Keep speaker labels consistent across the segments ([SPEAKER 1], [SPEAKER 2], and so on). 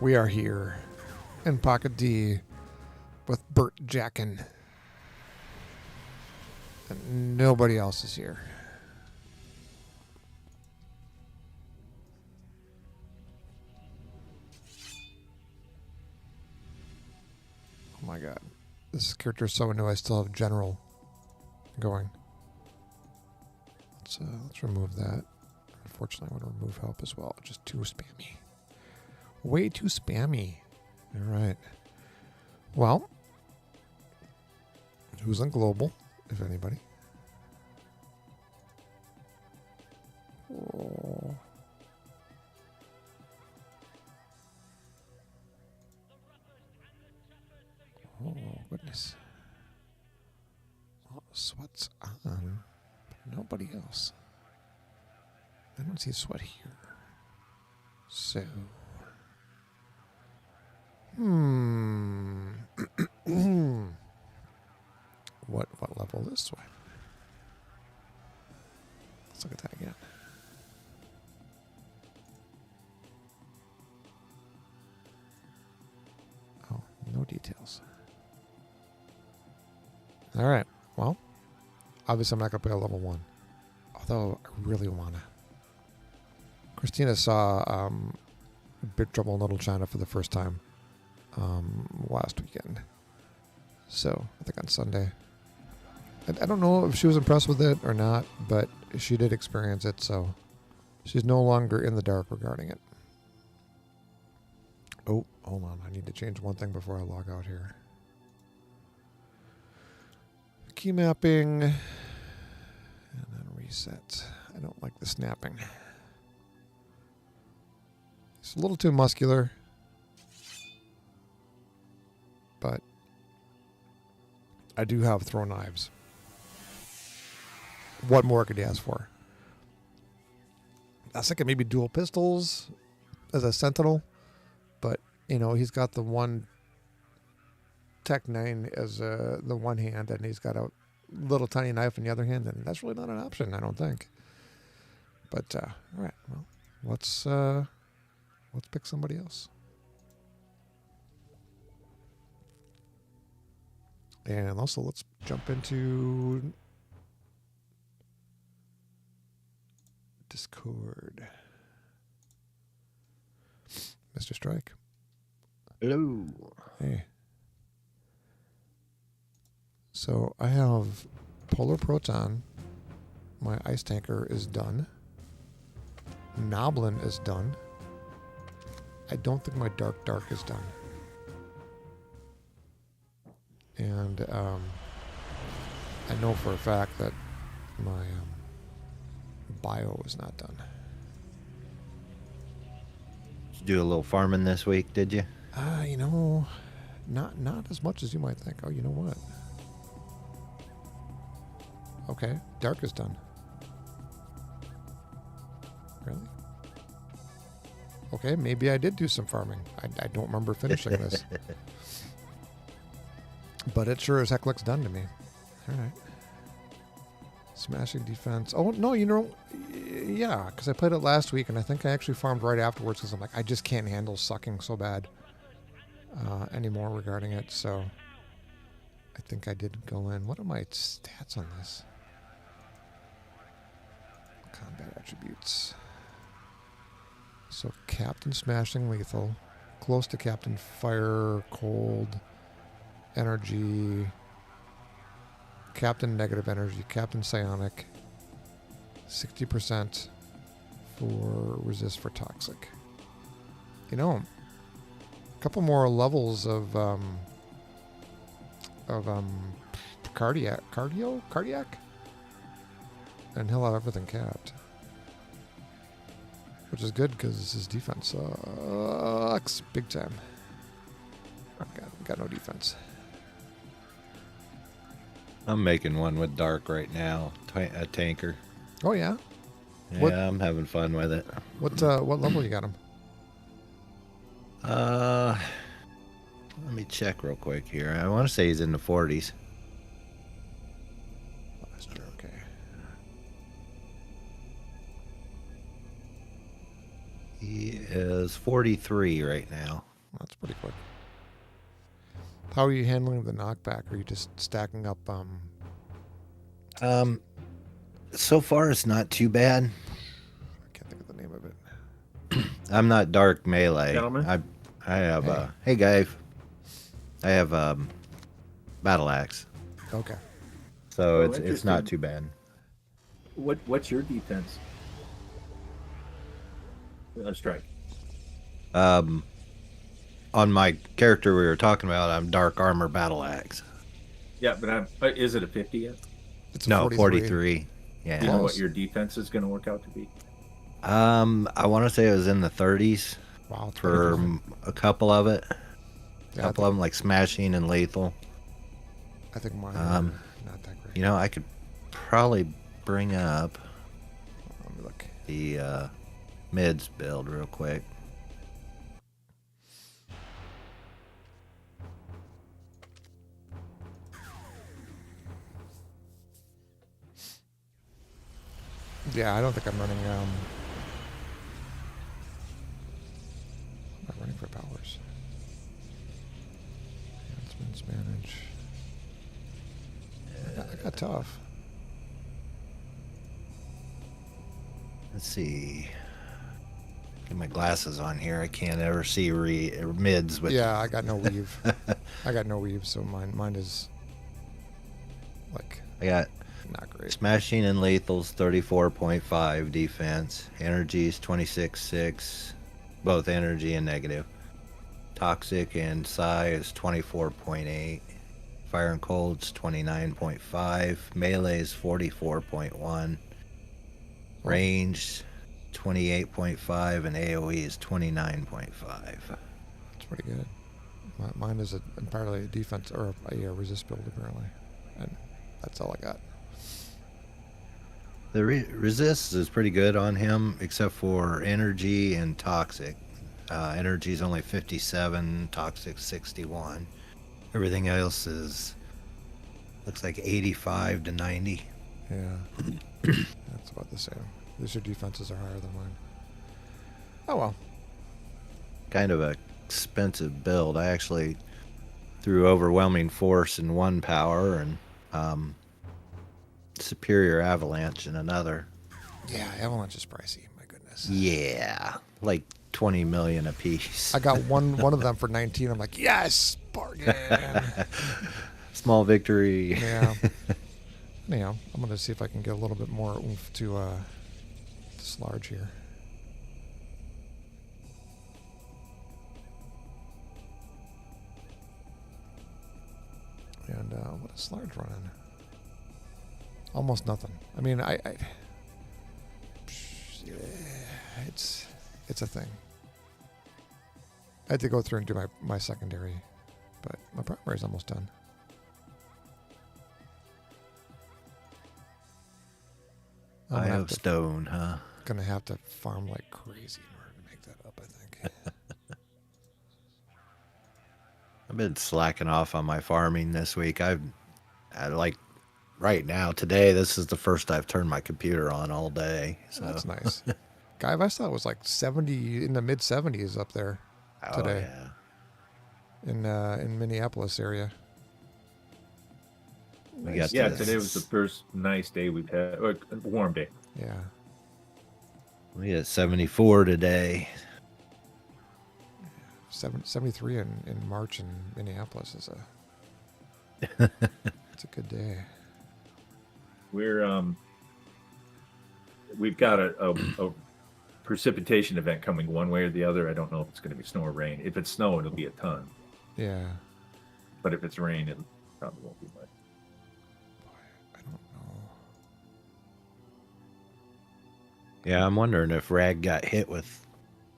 [SPEAKER 1] We are here in Pocket D with Bert Jackin. And nobody else is here. Oh my god. This character is so new I still have general going. Let's remove that. Unfortunately, I want to remove help as well. Just too spammy. Way too spammy. All right. Well, who's on global, if anybody? Oh. Oh, goodness. Oh, sweat's on, but nobody else. I don't see sweat here. So. What level is sweat? Let's look at that again. Oh, no details. All right. Well, obviously I'm not going to play a level 1. Although I really want to. Christina saw Big Trouble in Little China for the first time last weekend. So, I think on Sunday. I don't know if she was impressed with it or not, but she did experience it, so she's no longer in the dark regarding it. Oh, hold on. I need to change one thing before I log out here. Key mapping. And then reset. I don't like the snapping. It's a little too muscular. But I do have throw knives. What more could you ask for? I was thinking maybe dual pistols as a sentinel. But, you know, he's got the one Tech 9 as the one hand, and he's got a little tiny knife in the other hand, and that's really not an option, I don't think. But, all right, well, let's pick somebody else. And also, let's jump into Discord. Mr. Strike.
[SPEAKER 2] Hello.
[SPEAKER 1] Hey. So I have Polar Proton. My ice tanker is done. Noblin is done. I don't think my Dark is done. And I know for a fact that my bio is not done.
[SPEAKER 2] Did you do a little farming this week, did you?
[SPEAKER 1] You know, not as much as you might think. Oh, you know what? Okay, Dark is done. Really? Okay, maybe I did do some farming. I don't remember finishing this. But it sure as heck looks done to me. All right. Smashing defense. Oh, no, you know, yeah, because I played it last week, and I think I actually farmed right afterwards because I'm like, I just can't handle sucking so bad anymore regarding it. So I think I did go in. What are my stats on this? Combat attributes. So Captain Smashing Lethal, close to Captain Fire, Cold, Energy, Captain Negative Energy, Captain Psionic, 60% for resist for toxic. You know, a couple more levels of cardiac, and he'll have everything capped, which is good because his defense sucks big time. Got no defense.
[SPEAKER 2] I'm making one with Dark right now, a tanker.
[SPEAKER 1] Oh yeah.
[SPEAKER 2] Yeah, I'm having fun with it.
[SPEAKER 1] What level you got him?
[SPEAKER 2] Let me check real quick here. I want to say he's in the 40s.
[SPEAKER 1] Last year, okay.
[SPEAKER 2] He is 43 right now.
[SPEAKER 1] That's pretty quick. How are you handling the knockback? Are you just stacking up?
[SPEAKER 2] So far it's not too bad.
[SPEAKER 1] I can't think of the name of it.
[SPEAKER 2] I'm not dark melee.
[SPEAKER 3] Gentlemen?
[SPEAKER 2] I have
[SPEAKER 1] Hey.
[SPEAKER 2] hey guys. I have battle axe.
[SPEAKER 1] Okay.
[SPEAKER 2] So
[SPEAKER 3] Oh,
[SPEAKER 2] it's not
[SPEAKER 3] interesting.
[SPEAKER 2] too bad.
[SPEAKER 3] What's your defense? Strike.
[SPEAKER 2] On my character we were talking about, I'm dark armor battle axe.
[SPEAKER 3] Yeah, but is it a 50 yet?
[SPEAKER 1] It's a
[SPEAKER 2] No,
[SPEAKER 1] 43.
[SPEAKER 2] 43.
[SPEAKER 3] Do
[SPEAKER 2] Yeah.
[SPEAKER 3] you know
[SPEAKER 1] Close.
[SPEAKER 3] what your defense is going to work out to be?
[SPEAKER 2] I want to say it was in the 30s
[SPEAKER 1] Wow. It's pretty
[SPEAKER 2] for
[SPEAKER 1] good.
[SPEAKER 2] a couple of it. A
[SPEAKER 1] Yeah,
[SPEAKER 2] couple of them like smashing and lethal.
[SPEAKER 1] I think mine are not that great.
[SPEAKER 2] You know, I could probably bring up
[SPEAKER 1] Let me look.
[SPEAKER 2] the mids build real quick.
[SPEAKER 1] Yeah, I don't think I'm running. I'm not running for powers. Advancements manage. I got tough.
[SPEAKER 2] Let's see. Get my glasses on here. I can't ever see mids with.
[SPEAKER 1] Yeah, I got no weave. I got no weave, so mine is like
[SPEAKER 2] I got
[SPEAKER 1] not great.
[SPEAKER 2] smashing and lethal's 34.5 defense. Energy's 26.6, both energy and negative. Toxic and psi is 24.8. Fire and cold's 29.5. Melee's 44.1. Range 28.5 and AoE is 29.5.
[SPEAKER 1] It's pretty good. Mine is entirely a defense or a resist build apparently, and that's all I got.
[SPEAKER 2] The resist is pretty good on him, except for energy and toxic. Energy is only 57, toxic 61. Everything else is looks like 85 to 90.
[SPEAKER 1] Yeah, that's about the same. At least your defenses are higher than mine. Oh well.
[SPEAKER 2] Kind of a expensive build. I actually threw overwhelming force in one power and superior avalanche in another.
[SPEAKER 1] Yeah, avalanche is pricey. My goodness.
[SPEAKER 2] Yeah, like 20 million a piece.
[SPEAKER 1] I got one of them for 19. I'm like, yes, bargain.
[SPEAKER 2] Small victory.
[SPEAKER 1] Yeah. Anyhow, I'm gonna see if I can get a little bit more oomph to Slarge here. And what is Slarge running? Almost nothing. I mean, it's a thing. I had to go through and do my secondary, but my primary's almost done.
[SPEAKER 2] Eye of stone, huh?
[SPEAKER 1] Gonna have to farm like crazy in order to make that up, I think.
[SPEAKER 2] I've been slacking off on my farming this week. I like right now today. This is the first I've turned my computer on all day. So
[SPEAKER 1] That's nice. Guy, I saw it was like 70 in the mid 70s up there today in Minneapolis area.
[SPEAKER 2] We got
[SPEAKER 3] Yeah,
[SPEAKER 2] this.
[SPEAKER 3] today was the first nice day we've had, or warm day.
[SPEAKER 1] Yeah.
[SPEAKER 2] We had 74 today.
[SPEAKER 1] 73 in March in Minneapolis is it's a good day.
[SPEAKER 3] We've got a precipitation event coming one way or the other. I don't know if it's going to be snow or rain. If it's snow, it'll be a ton.
[SPEAKER 1] Yeah.
[SPEAKER 3] But if it's rain, it probably won't be much.
[SPEAKER 1] I don't know.
[SPEAKER 2] Yeah, I'm wondering if Rag got hit with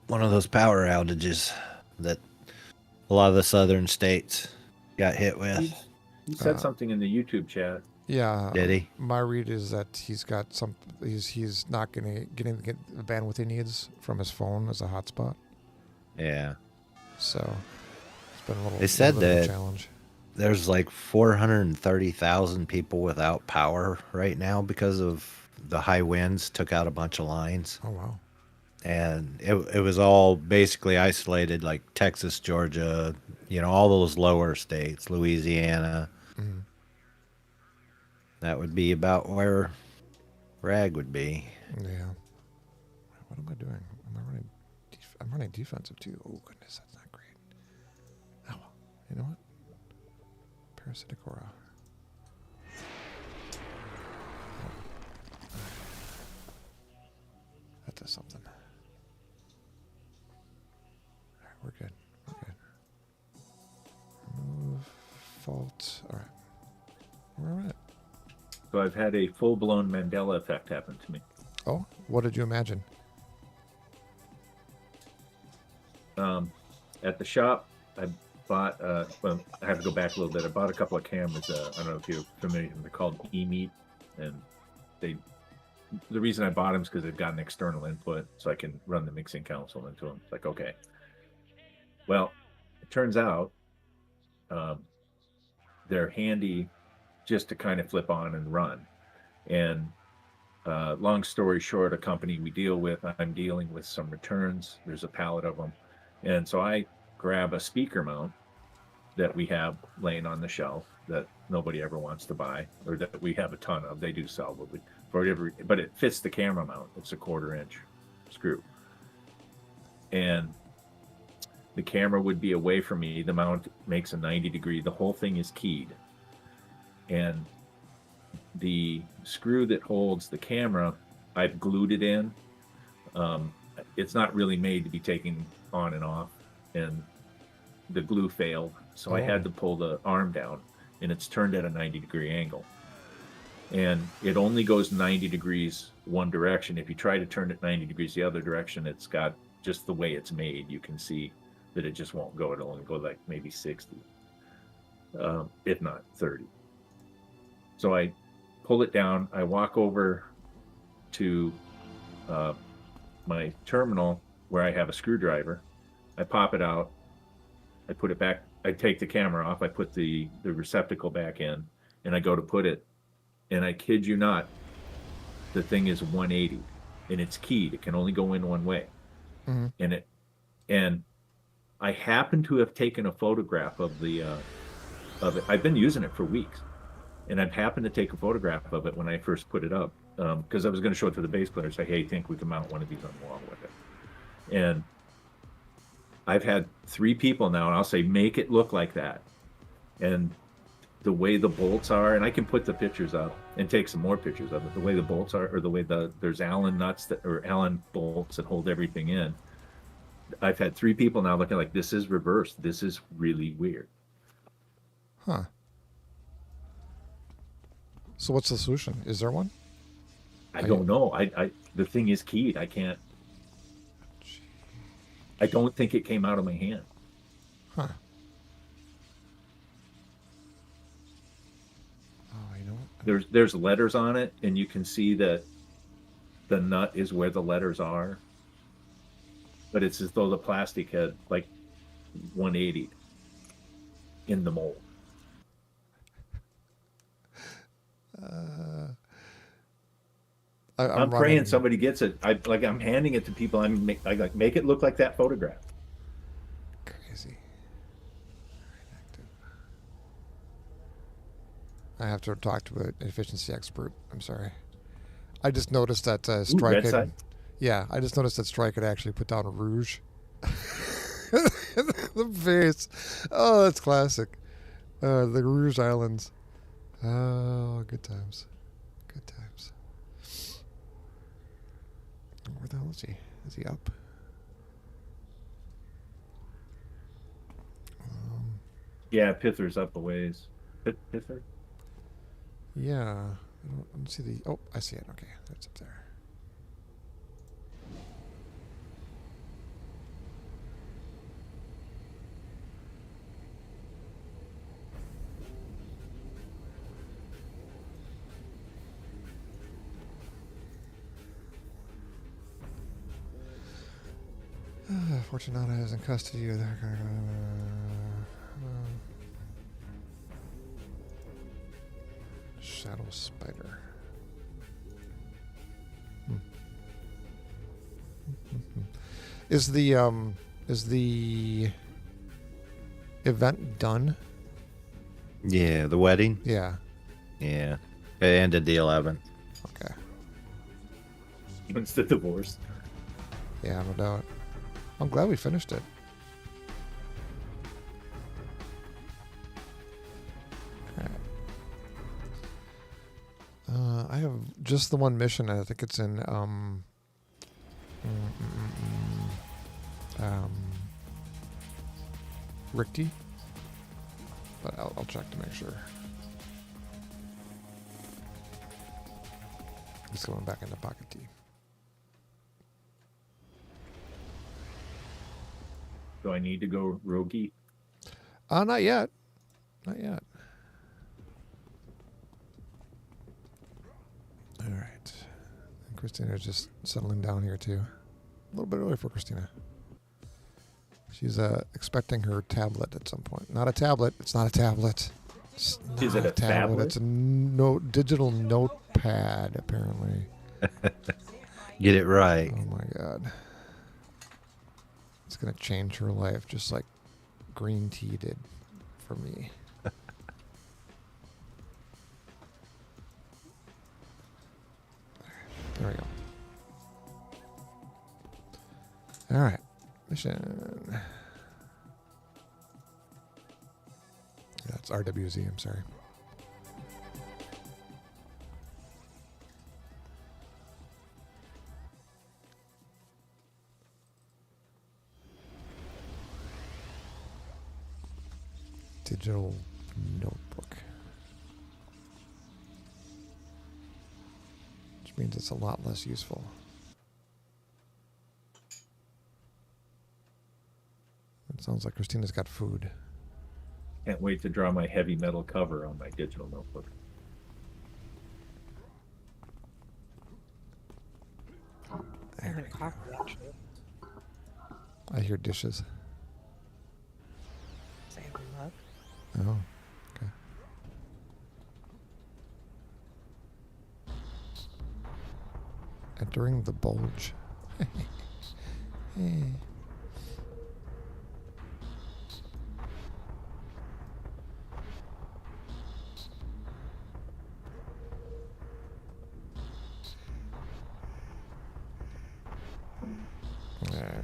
[SPEAKER 2] one of those power outages that a lot of the southern states got hit with.
[SPEAKER 3] He said something in the YouTube chat.
[SPEAKER 1] Yeah.
[SPEAKER 2] Did he?
[SPEAKER 1] My read is that he's got he's not getting the bandwidth he needs from his phone as a hotspot.
[SPEAKER 2] Yeah.
[SPEAKER 1] So it's been a little.
[SPEAKER 2] They said
[SPEAKER 1] little bit of a
[SPEAKER 2] that
[SPEAKER 1] challenge.
[SPEAKER 2] There's like 430,000 people without power right now because of the high winds took out a bunch of lines.
[SPEAKER 1] Oh wow.
[SPEAKER 2] and it was all basically isolated, like Texas, Georgia, all those lower states, Louisiana.
[SPEAKER 1] Mm-hmm.
[SPEAKER 2] That would be about where Rag would be.
[SPEAKER 1] Yeah. What am I doing? Am I running? I'm running defensive too. Oh goodness, that's not great. Oh, well. You know what? Parasitic aura. That does something. All right, we're good. We're good. Remove fault. All right. We're at.
[SPEAKER 3] So I've had a full-blown Mandela effect happen to me.
[SPEAKER 1] Oh, what did you imagine?
[SPEAKER 3] At the shop, I bought, well, I have to go back a little bit. I bought a couple of cameras. I don't know if you're familiar. They're called E-Meet. And the reason I bought them is because they've got an external input, so I can run the mixing console into them. It's like, okay. Well, it turns out they're handy just to kind of flip on and run. And long story short, a company we deal with, I'm dealing with some returns. There's a pallet of them. And so I grab a speaker mount that we have laying on the shelf that nobody ever wants to buy, or that we have a ton of. They do sell, but it fits the camera mount. It's a 1/4 inch screw. And the camera would be away from me. The mount makes a 90-degree. The whole thing is keyed. And the screw that holds the camera, I've glued it in. It's not really made to be taken on and off, and the glue failed, so I had to pull the arm down, and it's turned at a 90-degree angle, and it only goes 90 degrees one direction. If you try to turn it 90 degrees the other direction, it's got, just the way it's made, you can see that it just won't go. It'll only go like maybe 60, if not 30. So I pull it down. I walk over to my terminal where I have a screwdriver. I pop it out. I put it back. I take the camera off. I put the receptacle back in, and I go to put it. And I kid you not, the thing is 180, and it's keyed. It can only go in one way. Mm-hmm. And I happen to have taken a photograph of it. I've been using it for weeks. And I've happened to take a photograph of it when I first put it up, because I was going to show it to the bass player, say, hey, think we can mount one of these on the wall with it. And I've had 3 people now, and I'll say, make it look like that. And the way the bolts are, and I can put the pictures up and take some more pictures of it, the way the bolts are, or the way there's Allen nuts or Allen bolts that hold everything in. I've had 3 people now looking like, this is reversed. This is really weird.
[SPEAKER 1] Huh. So what's the solution? Is there one?
[SPEAKER 3] I don't know. The thing is keyed. I can't. I don't think it came out of my hand.
[SPEAKER 1] Huh. Oh, you know what?
[SPEAKER 3] There's letters on it, and you can see that the nut is where the letters are. But it's as though the plastic had like 180 in the mold. I'm praying somebody gets it. I'm handing it to people. Make it look like that photograph.
[SPEAKER 1] Crazy. I have to talk to an efficiency expert. I'm sorry. I just noticed that Strike had, yeah, I just noticed that Strike had actually put down Rouge. The face. Oh, that's classic. The Rouge Islands. Oh, good times. Good times. Where the hell is he? Is he up?
[SPEAKER 3] Yeah, Pither's up a ways. Pither?
[SPEAKER 1] Yeah. I don't see the... Oh, I see it. Okay, that's up there. Fortunata is in custody of their Shadow Spider. Is the event done?
[SPEAKER 2] Yeah, the wedding.
[SPEAKER 1] Yeah.
[SPEAKER 2] Yeah, it ended the 11th.
[SPEAKER 1] Okay.
[SPEAKER 3] When's the divorce?
[SPEAKER 1] Yeah, no doubt. I'm glad we finished it. I have just the one mission. I think it's in Richte, but I'll check to make sure. Just going back into Pocket T.
[SPEAKER 3] Do I need to go roguey?
[SPEAKER 1] Not yet. Not yet. All right. And Christina's just settling down here too. A little bit early for Christina. She's expecting her tablet at some point. Not a tablet. It's not a tablet. It's
[SPEAKER 3] Is
[SPEAKER 1] not
[SPEAKER 3] it a
[SPEAKER 1] tablet?
[SPEAKER 3] phablet?
[SPEAKER 1] It's a digital notepad, apparently.
[SPEAKER 2] Get it right.
[SPEAKER 1] Oh my god. It's gonna change her life, just like green tea did for me. There we go. All right, mission. That's RWZ. I'm sorry. Digital notebook. Which means it's a lot less useful. It sounds like Christina's got food.
[SPEAKER 3] Can't wait to draw my heavy metal cover on my digital notebook.
[SPEAKER 1] There
[SPEAKER 4] And
[SPEAKER 1] we
[SPEAKER 4] a
[SPEAKER 1] go.
[SPEAKER 4] coffee, actually.
[SPEAKER 1] I hear dishes.
[SPEAKER 4] Same love.
[SPEAKER 1] Oh, okay. Entering the bulge. Eh. Alright.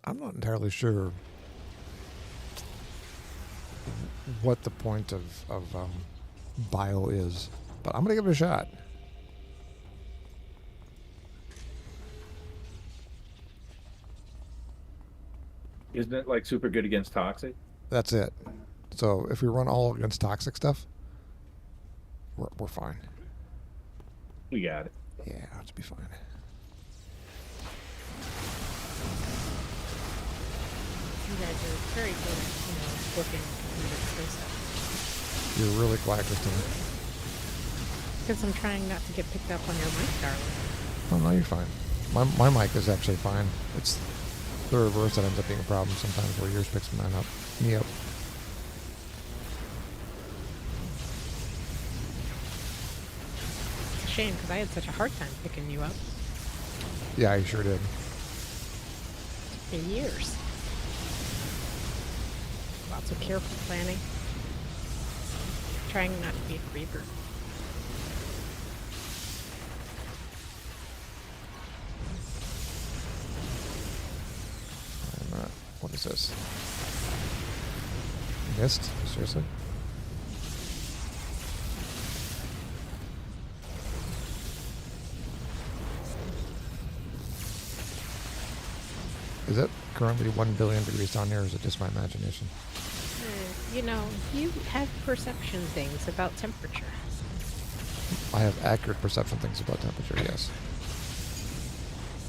[SPEAKER 1] I'm not entirely sure what the point of bio is, but I'm gonna give it a shot.
[SPEAKER 3] Isn't it like super good against toxic?
[SPEAKER 1] That's it. So if we run all against toxic stuff, we're fine.
[SPEAKER 3] We got it.
[SPEAKER 1] Yeah, it'll be fine.
[SPEAKER 4] You guys are very good at, working with skill set.
[SPEAKER 1] You're really quiet, Christina.
[SPEAKER 4] Because I'm trying not to get picked up on your mic, darling.
[SPEAKER 1] Oh no, you're fine. My mic is actually fine. It's the reverse that ends up being a problem sometimes, where yours picks mine up. Me up.
[SPEAKER 4] It's a shame because I had such a hard time picking you up
[SPEAKER 1] Yeah, you sure did.
[SPEAKER 4] for years. Lots of careful planning. Trying not to be a creeper.
[SPEAKER 1] I'm not. What is this? Missed? Seriously? Is it currently 1 billion degrees down here, or is it just my imagination?
[SPEAKER 4] You have perception things about temperature.
[SPEAKER 1] I have accurate perception things about temperature, yes.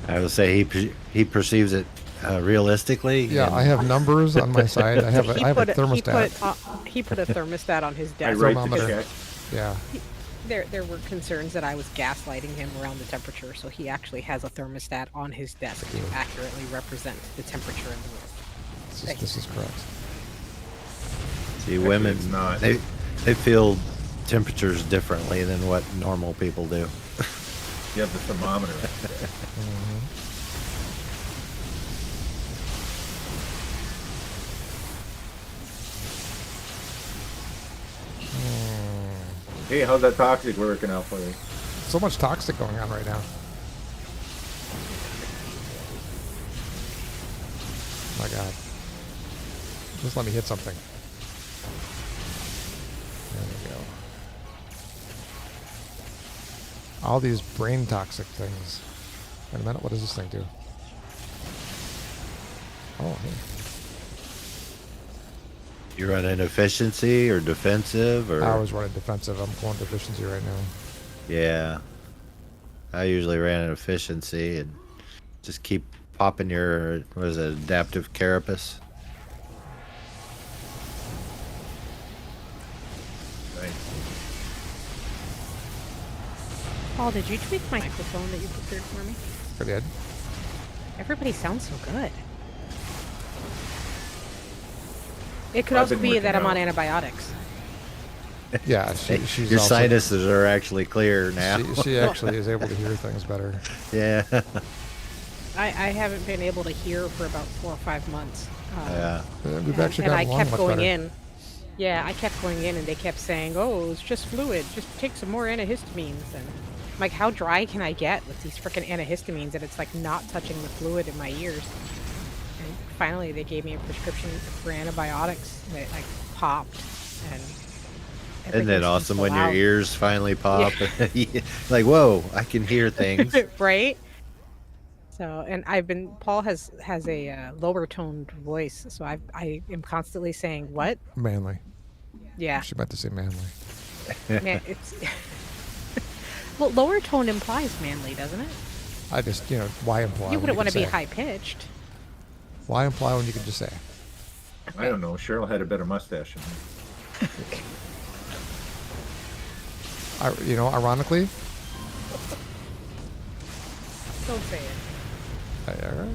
[SPEAKER 2] I would say he perceives it realistically.
[SPEAKER 1] Yeah,
[SPEAKER 2] and
[SPEAKER 1] I have numbers on my side. I have a thermostat.
[SPEAKER 4] He put a thermostat on his
[SPEAKER 3] I
[SPEAKER 4] desk.
[SPEAKER 3] write the
[SPEAKER 1] Thermometer.
[SPEAKER 3] check.
[SPEAKER 1] Yeah.
[SPEAKER 4] There were concerns that I was gaslighting him around the temperature, so he actually has a thermostat on his desk to accurately represent the temperature in the room.
[SPEAKER 1] This is correct.
[SPEAKER 2] See,
[SPEAKER 3] Actually,
[SPEAKER 2] women,
[SPEAKER 3] it's not.
[SPEAKER 2] they feel temperatures differently than what normal people do.
[SPEAKER 3] You have the thermometer. Hey, how's that toxic working out for you?
[SPEAKER 1] So much toxic going on right now. Oh my God. Just let me hit something. There we go. All these brain toxic things. Wait a minute, what does this thing do? Oh, hey.
[SPEAKER 2] You running efficiency or defensive or?
[SPEAKER 1] I was running defensive. I'm going to efficiency right now.
[SPEAKER 2] Yeah. I usually ran an efficiency and just keep popping your, what is it, adaptive carapace?
[SPEAKER 3] Nice.
[SPEAKER 4] Paul, did you tweak my microphone that you prepared for me?
[SPEAKER 1] I did.
[SPEAKER 4] Everybody sounds so good. It could
[SPEAKER 3] I've
[SPEAKER 4] also
[SPEAKER 3] been
[SPEAKER 4] be
[SPEAKER 3] working
[SPEAKER 4] that I'm on
[SPEAKER 3] out.
[SPEAKER 4] antibiotics.
[SPEAKER 1] Yeah, she's
[SPEAKER 2] Your
[SPEAKER 1] also,
[SPEAKER 2] sinuses are actually clear now.
[SPEAKER 1] she actually is able to hear things better.
[SPEAKER 2] Yeah.
[SPEAKER 4] I haven't been able to hear for about 4 or 5 months.
[SPEAKER 2] Yeah.
[SPEAKER 1] We've actually
[SPEAKER 4] and
[SPEAKER 1] gotten
[SPEAKER 4] I
[SPEAKER 1] along
[SPEAKER 4] kept
[SPEAKER 1] much
[SPEAKER 4] going
[SPEAKER 1] better.
[SPEAKER 4] in. Yeah, I kept going in, and they kept saying, "Oh, it's just fluid. Just take some more antihistamines." And I'm like, how dry can I get with these freaking antihistamines? And it's like not touching the fluid in my ears. And finally, they gave me a prescription for antibiotics, and it like popped. And
[SPEAKER 2] Isn't
[SPEAKER 4] everything
[SPEAKER 2] that
[SPEAKER 4] seems
[SPEAKER 2] awesome
[SPEAKER 4] so
[SPEAKER 2] when your
[SPEAKER 4] loud.
[SPEAKER 2] ears finally pop? Like, whoa, I can hear things.
[SPEAKER 4] Right? So, and Paul has a lower toned voice, so I am constantly saying, "What?"
[SPEAKER 1] Manly.
[SPEAKER 4] Yeah,
[SPEAKER 1] She meant to say manly.
[SPEAKER 4] man, it's well, lower tone implies manly, doesn't it?
[SPEAKER 1] I just, why imply?
[SPEAKER 4] You
[SPEAKER 1] when
[SPEAKER 4] wouldn't want to
[SPEAKER 1] can
[SPEAKER 4] be
[SPEAKER 1] say?
[SPEAKER 4] high pitched.
[SPEAKER 1] Why imply when you can just say?
[SPEAKER 3] I don't know. Cheryl had a better mustache than me.
[SPEAKER 1] Ironically,
[SPEAKER 4] Don't say it.
[SPEAKER 1] all right.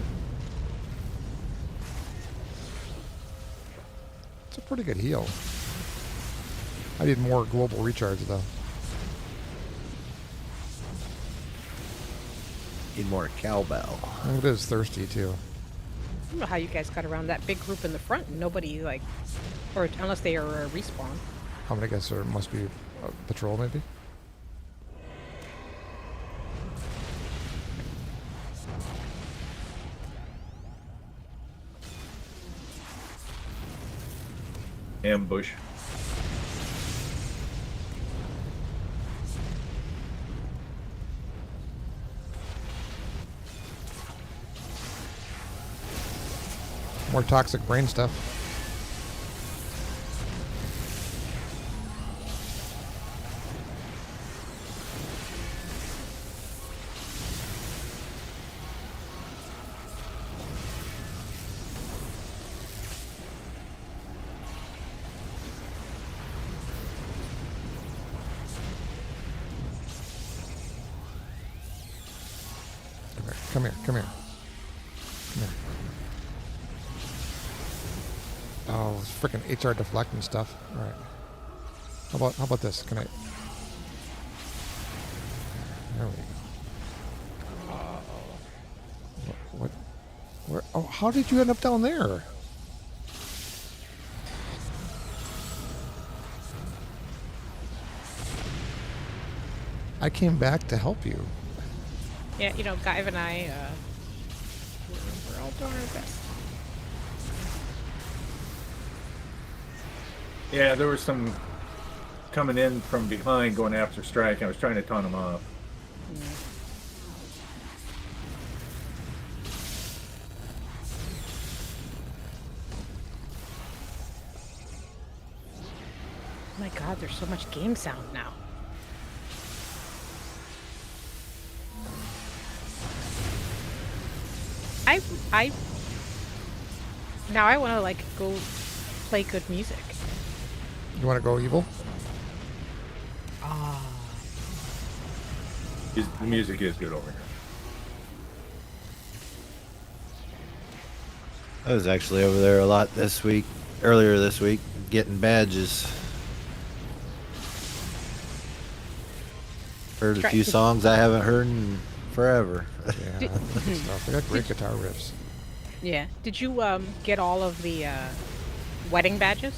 [SPEAKER 1] It's a pretty good heal. I need more global recharge though.
[SPEAKER 2] Need more cowbell.
[SPEAKER 1] It is thirsty too.
[SPEAKER 4] I don't know how you guys got around that big group in the front. And nobody or unless they are a respawn.
[SPEAKER 1] I'm gonna guess there must be a patrol maybe.
[SPEAKER 3] Ambush.
[SPEAKER 1] More toxic brain stuff. Come here. Come here. Oh, it's freaking HR deflecting stuff. All right. How about this? Can I? There we go. What? Where? Oh, how did you end up down there? I came back to help you.
[SPEAKER 4] Yeah, Guive and I, we're all doing our best.
[SPEAKER 3] Yeah, there was some coming in from behind going after Strike. I was trying to taunt him off.
[SPEAKER 4] Oh my God, there's so much game sound now. I now I want to go play good music.
[SPEAKER 1] You want to go evil?
[SPEAKER 4] Ah.
[SPEAKER 3] The music is good over here.
[SPEAKER 2] I was actually over there a lot earlier this week, getting badges. Heard a
[SPEAKER 4] Try-
[SPEAKER 2] few
[SPEAKER 4] did-
[SPEAKER 2] songs I haven't heard in forever.
[SPEAKER 1] Yeah,
[SPEAKER 4] Did-
[SPEAKER 1] that's good stuff. They got great guitar riffs.
[SPEAKER 4] Yeah. Did you get all of the wedding badges?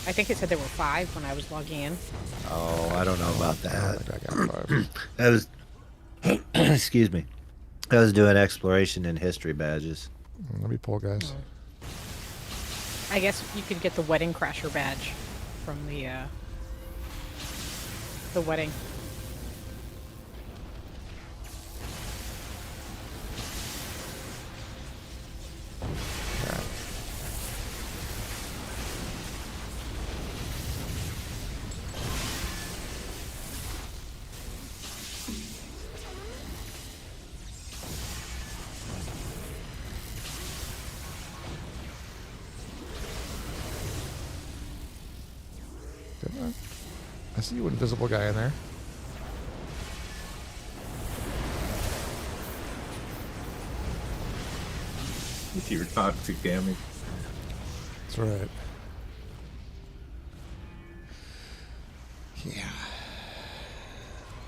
[SPEAKER 4] I think it said there were 5 when I was logging in.
[SPEAKER 2] Oh, I don't know about
[SPEAKER 1] I don't
[SPEAKER 2] that.
[SPEAKER 1] think I got 5.
[SPEAKER 2] I was, excuse me. I was doing exploration and history badges.
[SPEAKER 1] Let me pull, guys.
[SPEAKER 4] I guess you could get the wedding crasher badge from the wedding.
[SPEAKER 1] Alright. Didn't I see you, invisible guy in there.
[SPEAKER 3] With your toxic damage.
[SPEAKER 1] That's right. Yeah.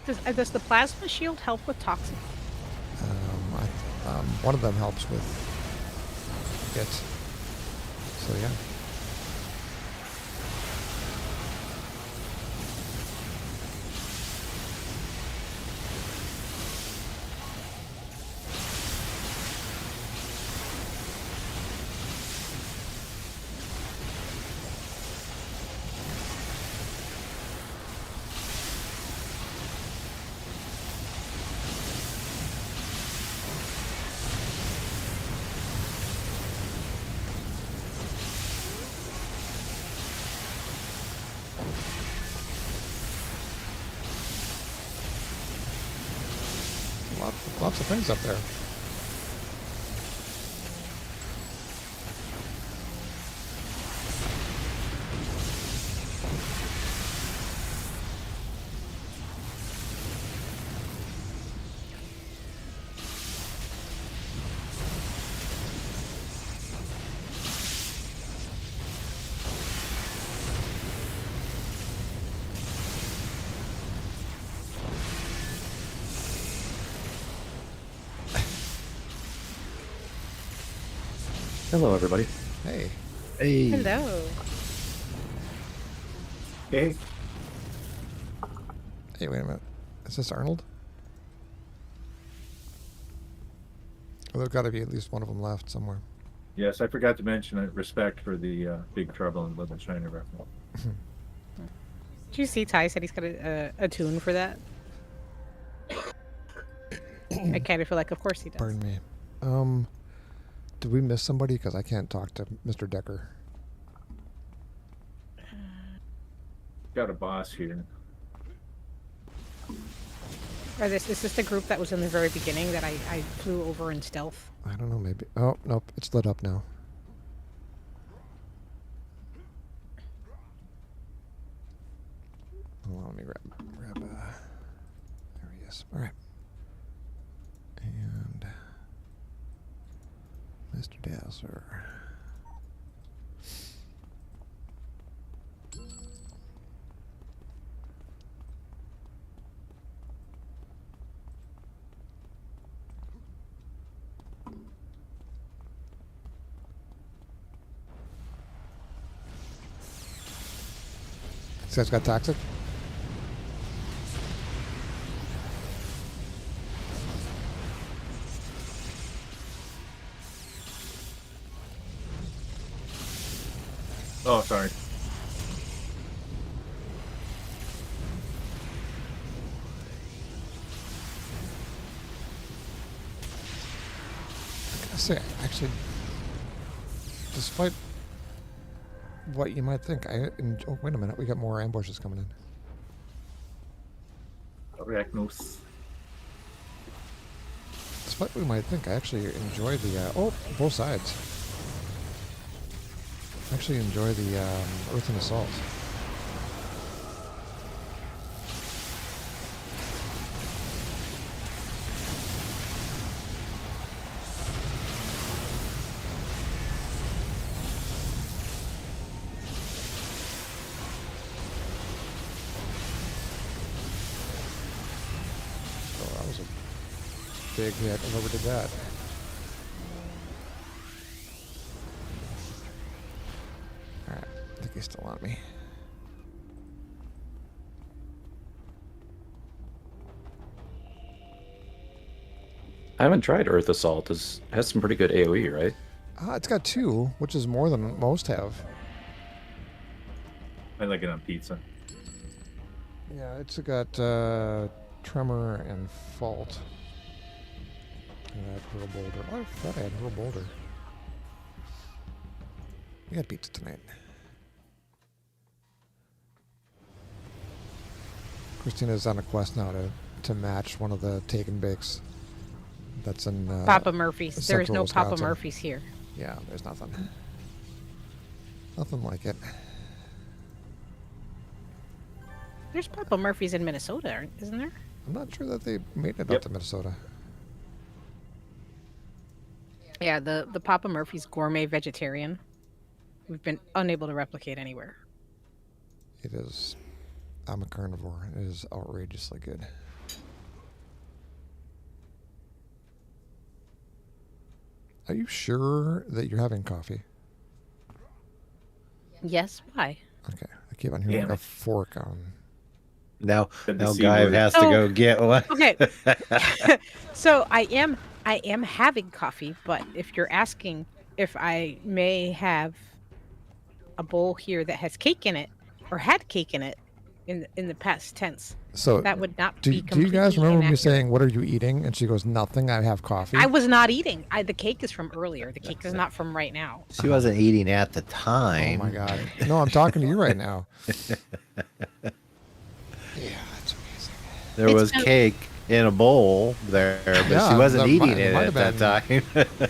[SPEAKER 4] Does the plasma shield help with toxic?
[SPEAKER 1] One of them helps with it. So yeah. Lots of things up there.
[SPEAKER 5] Hello, everybody.
[SPEAKER 1] Hey.
[SPEAKER 2] Hey.
[SPEAKER 4] Hello.
[SPEAKER 3] Okay.
[SPEAKER 1] Hey, wait a minute. Is this Arnold? Oh, there's got to be at least one of them left somewhere.
[SPEAKER 3] Yes, I forgot to mention respect for the Big Trouble in Little China reference.
[SPEAKER 4] Did you see Ty said he's got a tune for that? I kind of feel like, of course he does.
[SPEAKER 1] Pardon me. Did we miss somebody? Because I can't talk to Mr. Decker.
[SPEAKER 3] Got a boss here.
[SPEAKER 4] Is this the group that was in the very beginning that I flew over in stealth?
[SPEAKER 1] I don't know, maybe. Oh, nope. It's lit up now. Hold on, let me grab there he is. All right. And Mr. Dazzler. This guy's got toxic.
[SPEAKER 3] Oh, sorry.
[SPEAKER 1] I gotta say, actually, despite what you might think, oh, wait a minute. We got more ambushes coming in.
[SPEAKER 3] Arachnos.
[SPEAKER 1] Despite what you might think, I actually enjoy the, both sides. I actually enjoy the Earth and Assault. big hit. Whoever did that. Alright, I think he's still on me.
[SPEAKER 5] I haven't tried Earth Assault. It has some pretty good AoE, right?
[SPEAKER 1] It's got 2, which is more than most have.
[SPEAKER 3] I like it on pizza.
[SPEAKER 1] Yeah, it's got Tremor and Fault. And I had Hurl Boulder. Oh, I thought I had Hurl Boulder. We got pizza tonight. Christina's on a quest now to match one of the Taken Bakes. That's in
[SPEAKER 4] Papa Murphy's. There is
[SPEAKER 1] Central
[SPEAKER 4] no Papa
[SPEAKER 1] Wisconsin.
[SPEAKER 4] Murphy's here.
[SPEAKER 1] Yeah, there's nothing. Nothing like it.
[SPEAKER 4] There's Papa Murphy's in Minnesota, isn't there?
[SPEAKER 1] I'm not sure that they made it up
[SPEAKER 3] Yep.
[SPEAKER 1] to Minnesota.
[SPEAKER 4] Yeah, the Papa Murphy's gourmet vegetarian. We've been unable to replicate anywhere.
[SPEAKER 1] It is. I'm a carnivore. It is outrageously good. Are you sure that you're having coffee?
[SPEAKER 4] Yes, why?
[SPEAKER 1] Okay. I keep on hearing
[SPEAKER 3] Damn
[SPEAKER 1] a
[SPEAKER 3] it.
[SPEAKER 1] fork on.
[SPEAKER 2] Now,
[SPEAKER 3] Said the
[SPEAKER 2] now
[SPEAKER 3] C
[SPEAKER 2] Guy
[SPEAKER 3] word.
[SPEAKER 2] has to
[SPEAKER 4] Oh.
[SPEAKER 2] go get one.
[SPEAKER 4] Okay. So I am having coffee, but if you're asking if I may have a bowl here that has cake in it or had cake in it in the past tense,
[SPEAKER 1] So,
[SPEAKER 4] that would not
[SPEAKER 1] do
[SPEAKER 4] be
[SPEAKER 1] you guys
[SPEAKER 4] completely
[SPEAKER 1] remember me
[SPEAKER 4] inaccurate.
[SPEAKER 1] saying, "What are you eating?" And she goes, "Nothing. I have coffee."
[SPEAKER 4] I was not eating. The cake is from earlier. The cake is not from right now.
[SPEAKER 2] She wasn't eating at the
[SPEAKER 1] Oh
[SPEAKER 2] time.
[SPEAKER 1] my god! No, I'm talking to you right now. Yeah, that's amazing.
[SPEAKER 2] There
[SPEAKER 4] It's
[SPEAKER 2] was
[SPEAKER 4] been-
[SPEAKER 2] cake in a bowl there, but
[SPEAKER 1] Yeah,
[SPEAKER 2] she wasn't
[SPEAKER 1] that
[SPEAKER 2] eating
[SPEAKER 1] might-
[SPEAKER 2] it
[SPEAKER 1] might
[SPEAKER 2] at
[SPEAKER 1] have
[SPEAKER 2] that
[SPEAKER 1] been.
[SPEAKER 2] time.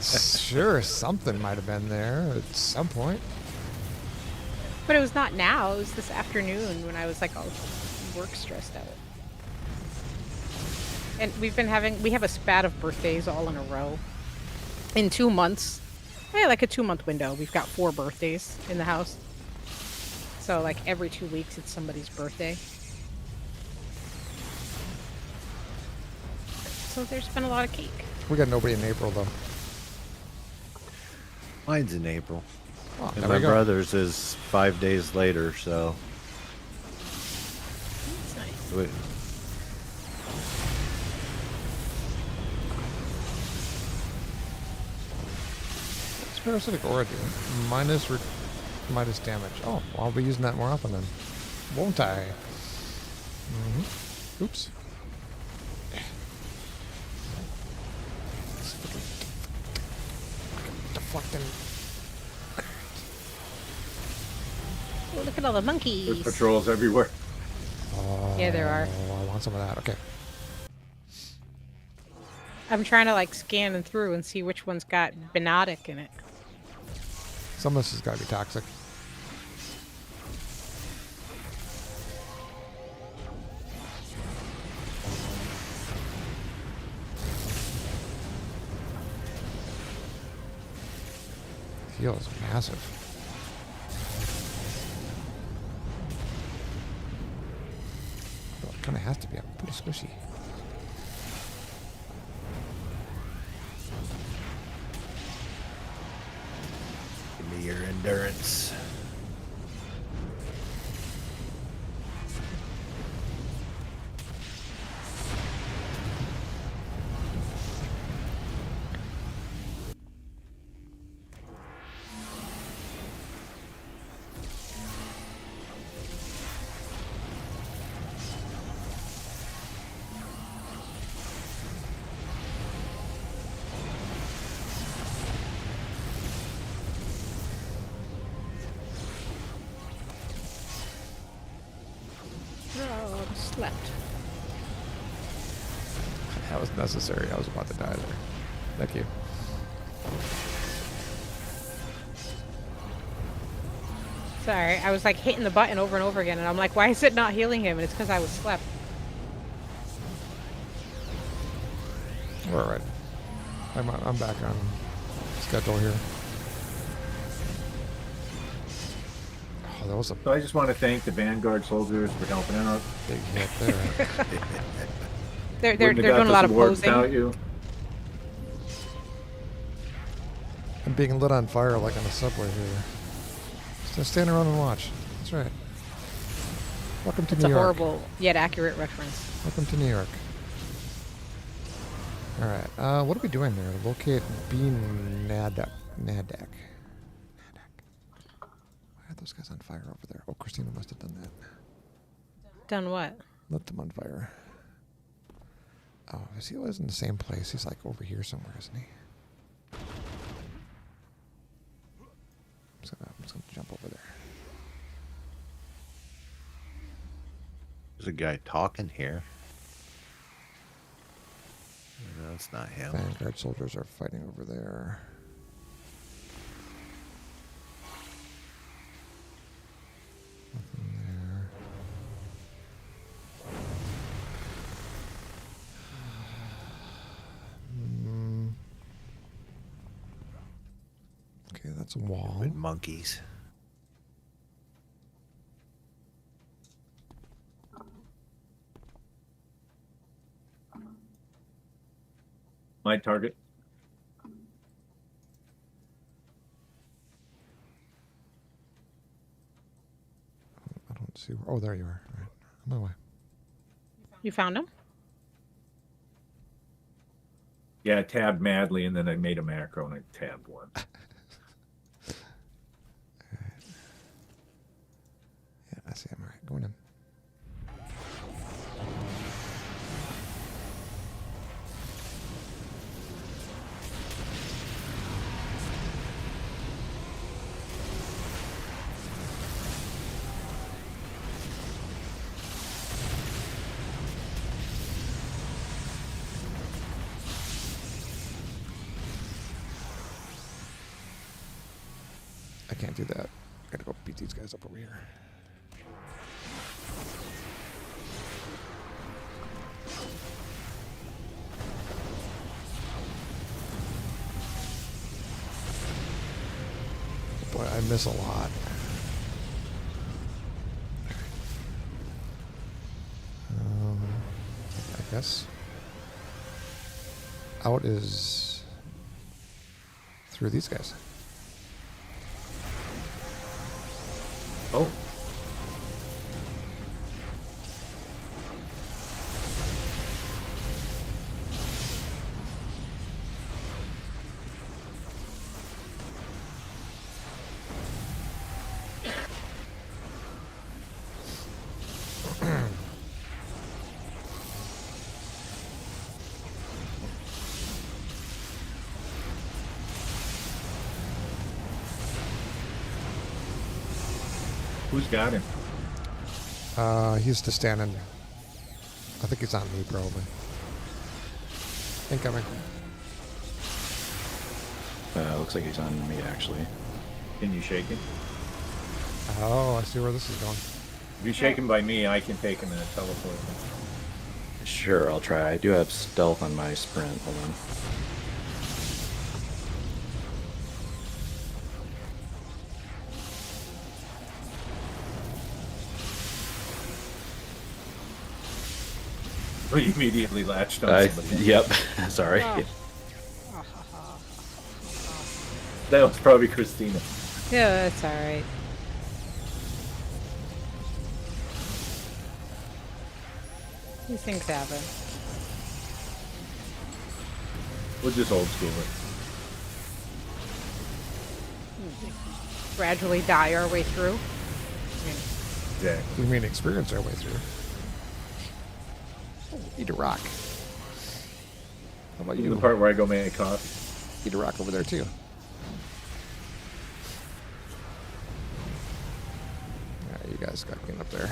[SPEAKER 1] Sure, something might have been there at some point.
[SPEAKER 4] But it was not now. It was this afternoon when I was like all work stressed out. And we have a spat of birthdays all in a row. In 2 months. Yeah, like a 2-month window. We've got 4 birthdays in the house. So like every 2 weeks it's somebody's birthday. So there's been a lot of cake.
[SPEAKER 1] We got nobody in April though.
[SPEAKER 2] Mine's in April.
[SPEAKER 1] Oh,
[SPEAKER 2] And
[SPEAKER 1] there
[SPEAKER 2] my
[SPEAKER 1] we go.
[SPEAKER 2] brother's is 5 days later, so
[SPEAKER 4] That's nice.
[SPEAKER 2] we-
[SPEAKER 1] It's parasitic origin. Minus damage. Oh, well, I'll be using that more often then. Won't I? Oops. Deflecting.
[SPEAKER 4] Oh, look at all the
[SPEAKER 3] There's
[SPEAKER 4] monkeys.
[SPEAKER 3] patrols everywhere.
[SPEAKER 1] Oh,
[SPEAKER 4] Yeah, there are.
[SPEAKER 1] I want some of that. Okay.
[SPEAKER 4] I'm trying to like scan them through and see which one's got Benotic in it.
[SPEAKER 1] Some of this has got to be toxic. Heal is massive. Well, it kind of has to be. I'm pretty squishy.
[SPEAKER 2] give me your endurance.
[SPEAKER 4] Oh, I slept.
[SPEAKER 1] That was necessary. I was about to die there. Thank you.
[SPEAKER 4] Sorry, I was like hitting the button over and over again, and I'm like, why is it not healing him? And it's because I was slept.
[SPEAKER 1] We're all right. I'm back on schedule here. Oh, that was a
[SPEAKER 3] So I just want to thank the Vanguard soldiers for helping out.
[SPEAKER 1] big hit there.
[SPEAKER 4] They're
[SPEAKER 3] Wouldn't have
[SPEAKER 4] doing
[SPEAKER 3] got
[SPEAKER 4] a lot
[SPEAKER 3] this
[SPEAKER 4] of
[SPEAKER 3] award
[SPEAKER 4] posing.
[SPEAKER 3] without you.
[SPEAKER 1] I'm being lit on fire like on a subway here. Just stand around and watch. That's right. Welcome to
[SPEAKER 4] It's
[SPEAKER 1] New
[SPEAKER 4] a
[SPEAKER 1] York.
[SPEAKER 4] horrible yet accurate reference.
[SPEAKER 1] Welcome to New York. All right. What are we doing there? Locate B Nadak. Why are those guys on fire over there? Oh, Christina must have done that.
[SPEAKER 4] Done what?
[SPEAKER 1] Lit them on fire. Oh, is he always in the same place? He's like over here somewhere, isn't he? I'm just gonna jump over there.
[SPEAKER 2] There's a guy talking here. No, it's not him.
[SPEAKER 1] Vanguard soldiers are fighting over there. Nothing there. Okay, that's a wall.
[SPEAKER 2] With monkeys.
[SPEAKER 3] My target.
[SPEAKER 1] I don't see. Oh, there you are. All right. On my way.
[SPEAKER 4] You found him?
[SPEAKER 3] Yeah, I tabbed madly, and then I made a macro, and I tabbed one.
[SPEAKER 1] Yeah, I see him. All right, going in. I can't do that. I gotta go beat these guys up over here. Boy, I miss a lot. I guess out is through these guys.
[SPEAKER 3] Oh, who's got him?
[SPEAKER 1] He's just standing. I think he's on me, probably. Incoming.
[SPEAKER 5] Looks like he's on me, actually.
[SPEAKER 3] Can you shake him?
[SPEAKER 1] Oh, I see where this is going.
[SPEAKER 3] If you shake him by me, I can take him and teleport him.
[SPEAKER 5] Sure, I'll try. I do have stealth on my sprint. Hold on.
[SPEAKER 3] We immediately latched on somebody.
[SPEAKER 5] Yep. Sorry.
[SPEAKER 4] Oh.
[SPEAKER 3] That was probably Christina.
[SPEAKER 4] Yeah, that's all right. These things happen.
[SPEAKER 3] We'll just old school it.
[SPEAKER 4] Gradually die our way through.
[SPEAKER 3] Exactly.
[SPEAKER 1] You mean experience our way through? Oh, eat a rock. How about
[SPEAKER 3] This is
[SPEAKER 1] you?
[SPEAKER 3] the part where I go make coffee.
[SPEAKER 1] Eat a rock over there too. Alright, you guys got getting up there.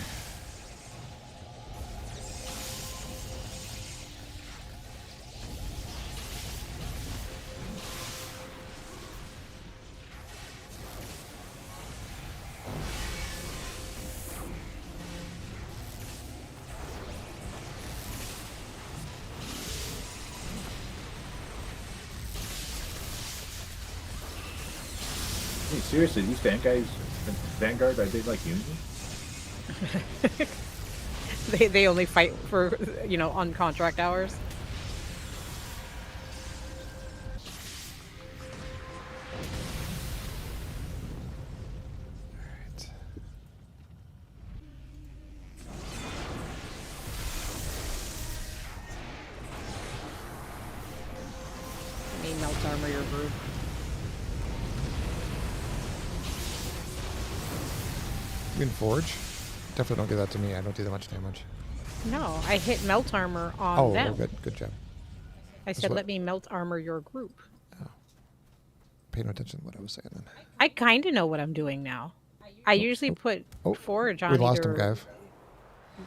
[SPEAKER 3] Hey, seriously, these Vanguard, are they like Union?
[SPEAKER 4] They only fight for, on contract hours.
[SPEAKER 1] Alright.
[SPEAKER 4] I mean, melt armor your group.
[SPEAKER 1] You can forge? Definitely don't give that to me. I don't do that much damage.
[SPEAKER 4] No, I hit melt armor on
[SPEAKER 1] Oh,
[SPEAKER 4] them.
[SPEAKER 1] good job.
[SPEAKER 4] I said, let me melt armor your group.
[SPEAKER 1] Pay no attention to what I was saying then.
[SPEAKER 4] I kind of know what I'm doing now. I usually put forge on
[SPEAKER 1] We lost him,
[SPEAKER 4] either
[SPEAKER 1] Gaive.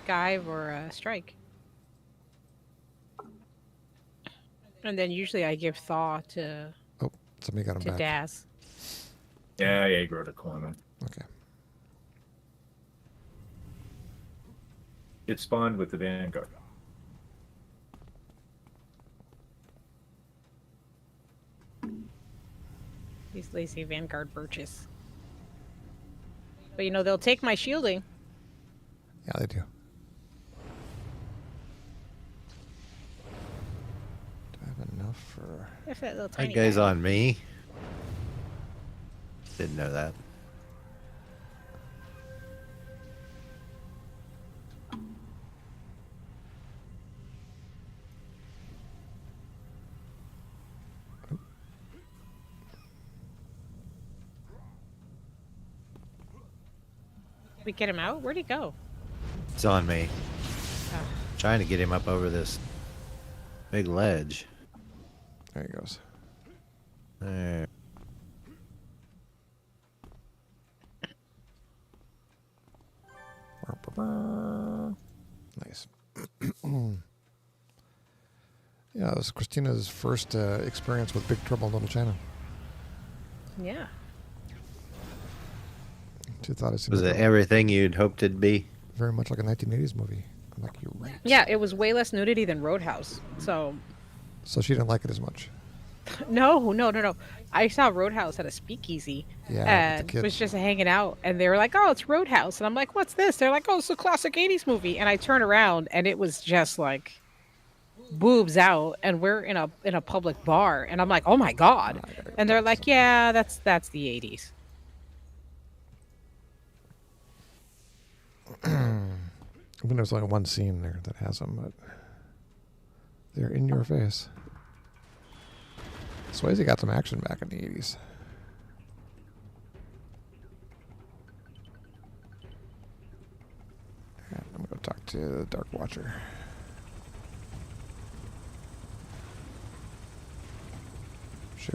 [SPEAKER 4] Gaive or Strike. And then usually I give Thaw to
[SPEAKER 1] Oh, somebody got him back.
[SPEAKER 4] Daz.
[SPEAKER 3] Yeah, I aggroed a corner.
[SPEAKER 1] Okay.
[SPEAKER 3] It spawned with the Vanguard.
[SPEAKER 4] These lazy Vanguard birches. But they'll take my shielding.
[SPEAKER 1] Yeah, they do. Do I have enough for...
[SPEAKER 4] If that little
[SPEAKER 2] That
[SPEAKER 4] tiny
[SPEAKER 2] guy's
[SPEAKER 4] guy.
[SPEAKER 2] on me. Didn't know that.
[SPEAKER 4] We get him out? Where'd he go?
[SPEAKER 2] It's on me.
[SPEAKER 4] Oh.
[SPEAKER 2] Trying to get him up over this big ledge.
[SPEAKER 1] There he goes.
[SPEAKER 2] There.
[SPEAKER 1] Nice. Yeah, it was Christina's first experience with Big Trouble in Little China.
[SPEAKER 4] Yeah.
[SPEAKER 1] She thought it seemed
[SPEAKER 2] Was
[SPEAKER 1] like
[SPEAKER 2] it everything you'd hoped it'd be?
[SPEAKER 1] very much like a 1980s movie. I'm like, you're right.
[SPEAKER 4] Yeah, it was way less nudity than Roadhouse. So,
[SPEAKER 1] So she didn't like it as much.
[SPEAKER 4] no. I saw Roadhouse at a speakeasy
[SPEAKER 1] Yeah,
[SPEAKER 4] and
[SPEAKER 1] with the
[SPEAKER 4] was
[SPEAKER 1] kids.
[SPEAKER 4] just hanging out. And they were like, oh, it's Roadhouse. And I'm like, what's this? They're like, oh, it's a classic 80s movie. And I turn around and it was just like boobs out. And we're in a public bar. And I'm like, oh my God. And they're like, yeah, that's the 80s.
[SPEAKER 1] I mean, there's only one scene there that has them, but they're in your face. Swayze got some action back in the 80s. Alright, I'm going to go talk to the Dark Watcher. Sure.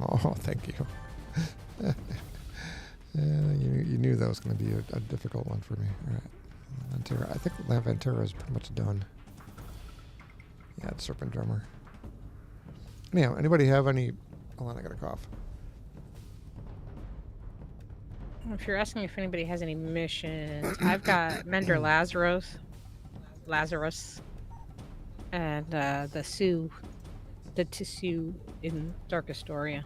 [SPEAKER 1] Oh, thank you. You knew that was going to be a difficult one for me. All right. Lantera. I think Lantera is pretty much done. Yeah, it's Serpent Drummer. Anyhow, anybody have any... Hold on, I got a cough.
[SPEAKER 4] If you're asking if anybody has any missions, I've got Mender Lazarus, and the Tissue in Dark Astoria.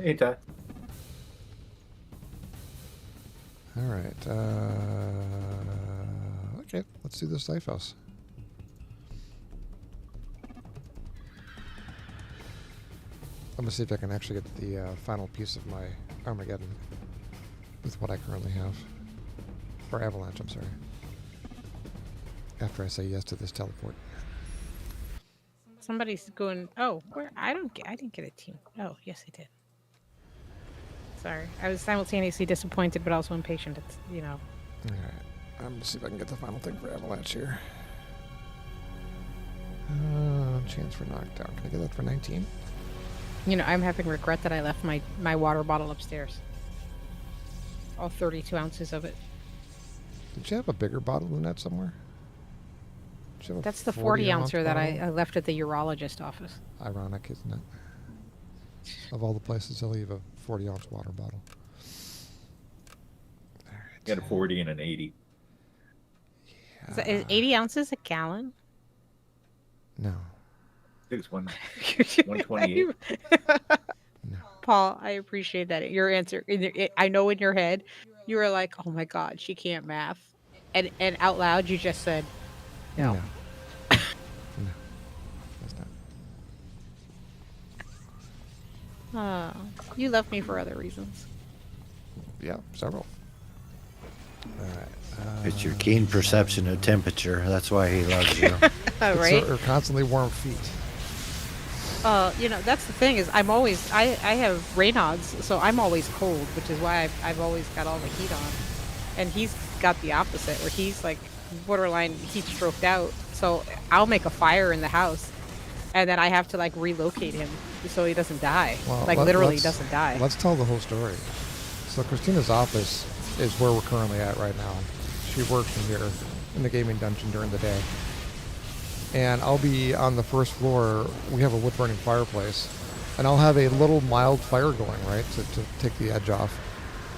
[SPEAKER 3] Hey, Ty.
[SPEAKER 1] All right. Okay, let's do this Lifehouse. I'm going to see if I can actually get the final piece of my Armageddon with what I currently have. Or Avalanche, I'm sorry. After I say yes to this teleport.
[SPEAKER 4] Somebody's going. Oh, where? I didn't get a team. Oh, yes, I did. Sorry, I was simultaneously disappointed, but also impatient. It's
[SPEAKER 1] All right. I'm going to see if I can get the final thing for Avalanche here. Chance for knockdown. Can I get that for 19?
[SPEAKER 4] I'm having regret that I left my water bottle upstairs. All 32 ounces of it.
[SPEAKER 1] Did you have a bigger bottle than that somewhere? Did you have a
[SPEAKER 4] That's the 40 ouncer that
[SPEAKER 1] bottle?
[SPEAKER 4] I left at the urologist office.
[SPEAKER 1] Ironic, isn't it? Of all the places to leave a 40-ounce water bottle. All right.
[SPEAKER 3] Got a 40 and an 80.
[SPEAKER 1] Yeah.
[SPEAKER 4] Is 80 ounces a gallon?
[SPEAKER 1] No.
[SPEAKER 3] I think it's 128.
[SPEAKER 1] No.
[SPEAKER 4] Paul, I appreciate that. Your answer. I know in your head, you were like, oh my God, she can't math. And out loud, you just said, no.
[SPEAKER 1] No. No. That's not.
[SPEAKER 4] You love me for other reasons.
[SPEAKER 1] Yeah, several. All right.
[SPEAKER 2] It's your keen perception of temperature. That's why he loves you.
[SPEAKER 4] Right?
[SPEAKER 1] Or constantly warm feet.
[SPEAKER 4] That's the thing is I have Raynaud's, so I'm always cold, which is why I've always got all the heat on. And he's got the opposite, where he's like borderline heat stroked out. So I'll make a fire in the house, and then I have to like relocate him so he doesn't die.
[SPEAKER 1] Well,
[SPEAKER 4] literally
[SPEAKER 1] let's-
[SPEAKER 4] doesn't die.
[SPEAKER 1] Let's tell the whole story. So Christina's office is where we're currently at right now. She works in here in the gaming dungeon during the day. And I'll be on the first floor. We have a wood-burning fireplace. And I'll have a little mild fire going, right, to take the edge off.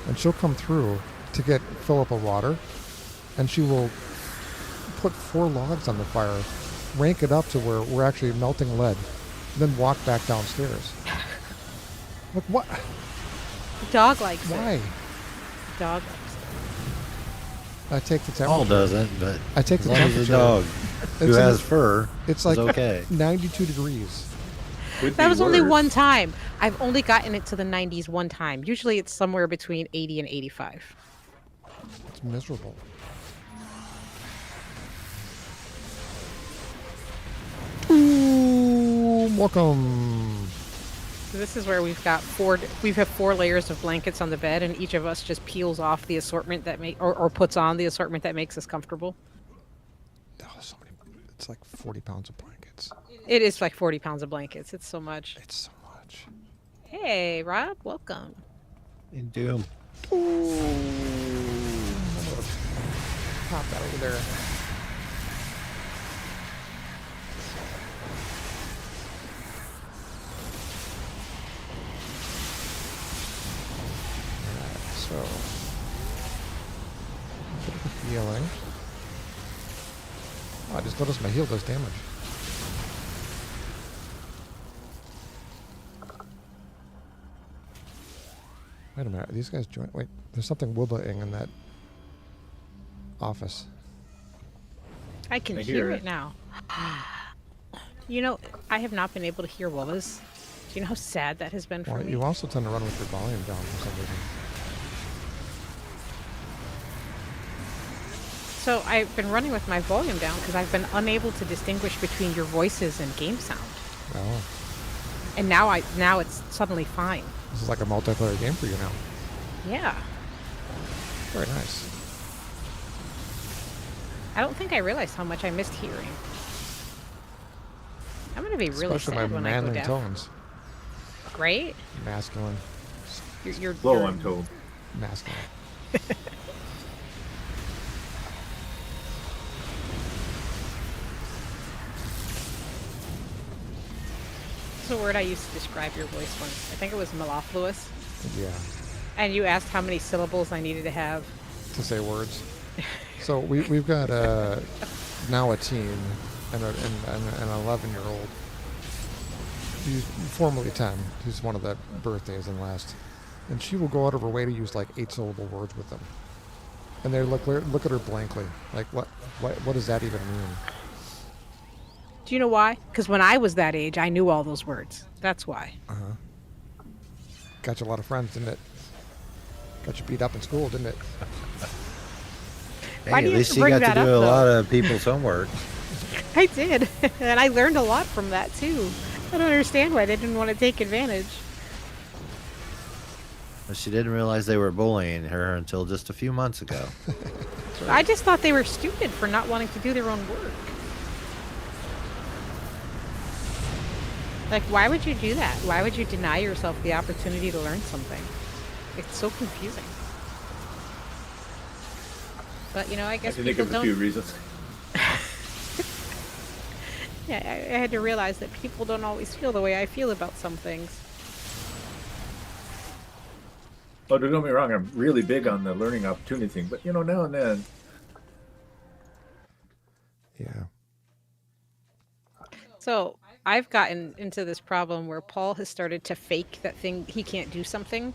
[SPEAKER 1] And she'll come through to fill up a water. And she will put 4 logs on the fire, rank it up to where we're actually melting lead, then walk back downstairs. Like, what?
[SPEAKER 4] The dog likes
[SPEAKER 1] Why?
[SPEAKER 4] it. The dog likes
[SPEAKER 1] I take the temperature.
[SPEAKER 2] Paul doesn't, but
[SPEAKER 1] I take
[SPEAKER 2] as
[SPEAKER 1] the
[SPEAKER 2] long as
[SPEAKER 1] temperature.
[SPEAKER 2] the dog who
[SPEAKER 1] It's in
[SPEAKER 2] has
[SPEAKER 1] the-
[SPEAKER 2] fur
[SPEAKER 1] It's
[SPEAKER 2] is
[SPEAKER 1] like
[SPEAKER 2] okay.
[SPEAKER 1] 92 degrees.
[SPEAKER 3] Could
[SPEAKER 4] That
[SPEAKER 3] be
[SPEAKER 4] was only
[SPEAKER 3] worse.
[SPEAKER 4] one time. I've only gotten it to the 90s one time. Usually it's somewhere between 80 and 85.
[SPEAKER 1] It's miserable. Ooh, welcome.
[SPEAKER 4] So this is where we have 4 layers of blankets on the bed, and each of us just peels off the assortment that or puts on the assortment that makes us comfortable.
[SPEAKER 1] Oh, so many. It's like 40 pounds of blankets.
[SPEAKER 4] It is like 40 pounds of blankets. It's so much.
[SPEAKER 1] It's so much.
[SPEAKER 4] Hey, Rob, welcome.
[SPEAKER 2] In Doom.
[SPEAKER 1] Ooh. Pop that over there. Alright, so. Bit of a healing. Oh, I just noticed my heal does damage. Wait a minute, are these guys join? Wait, there's something woobling in that office.
[SPEAKER 4] I can
[SPEAKER 3] I
[SPEAKER 4] hear
[SPEAKER 3] hear
[SPEAKER 4] it
[SPEAKER 3] it.
[SPEAKER 4] now. I have not been able to hear Wubba's. Do you know how sad that has been for
[SPEAKER 1] Well,
[SPEAKER 4] me?
[SPEAKER 1] you also tend to run with your volume down for some reason.
[SPEAKER 4] So I've been running with my volume down because I've been unable to distinguish between your voices and game sound.
[SPEAKER 1] Oh,
[SPEAKER 4] And now it's suddenly fine.
[SPEAKER 1] this is like a multiplayer game for you now.
[SPEAKER 4] Yeah.
[SPEAKER 1] Very nice.
[SPEAKER 4] I don't think I realized how much I missed hearing. I'm gonna be really
[SPEAKER 1] Especially
[SPEAKER 4] sad
[SPEAKER 1] my
[SPEAKER 4] when I go
[SPEAKER 1] manly
[SPEAKER 4] deaf.
[SPEAKER 1] tones.
[SPEAKER 4] Right?
[SPEAKER 1] Masculine.
[SPEAKER 4] You're
[SPEAKER 3] Low, I'm told.
[SPEAKER 1] Masculine.
[SPEAKER 4] That's a word I used to describe your voice once. I think it was mellifluous.
[SPEAKER 1] Yeah.
[SPEAKER 4] And you asked how many syllables I needed to have.
[SPEAKER 1] To say words. So we've got now a teen and an 11-year-old. She's formerly 10. She's one of the birthdays and last. And she will go out of her way to use like 8-syllable words with them. And they look at her blankly. Like, what does that even mean?
[SPEAKER 4] Do you know why? Because when I was that age, I knew all those words. That's why.
[SPEAKER 1] Got you a lot of friends, didn't it? Got you beat up in school, didn't it?
[SPEAKER 2] Hey,
[SPEAKER 4] Why do
[SPEAKER 2] at
[SPEAKER 4] you
[SPEAKER 2] least
[SPEAKER 4] have to
[SPEAKER 2] you
[SPEAKER 4] bring
[SPEAKER 2] got to
[SPEAKER 4] that
[SPEAKER 2] do
[SPEAKER 4] up,
[SPEAKER 2] a
[SPEAKER 4] though?
[SPEAKER 2] lot of people's homework.
[SPEAKER 4] I did. And I learned a lot from that, too. I don't understand why they didn't want to take advantage.
[SPEAKER 2] But she didn't realize they were bullying her until just a few months ago.
[SPEAKER 4] I just thought they were stupid for not wanting to do their own work. Like, why would you do that? Why would you deny yourself the opportunity to learn something? It's so confusing. But, I
[SPEAKER 3] I
[SPEAKER 4] guess
[SPEAKER 3] can think
[SPEAKER 4] people
[SPEAKER 3] of a
[SPEAKER 4] don't...
[SPEAKER 3] few reasons.
[SPEAKER 4] Yeah, I had to realize that people don't always feel the way I feel about some things.
[SPEAKER 3] Oh, don't get me wrong. I'm really big on the learning opportunity thing, but now and then,
[SPEAKER 4] So I've gotten into this problem where Paul has started to fake that thing he can't do something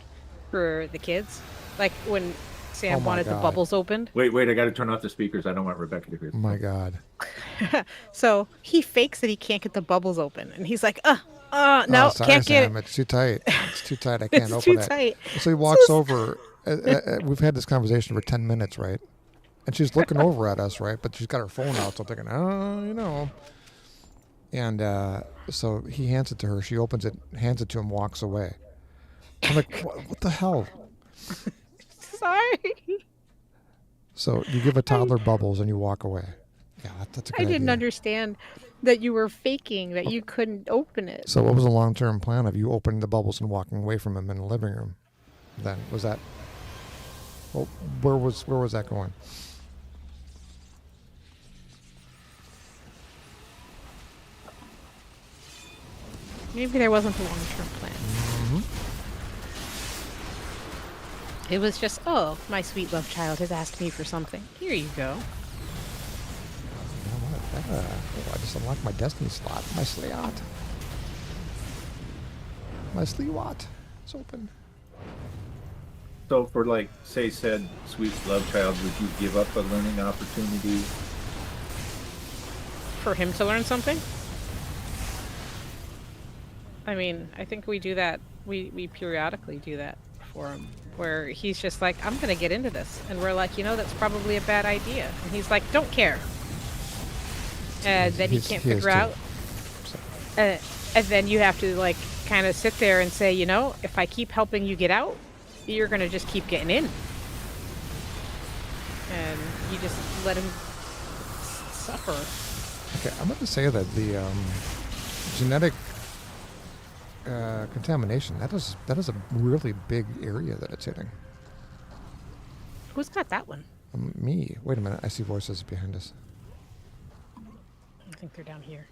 [SPEAKER 4] for the kids. Like when
[SPEAKER 1] Oh
[SPEAKER 4] Sam
[SPEAKER 1] my
[SPEAKER 4] wanted the
[SPEAKER 1] God.
[SPEAKER 4] bubbles opened.
[SPEAKER 3] Wait, I got to turn off the speakers. I don't want Rebecca to hear.
[SPEAKER 1] Oh my God.
[SPEAKER 4] So he fakes that he can't get the bubbles open, and he's like, no,
[SPEAKER 1] Oh, sorry,
[SPEAKER 4] can't get
[SPEAKER 1] Sam. It's too tight. It's too tight. I can't
[SPEAKER 4] It's
[SPEAKER 1] open
[SPEAKER 4] too
[SPEAKER 1] it.
[SPEAKER 4] tight.
[SPEAKER 1] So he walks over. We've had this conversation for 10 minutes, right? And she's looking over at us, right? But she's got her phone out, so I'm thinking, And so he hands it to her. She opens it, hands it to him, walks away. I'm like, what the hell?
[SPEAKER 4] Sorry.
[SPEAKER 1] So you give a toddler bubbles and you walk away. Yeah, that's a good
[SPEAKER 4] I didn't
[SPEAKER 1] idea.
[SPEAKER 4] understand that you were faking that you couldn't open it.
[SPEAKER 1] So what was the long-term plan of you opening the bubbles and walking away from him in the living room? Then was that? Well, where was that going?
[SPEAKER 4] Maybe there wasn't a long-term plan.
[SPEAKER 1] Mm-hmm.
[SPEAKER 4] It was just, oh, my sweet love child has asked me for something. Here you go.
[SPEAKER 1] I just unlocked my destiny slot. My slot. My slot. It's open.
[SPEAKER 3] So for like, say, said sweet love child, would you give up a learning opportunity?
[SPEAKER 4] For him to learn something? I mean, I think we do that. We periodically do that for him, where he's just like, I'm gonna get into this, and we're like, that's probably a bad idea, and he's like, don't care. And then he can't figure out. And then you have to like kind of sit there and say, if I keep helping you get out, you're gonna just keep getting in, and you just let him suffer.
[SPEAKER 1] Okay, I'm going to say that the genetic contamination, that is a really big area that it's hitting.
[SPEAKER 4] Who's got that one?
[SPEAKER 1] Me. Wait a minute. I see voices behind us.
[SPEAKER 4] I think they're down here.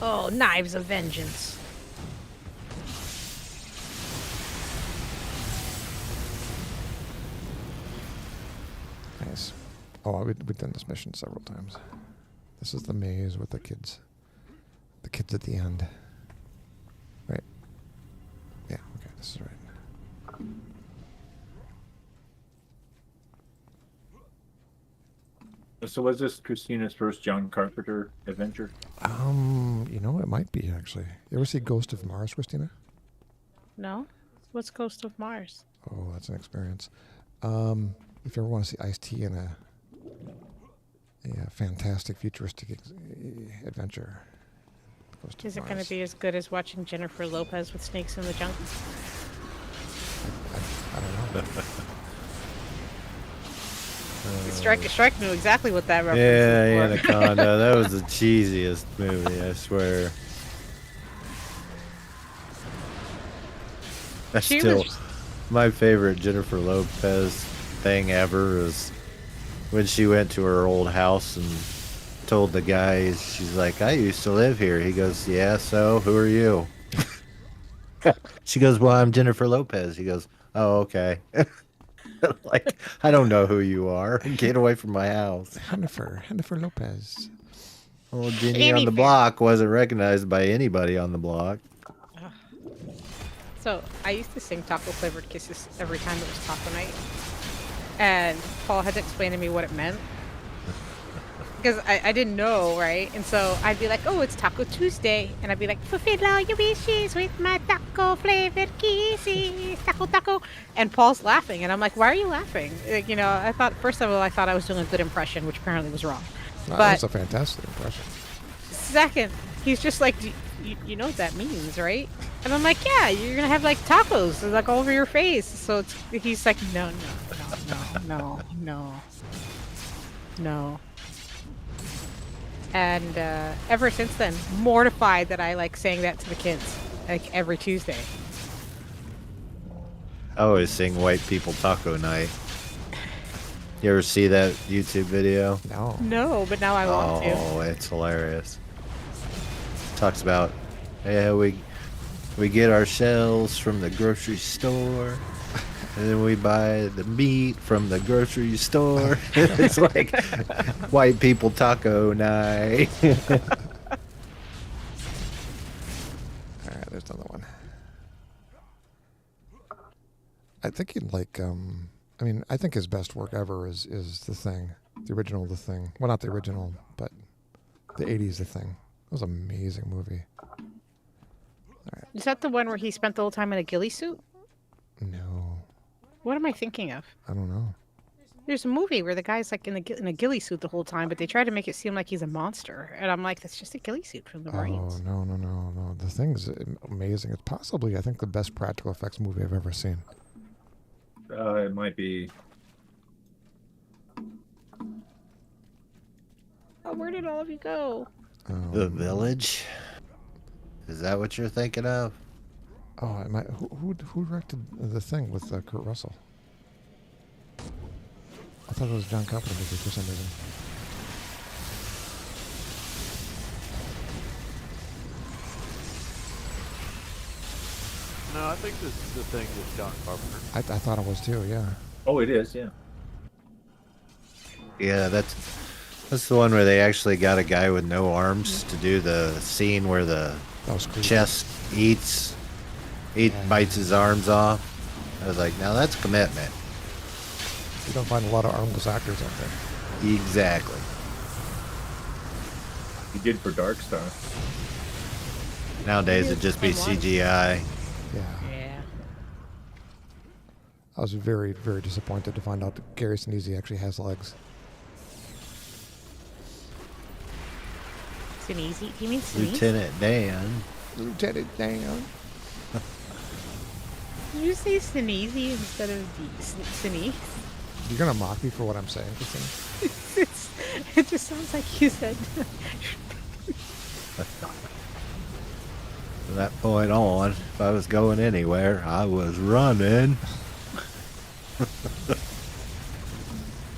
[SPEAKER 4] Oh, knives of vengeance.
[SPEAKER 1] Nice. Oh, we've done this mission several times. This is the maze with the kids. The kids at the end. Right. Yeah, okay, this is right.
[SPEAKER 3] So was this Christina's first John Carpenter adventure?
[SPEAKER 1] It might be actually. You ever see Ghost of Mars, Christina?
[SPEAKER 4] No? What's Ghost of Mars?
[SPEAKER 1] Oh, that's an experience. If you ever want to see Ice-T in a fantastic futuristic adventure. Ghost of
[SPEAKER 4] Is it going
[SPEAKER 1] Mars.
[SPEAKER 4] to be as good as watching Jennifer Lopez with Snakes in the Jungle?
[SPEAKER 1] I don't know.
[SPEAKER 4] Strike knew exactly what that reference
[SPEAKER 2] Yeah,
[SPEAKER 4] was for.
[SPEAKER 2] Anaconda. That was the cheesiest movie, I swear. That's
[SPEAKER 4] She
[SPEAKER 2] still
[SPEAKER 4] was-
[SPEAKER 2] my favorite Jennifer Lopez thing ever is when she went to her old house and told the guy, she's like, I used to live here. He goes, yeah, so who are you? She goes, well, I'm Jennifer Lopez. He goes, oh, okay. Like, I don't know who you are. Get away from my house.
[SPEAKER 1] Jennifer Lopez.
[SPEAKER 2] Well, Jenny on the
[SPEAKER 4] Fair.
[SPEAKER 2] block wasn't recognized by anybody on the block.
[SPEAKER 4] So, I used to sing Taco Flavored Kisses every time it was taco night. And Paul had to explain to me what it meant. Because I didn't know, right? And so I'd be like, oh, it's Taco Tuesday. And I'd be like, fulfill all your wishes with my taco flavored kisses. Taco, taco. And Paul's laughing. And I'm like, why are you laughing? Like, I thought, first of all, I thought I was doing a good impression, which apparently was wrong.
[SPEAKER 1] That's a fantastic impression.
[SPEAKER 4] Second, he's just like, you know what that means, right? And I'm like, yeah, you're going to have like tacos like all over your face. So he's like, no. And ever since then, mortified that I like saying that to the kids like every Tuesday.
[SPEAKER 2] I always sing White People Taco Night. You ever see that YouTube video?
[SPEAKER 1] No.
[SPEAKER 4] No, but now I want to.
[SPEAKER 2] Oh, it's hilarious. Talks about, yeah, we get our shells from the grocery store, and then we buy the meat from the grocery store. It's like White People Taco Night.
[SPEAKER 1] right, there's another one. I think he'd like. I mean, I think his best work ever is The Thing, the original The Thing. Well, not the original, but the '80s The Thing. It was an amazing movie.
[SPEAKER 4] Is that the one where he spent the whole time in a ghillie suit?
[SPEAKER 1] No,
[SPEAKER 4] What am I thinking of?
[SPEAKER 1] I don't know.
[SPEAKER 4] There's a movie where the guy's like in a ghillie suit the whole time, but they try to make it seem like he's a monster, and I'm like, that's just a ghillie suit from the
[SPEAKER 1] Oh
[SPEAKER 4] Marines.
[SPEAKER 1] no! The Thing's amazing. It's possibly, I think, the best practical effects movie I've ever seen.
[SPEAKER 3] It might be.
[SPEAKER 4] Oh, where did all of you go?
[SPEAKER 2] The Village. Is that what you're thinking of?
[SPEAKER 1] Oh, who directed The Thing with Kurt Russell? I thought it was John Carpenter movie for some reason.
[SPEAKER 6] No, I think this the thing with John Carpenter.
[SPEAKER 1] I thought it was too. Yeah.
[SPEAKER 3] Oh, it is. Yeah.
[SPEAKER 2] Yeah, that's the one where they actually got a guy with no arms to do the scene where the
[SPEAKER 1] That was creepy.
[SPEAKER 2] chest bites his arms off. I was like, now that's commitment.
[SPEAKER 1] You don't find a lot of armless actors out there.
[SPEAKER 2] Exactly.
[SPEAKER 3] He did for Dark Star.
[SPEAKER 2] Nowadays it'd just be CGI.
[SPEAKER 1] Yeah.
[SPEAKER 4] Yeah.
[SPEAKER 1] I was very, very disappointed to find out that Gary Sinise actually has legs.
[SPEAKER 4] Sinise? He means Sinise?
[SPEAKER 2] Lieutenant Dan.
[SPEAKER 1] Lieutenant Dan.
[SPEAKER 4] Did you say Sinise instead of Sinise?
[SPEAKER 1] You're gonna mock me for what I'm saying, Christine?
[SPEAKER 4] It just sounds like you said.
[SPEAKER 2] From that point on, if I was going anywhere, I was running.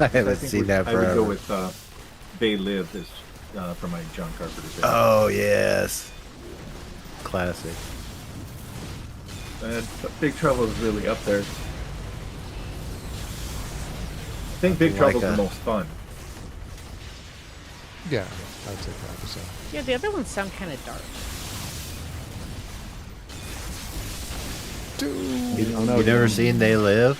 [SPEAKER 2] I haven't seen that
[SPEAKER 3] I would
[SPEAKER 2] forever.
[SPEAKER 3] go with They Live as for my John Carpenter film.
[SPEAKER 2] Oh, yes. Classic.
[SPEAKER 3] And Big Trouble is really up there. I think Big Trouble's the most fun.
[SPEAKER 1] Yeah, I'd say probably so.
[SPEAKER 4] Yeah, the other ones sound kind of dark.
[SPEAKER 2] You never seen They Live?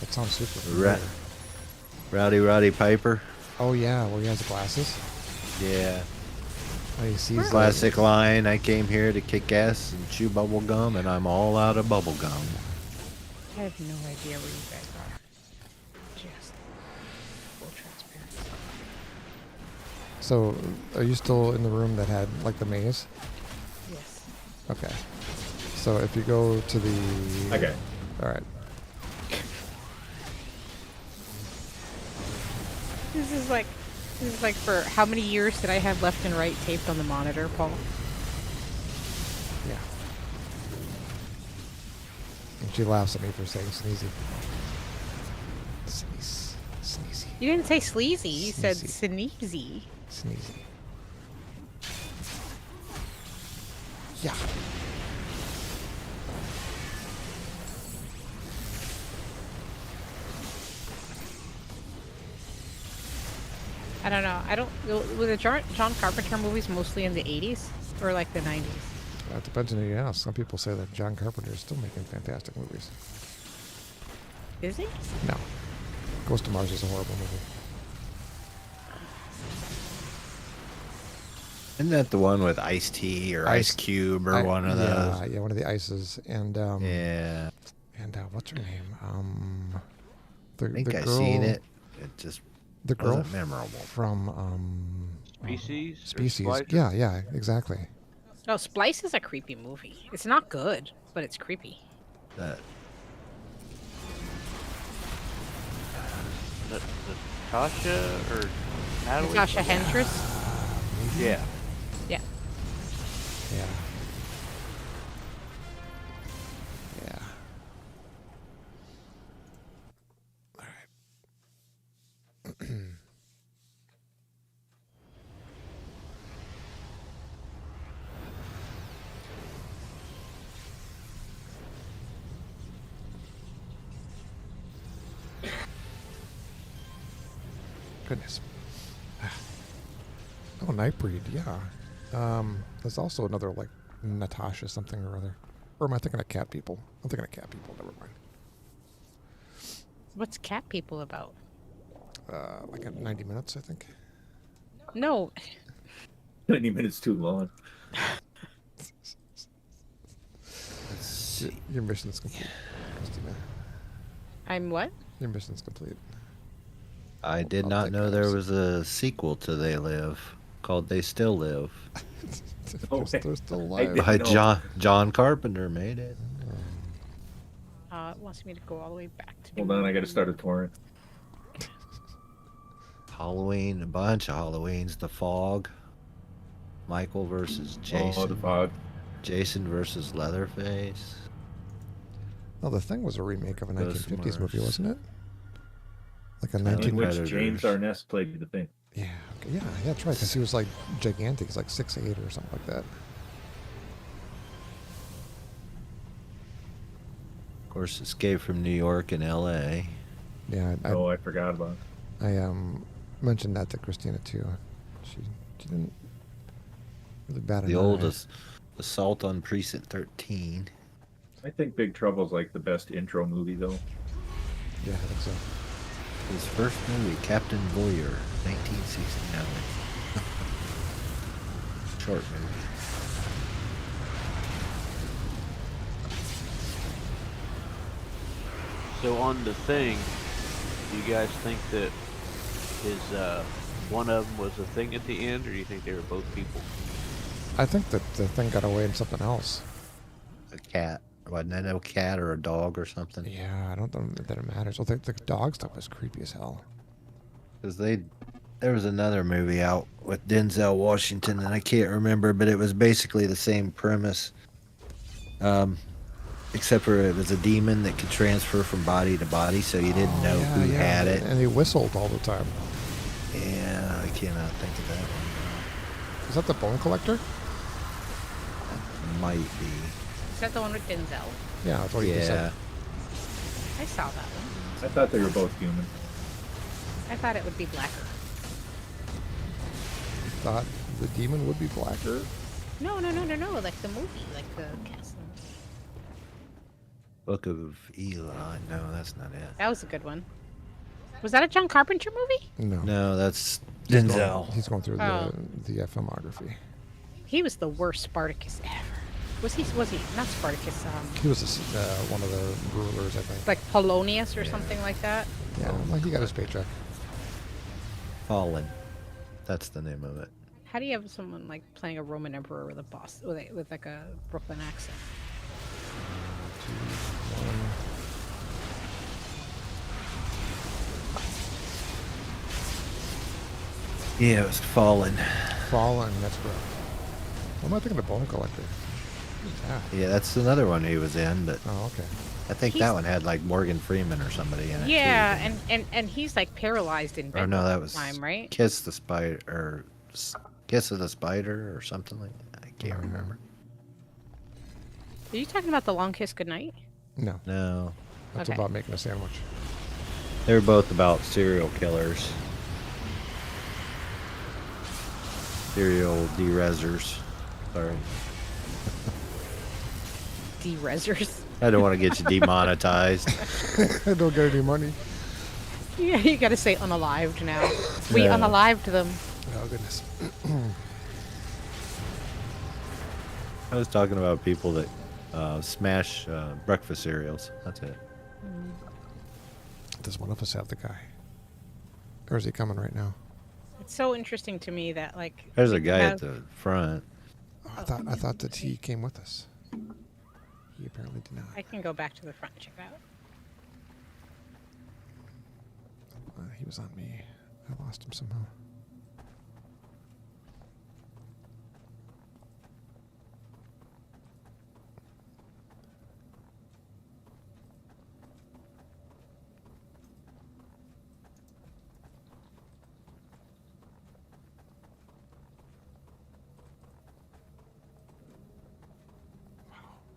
[SPEAKER 1] That sounds super
[SPEAKER 2] Ra-
[SPEAKER 1] familiar.
[SPEAKER 2] Rowdy Piper?
[SPEAKER 1] Oh yeah, where he has the glasses.
[SPEAKER 2] Yeah.
[SPEAKER 1] Oh, he sees
[SPEAKER 2] Classic line, I came here to kick ass and chew bubble gum, and I'm all out of bubble gum.
[SPEAKER 4] I have no idea where you guys are. Just full transparency.
[SPEAKER 1] So, are you still in the room that had like the maze?
[SPEAKER 4] Yes.
[SPEAKER 1] Okay. So if you go to the.
[SPEAKER 3] Okay.
[SPEAKER 1] All right.
[SPEAKER 4] This is like for how many years did I have left and right taped on the monitor, Paul?
[SPEAKER 1] Yeah. And she laughs at me for saying sneezy. Sneezy.
[SPEAKER 4] You didn't say sleazy. You said
[SPEAKER 1] Sneezy.
[SPEAKER 4] sneezy.
[SPEAKER 1] Sneezy. Yeah.
[SPEAKER 4] I don't know. Were the John Carpenter movies mostly in the 80s or like the 90s?
[SPEAKER 1] It depends on who you ask. Some people say that John Carpenter is still making fantastic movies.
[SPEAKER 4] Is he?
[SPEAKER 1] No. Ghost of Mars is a horrible movie.
[SPEAKER 2] Isn't that the one with Ice-T or Ice Cube or one of those?
[SPEAKER 1] Yeah, one of the Ices. And
[SPEAKER 2] Yeah.
[SPEAKER 1] and what's her name?
[SPEAKER 2] I think I've seen it. It just
[SPEAKER 1] the girl
[SPEAKER 2] wasn't memorable.
[SPEAKER 1] from
[SPEAKER 6] Species? Or
[SPEAKER 1] Species.
[SPEAKER 6] Splicer?
[SPEAKER 1] Yeah, exactly.
[SPEAKER 4] Oh, Splice is a creepy movie. It's not good, but it's creepy.
[SPEAKER 2] That
[SPEAKER 6] Natasha or Natalie?
[SPEAKER 4] Natasha Hendricks.
[SPEAKER 6] Yeah.
[SPEAKER 4] Yeah.
[SPEAKER 1] Yeah. Yeah. All right. Goodness. Oh, Nightbreed, yeah. There's also another like Natasha something or other. Or am I thinking of cat people? I'm thinking of cat people. Never mind.
[SPEAKER 4] What's cat people about?
[SPEAKER 1] Like at 90 minutes, I think.
[SPEAKER 4] No.
[SPEAKER 3] 90 minutes too long.
[SPEAKER 2] Let's see.
[SPEAKER 1] Your mission's complete, Christina.
[SPEAKER 4] I'm what?
[SPEAKER 1] Your mission's complete.
[SPEAKER 2] I did
[SPEAKER 1] I'll
[SPEAKER 2] not
[SPEAKER 1] take
[SPEAKER 2] know there
[SPEAKER 1] ours.
[SPEAKER 2] was a sequel to They Live called They Still Live.
[SPEAKER 3] Oh,
[SPEAKER 1] They're still
[SPEAKER 3] I
[SPEAKER 1] alive.
[SPEAKER 3] didn't
[SPEAKER 2] By
[SPEAKER 3] know.
[SPEAKER 2] John Carpenter made it.
[SPEAKER 4] It wants me to go all the way back to.
[SPEAKER 3] Hold on, I got to start a torrent.
[SPEAKER 2] Halloween, a bunch of Halloweens. The Fog. Michael versus Jason.
[SPEAKER 3] Oh, the fog.
[SPEAKER 2] Jason versus Leatherface.
[SPEAKER 1] No, The Thing was a remake of a
[SPEAKER 2] Ghost
[SPEAKER 1] 1950s movie,
[SPEAKER 2] Mars.
[SPEAKER 1] wasn't it? Like a
[SPEAKER 2] In
[SPEAKER 1] 19...
[SPEAKER 3] In which
[SPEAKER 2] Predators.
[SPEAKER 3] James Arness played the thing.
[SPEAKER 1] Yeah, okay, yeah, that's right. Because he was like gigantic. He's like 6'8" or something like that.
[SPEAKER 2] Of course, Escape from New York and L.A.
[SPEAKER 1] Yeah,
[SPEAKER 3] Oh, I forgot about it.
[SPEAKER 1] I mentioned that to Christina too. She didn't really bat an
[SPEAKER 2] The
[SPEAKER 1] eye.
[SPEAKER 2] oldest Assault on Precinct 13.
[SPEAKER 3] I think Big Trouble's like the best intro movie, though.
[SPEAKER 1] Yeah, I think so.
[SPEAKER 2] His first movie, Captain Voyeur, 1969. Short movie.
[SPEAKER 6] So on the thing, do you guys think that his one of them was a thing at the end, or do you think they were both people?
[SPEAKER 1] I think that the thing got away in something else.
[SPEAKER 2] A cat. Wasn't that a cat or a dog or something?
[SPEAKER 1] Yeah, I don't think that it matters. Well, the dog stuff was creepy as hell.
[SPEAKER 2] Because there was another movie out with Denzel Washington, and I can't remember, but it was basically the same premise. Except for it was a demon that could transfer from body to body, so you didn't know who had it.
[SPEAKER 1] And he whistled all the time.
[SPEAKER 2] Yeah, I cannot think of that one.
[SPEAKER 1] Is that the Bone Collector?
[SPEAKER 2] Might be.
[SPEAKER 4] Is that the one with Denzel?
[SPEAKER 1] Yeah, that's what you just
[SPEAKER 2] Yeah.
[SPEAKER 1] said.
[SPEAKER 4] I saw that one.
[SPEAKER 3] I thought they were both human.
[SPEAKER 4] I thought it would be blacker.
[SPEAKER 1] Thought the demon would be blacker.
[SPEAKER 4] No. Like the movie, like the castle.
[SPEAKER 2] Book of Eli. No, that's not it.
[SPEAKER 4] That was a good one. Was that a John Carpenter movie?
[SPEAKER 1] No.
[SPEAKER 2] No, that's
[SPEAKER 1] He's
[SPEAKER 2] Denzel.
[SPEAKER 1] he's going through
[SPEAKER 4] Oh.
[SPEAKER 1] the filmography.
[SPEAKER 4] He was the worst Spartacus ever. Was he not Spartacus?
[SPEAKER 1] He was one of the rulers, I think.
[SPEAKER 4] Like Polonius or something like that.
[SPEAKER 1] Yeah, well, he got his paycheck.
[SPEAKER 2] Fallen. That's the name of it.
[SPEAKER 4] How do you have someone like playing a Roman emperor with a boss with like a Brooklyn accent?
[SPEAKER 1] 2, 1.
[SPEAKER 2] Yeah, it was Fallen.
[SPEAKER 1] Fallen, that's correct. What am I thinking of Bone Collector? Who's that?
[SPEAKER 2] Yeah, that's another one he was in, but
[SPEAKER 1] Oh, okay.
[SPEAKER 2] I think
[SPEAKER 4] He's-
[SPEAKER 2] that one had like Morgan Freeman or somebody in it.
[SPEAKER 4] Yeah,
[SPEAKER 2] too,
[SPEAKER 4] and he's like paralyzed in bed
[SPEAKER 2] or no,
[SPEAKER 4] all
[SPEAKER 2] that
[SPEAKER 4] the
[SPEAKER 2] was
[SPEAKER 4] time, right?
[SPEAKER 2] Kiss the Spider or Kiss of the Spider or something like that. I can't
[SPEAKER 1] Mm.
[SPEAKER 2] remember.
[SPEAKER 4] Are you talking about the Long Kiss Goodnight?
[SPEAKER 1] No,
[SPEAKER 2] No,
[SPEAKER 1] that's
[SPEAKER 4] Okay.
[SPEAKER 1] about making a sandwich.
[SPEAKER 2] they were both about serial killers, serial derezzers. Sorry,
[SPEAKER 4] D-Rezzers.
[SPEAKER 2] I don't want to get you demonetized.
[SPEAKER 1] I don't get any money.
[SPEAKER 4] Yeah, you gotta say unalived now. We
[SPEAKER 2] Yeah.
[SPEAKER 4] unalived them.
[SPEAKER 1] Oh, goodness.
[SPEAKER 2] I was talking about people that smash breakfast cereals. That's it.
[SPEAKER 1] Does one of us have the guy? Or is he coming right now?
[SPEAKER 4] It's so interesting to me that like
[SPEAKER 2] There's a
[SPEAKER 4] we
[SPEAKER 2] guy
[SPEAKER 4] have-
[SPEAKER 2] at the front.
[SPEAKER 1] Oh, I thought that he came with us. He apparently did not.
[SPEAKER 4] I can go back to the front and check it out.
[SPEAKER 1] He was on me. I lost him somehow.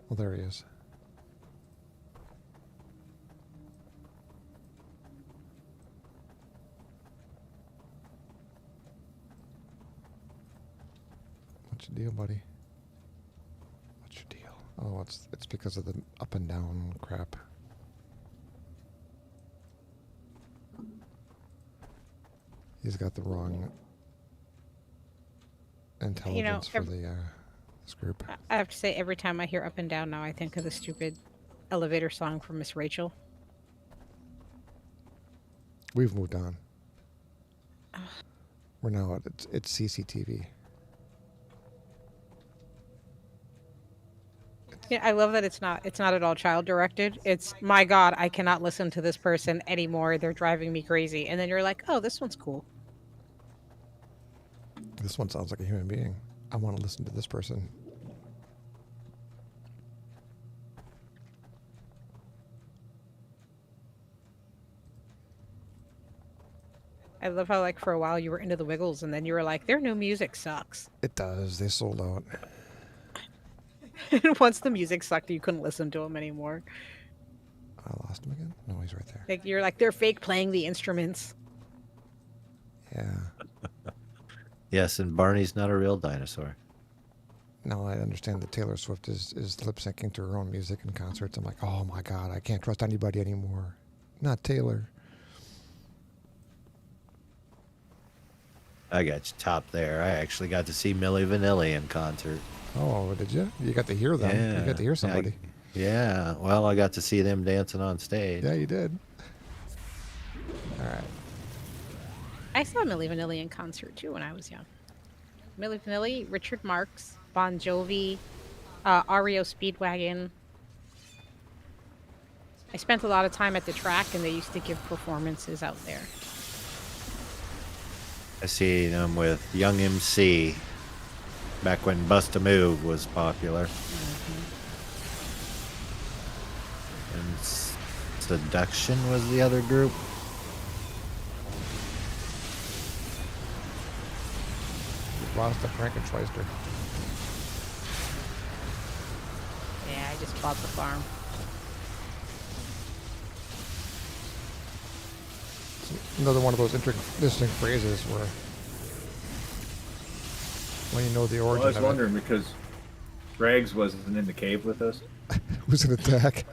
[SPEAKER 1] Well, there he is. What's your deal, buddy? What's your deal? Oh, it's because of the up and down crap. He's got the wrong intelligence for this group.
[SPEAKER 4] I have to say, every time I hear Up and Down now, I think of the stupid elevator song from Miss Rachel.
[SPEAKER 1] We've moved on. We're now at it's CCTV.
[SPEAKER 4] Yeah, I love that it's not at all child directed. It's, my God, I cannot listen to this person anymore. They're driving me crazy. And then you're like, oh, this one's cool.
[SPEAKER 1] This one sounds like a human being. I want to listen to this person.
[SPEAKER 4] I love how, like, for a while you were into the Wiggles, and then you were like, their new music sucks.
[SPEAKER 1] It does. They sold out.
[SPEAKER 4] And once the music sucked, you couldn't listen to them anymore.
[SPEAKER 1] I lost him again? No, he's right there.
[SPEAKER 4] Like, you're like, they're fake playing the instruments.
[SPEAKER 1] Yeah.
[SPEAKER 2] Yes, and Barney's not a real dinosaur.
[SPEAKER 1] Now I understand that Taylor Swift is lip syncing to her own music in concerts. I'm like, oh my God, I can't trust anybody anymore. Not Taylor.
[SPEAKER 2] I got you top there. I actually got to see Milli Vanilli in concert.
[SPEAKER 1] Oh, did you? You got to hear them.
[SPEAKER 2] Yeah.
[SPEAKER 1] You got to hear somebody.
[SPEAKER 2] Yeah. Well, I got to see them dancing on stage.
[SPEAKER 1] Yeah, you did. All right.
[SPEAKER 4] I saw Milli Vanilli in concert, too, when I was young. Milli Vanilli, Richard Marx, Bon Jovi, REO Speedwagon. I spent a lot of time at the track, and they used to give performances out there.
[SPEAKER 2] I see them with Young MC back when Bust a Move was popular. And Seduction was the other group.
[SPEAKER 1] You've lost the Frankenschweister.
[SPEAKER 4] Yeah, I just bought the farm.
[SPEAKER 1] It's another one of those interesting phrases where when you know the origin
[SPEAKER 3] Well, I was
[SPEAKER 1] of
[SPEAKER 3] wondering because Rags wasn't in the cave with us.
[SPEAKER 1] it. Who's an attack?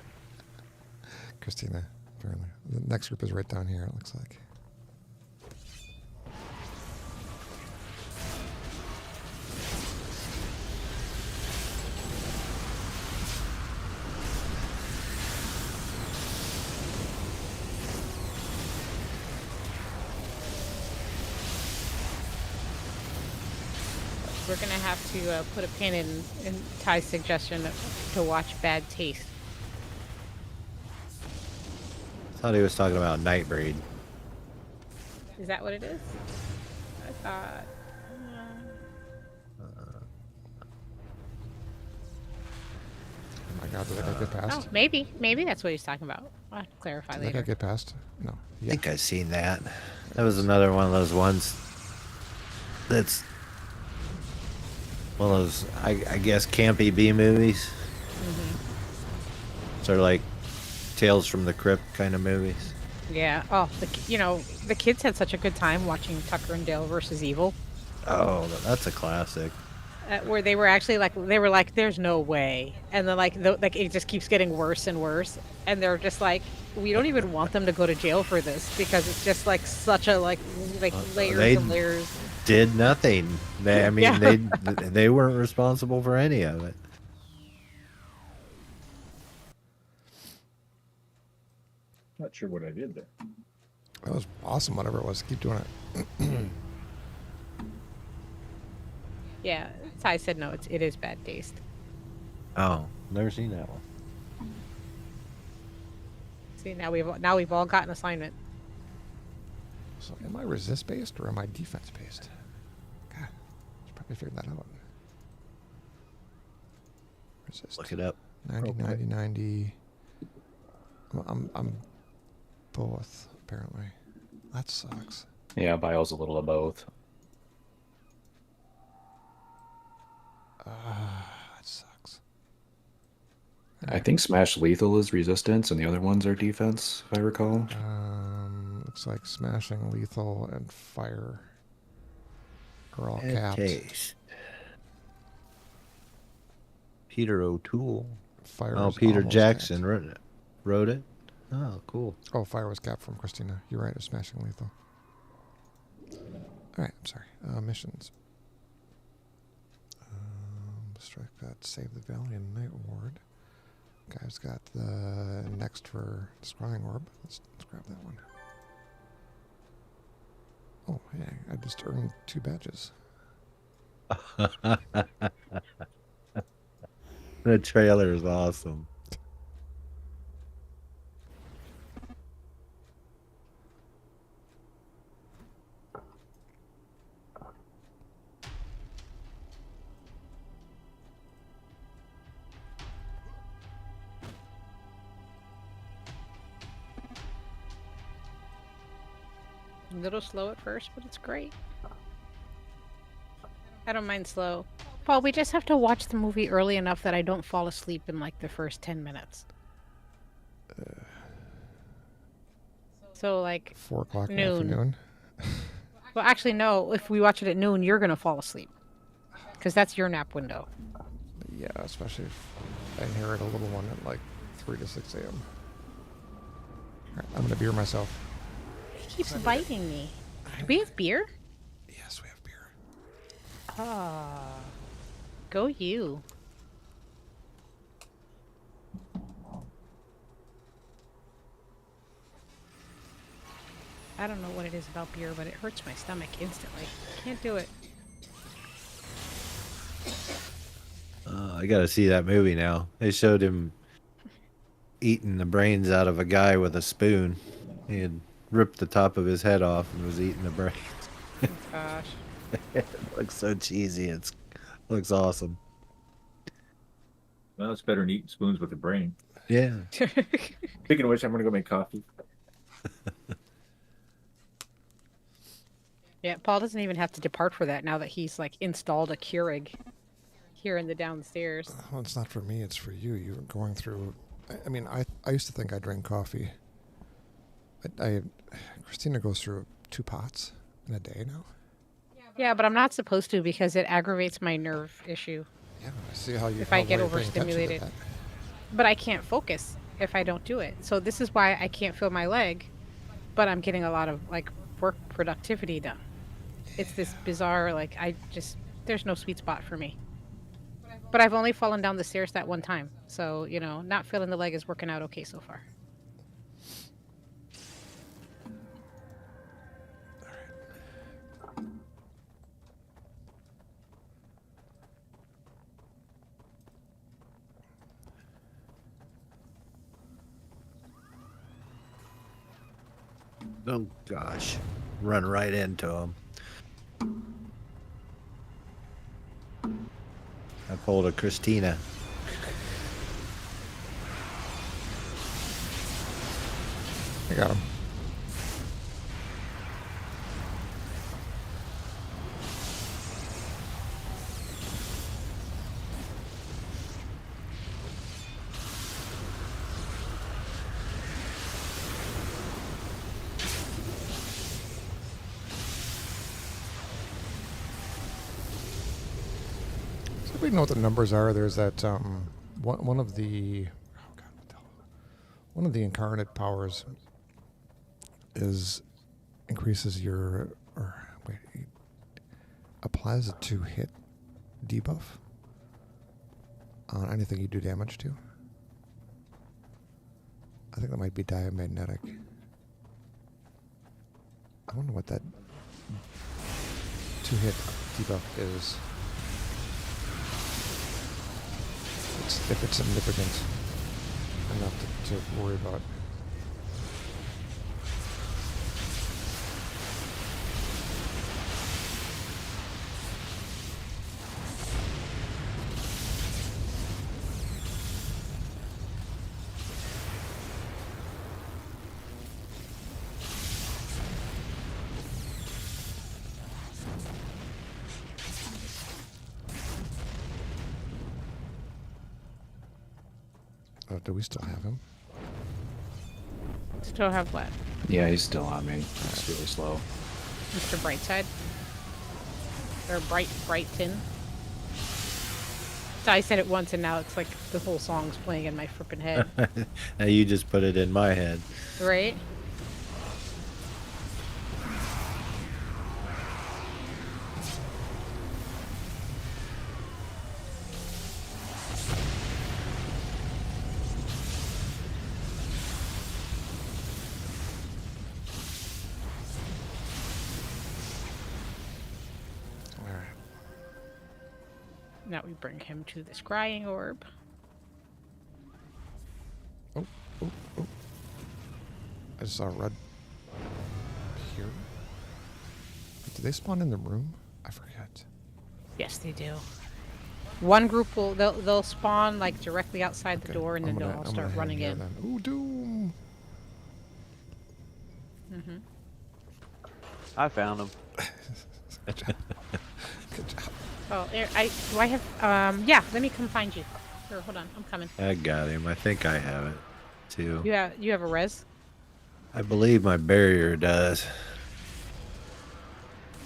[SPEAKER 1] Christina, apparently. The next group is right down here, it looks like.
[SPEAKER 4] We're going to have to put a pin in Ty's suggestion to watch Bad Taste.
[SPEAKER 2] I thought he was talking about Nightbreed.
[SPEAKER 4] Is that what it is? I thought...
[SPEAKER 1] Oh my God, did I get past?
[SPEAKER 4] Oh, maybe. Maybe that's what he's talking about. I'll have to clarify
[SPEAKER 1] Did I
[SPEAKER 4] later.
[SPEAKER 1] get past? No.
[SPEAKER 2] I
[SPEAKER 1] Yeah.
[SPEAKER 2] think I've seen that. That was another one of those ones that's one of those, I guess, campy B movies. Sort of like Tales from the Crypt kind of movies.
[SPEAKER 4] Yeah. Oh, the kids had such a good time watching Tucker and Dale versus Evil.
[SPEAKER 2] Oh, that's a classic.
[SPEAKER 4] Where they were actually like, there's no way. And then like it just keeps getting worse and worse. And they're just like, we don't even want them to go to jail for this because it's just like such a like layers and layers.
[SPEAKER 2] Did nothing. I mean,
[SPEAKER 4] Yeah.
[SPEAKER 2] they weren't responsible for any of it.
[SPEAKER 3] Not sure what I did there.
[SPEAKER 1] That was awesome, whatever it was. Keep doing it.
[SPEAKER 4] Yeah. Ty said no, it is Bad Taste.
[SPEAKER 2] Oh, never seen that one.
[SPEAKER 4] See, now we've all got an assignment.
[SPEAKER 1] So am I resist based or am I defense based? God, I should probably figure that out. Resist.
[SPEAKER 2] Look it up.
[SPEAKER 1] 90, 90, 90. I'm both, apparently. That sucks.
[SPEAKER 5] Yeah, Bio's a little of both.
[SPEAKER 1] That sucks.
[SPEAKER 5] I think Smash Lethal is resistance, and the other ones are defense, if I recall.
[SPEAKER 1] Looks like smashing, lethal, and fire are all
[SPEAKER 2] Bad
[SPEAKER 1] capped.
[SPEAKER 2] Taste. Peter O'Toole.
[SPEAKER 1] Fire
[SPEAKER 2] Oh,
[SPEAKER 1] was
[SPEAKER 2] Peter
[SPEAKER 1] almost
[SPEAKER 2] Jackson
[SPEAKER 1] capped.
[SPEAKER 2] wrote it. Oh, cool.
[SPEAKER 1] Oh, fire was capped from Christina. You're right. It's smashing lethal. All right. I'm sorry. Missions. Strike that. Save the Valiant Night Ward. Guy's got the next for Scrying Orb. Let's grab that one. Oh, yeah. I just earned 2 badges.
[SPEAKER 2] The trailer is awesome.
[SPEAKER 4] A little slow at first, but it's great. I don't mind slow. Paul, we just have to watch the movie early enough that I don't fall asleep in like the first 10 minutes. So like
[SPEAKER 1] 4 o'clock in the
[SPEAKER 4] noon.
[SPEAKER 1] afternoon.
[SPEAKER 4] Well, actually, no. If we watch it at noon, you're gonna fall asleep because that's your nap window.
[SPEAKER 1] Yeah, especially if I inherit a little one at like 3 to 6 a.m. All right, I'm going to beer myself.
[SPEAKER 4] He keeps biting me. Do we have beer?
[SPEAKER 1] Yes, we have beer.
[SPEAKER 4] Ah, go you. I don't know what it is about beer, but it hurts my stomach instantly. Can't do it.
[SPEAKER 2] I gotta see that movie now. They showed him eating the brains out of a guy with a spoon. He had ripped the top of his head off and was eating the brains.
[SPEAKER 4] Oh, gosh.
[SPEAKER 2] It looks so cheesy. It looks awesome.
[SPEAKER 3] Well, it's better than eating spoons with a brain.
[SPEAKER 2] Yeah.
[SPEAKER 3] Speaking of which, I'm going to go make coffee.
[SPEAKER 4] Yeah, Paul doesn't even have to depart for that now that he's like installed a Keurig here in the downstairs.
[SPEAKER 1] Well, it's not for me. It's for you. You're going through... I mean, I used to think I drank coffee. Christina goes through 2 pots in a day now.
[SPEAKER 4] Yeah, but I'm not supposed to because it aggravates my nerve issue.
[SPEAKER 1] Yeah, I see how you...
[SPEAKER 4] If I get
[SPEAKER 1] how well you're paying attention to
[SPEAKER 4] overstimulated.
[SPEAKER 1] that.
[SPEAKER 4] But I can't focus if I don't do it. So this is why I can't feel my leg, but I'm getting a lot of like work productivity done. It's this bizarre, like there's no sweet spot for me. But I've only fallen down the stairs that one time. So, you know, not feeling the leg is working out okay so far.
[SPEAKER 2] Oh, gosh. Run right into him. I pulled a Christina.
[SPEAKER 1] I got him. So we know what the numbers are. There's that one of the one of the incarnate powers increases your applies a 2-hit debuff on anything you do damage to. I think that might be diamagnetic. I wonder what that 2-hit debuff is. If it's significant enough to worry about. Do we still have him?
[SPEAKER 4] Still have what?
[SPEAKER 5] Yeah, he's still on me. It's really slow.
[SPEAKER 4] Mr. Brightside? Or Brighton? I said it once, and now it's like the whole song's playing in my frippin' head.
[SPEAKER 2] Now you just put it in my head.
[SPEAKER 4] Right?
[SPEAKER 1] All right.
[SPEAKER 4] Now we bring him to the scrying orb.
[SPEAKER 1] Oh, oh, oh. I just saw a red here. Did they spawn in the room? I forget.
[SPEAKER 4] Yes, they do. One group will they'll spawn like directly outside the
[SPEAKER 1] Okay,
[SPEAKER 4] door, and then they'll all
[SPEAKER 1] I'm
[SPEAKER 4] start
[SPEAKER 1] gonna
[SPEAKER 4] running
[SPEAKER 1] hang
[SPEAKER 4] in.
[SPEAKER 1] here then. Ooh, Doom!
[SPEAKER 4] Mm-hmm.
[SPEAKER 6] I found him.
[SPEAKER 1] Good job. Good job.
[SPEAKER 4] Oh, do I have? Yeah. Let me come find you. Here, hold on. I'm coming.
[SPEAKER 2] I got him. I think I have it too.
[SPEAKER 4] You have a res?
[SPEAKER 2] I believe my barrier does.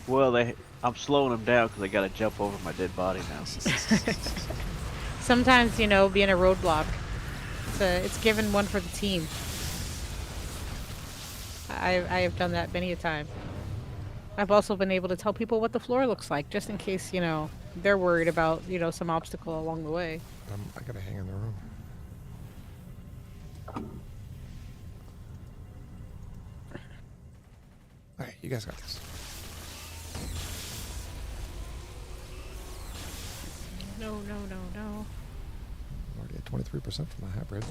[SPEAKER 6] Well, I'm slowing them down because they got to jump over my dead body now.
[SPEAKER 4] Sometimes, being a roadblock, it's given one for the team. I have done that many a time. I've also been able to tell people what the floor looks like, just in case, they're worried about, some obstacle along the way.
[SPEAKER 1] I gotta hang in the room. All right, you guys got this.
[SPEAKER 4] No.
[SPEAKER 1] Already at 23% from the hybrid.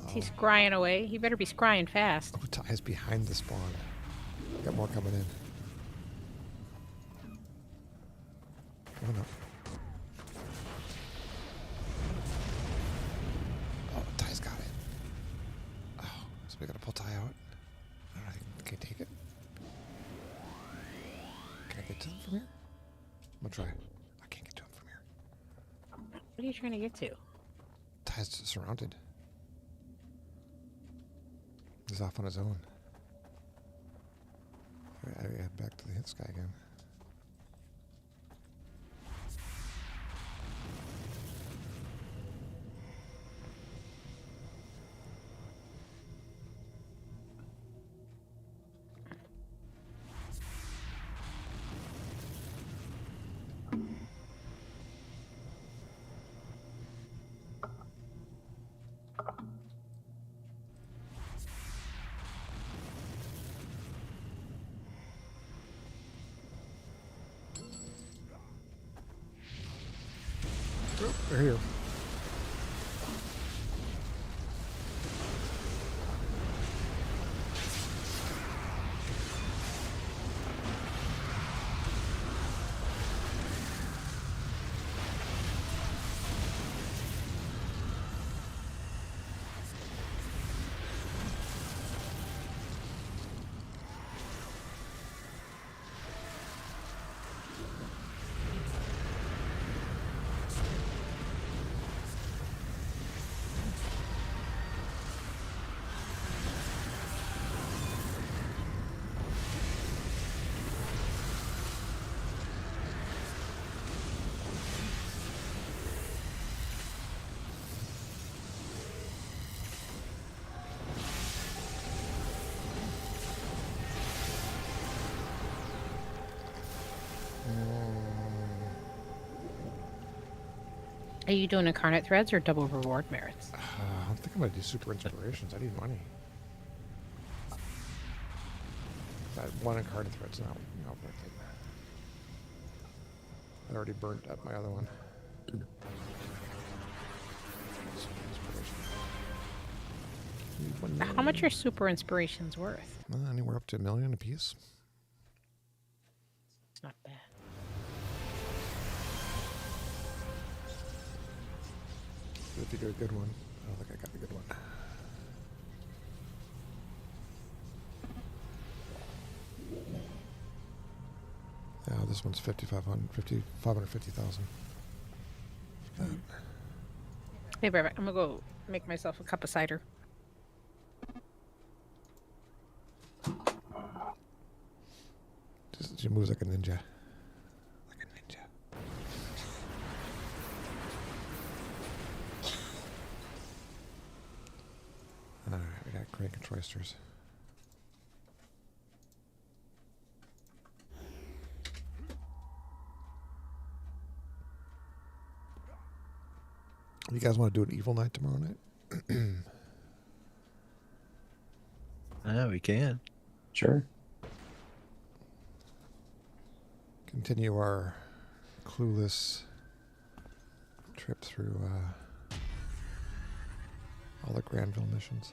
[SPEAKER 4] He's scrying away. He better be scrying fast.
[SPEAKER 1] Oh, Ty's behind the spawn. Got more coming in. Coming up. Oh, Ty's got it. Oh, so we gotta pull Ty out. I don't know, can I take it? Can I get to him from here? I'm gonna try. I can't get to him from here.
[SPEAKER 4] What are you trying to get to?
[SPEAKER 1] Ty's surrounded. He's off on his own. I head back to the hit sky again. Oh, they're here.
[SPEAKER 4] Are you doing incarnate threads or double reward merits?
[SPEAKER 1] I think I'm gonna do super inspirations. I need money. That one incarnate thread's not worth it. I already burnt up my other one. Super inspiration.
[SPEAKER 4] How much are super inspirations worth?
[SPEAKER 1] Anywhere up to $1 million a piece.
[SPEAKER 4] It's not bad.
[SPEAKER 1] If you do a good one. I don't think I got a good one. this one's 550,000.
[SPEAKER 4] Hey, Brevin, I'm gonna go make myself a cup of cider.
[SPEAKER 1] She moves like a ninja. Like a ninja. Alright, we got crank and troisters. You guys want to do an evil night tomorrow night?
[SPEAKER 2] Yeah, we can.
[SPEAKER 5] Sure.
[SPEAKER 1] Continue our clueless trip through all the Granville missions.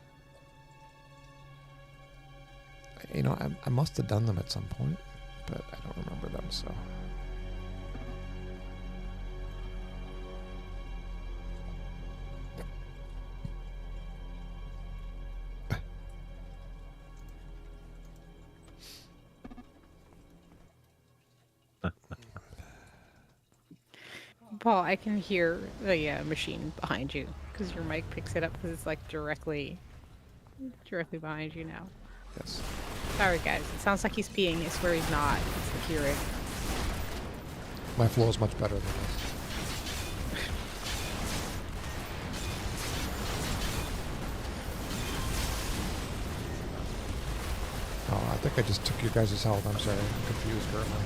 [SPEAKER 1] You know, I must have done them at some point, but I don't remember them, so...
[SPEAKER 4] Paul, I can hear the machine behind you because your mic picks it up because it's like directly behind you now.
[SPEAKER 1] Yes.
[SPEAKER 4] Sorry, guys. It sounds like he's peeing. I swear he's not. It's the Keurig.
[SPEAKER 1] My flow is much better than this. Oh, I think I just took your guys' health. I'm sorry. I'm confused currently.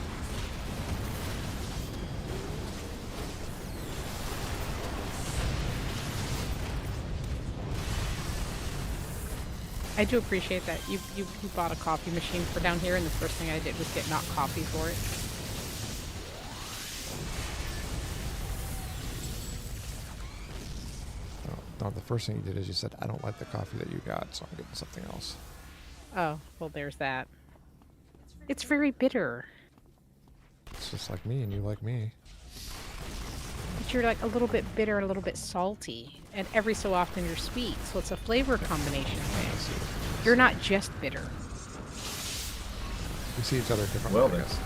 [SPEAKER 4] I do appreciate that you bought a coffee machine for down here, and the first thing I did was get not coffee for it.
[SPEAKER 1] No, the first thing you did is you said, I don't like the coffee that you got, so I'm getting something else.
[SPEAKER 4] Oh, well, there's that. It's very bitter.
[SPEAKER 1] It's just like me and you like me.
[SPEAKER 4] But you're like a little bit bitter, a little bit salty, and every so often you're sweet, so it's a flavor combination thing. You're not just bitter.
[SPEAKER 1] We see each other differently,
[SPEAKER 3] Well,
[SPEAKER 1] I
[SPEAKER 3] then.
[SPEAKER 1] guess.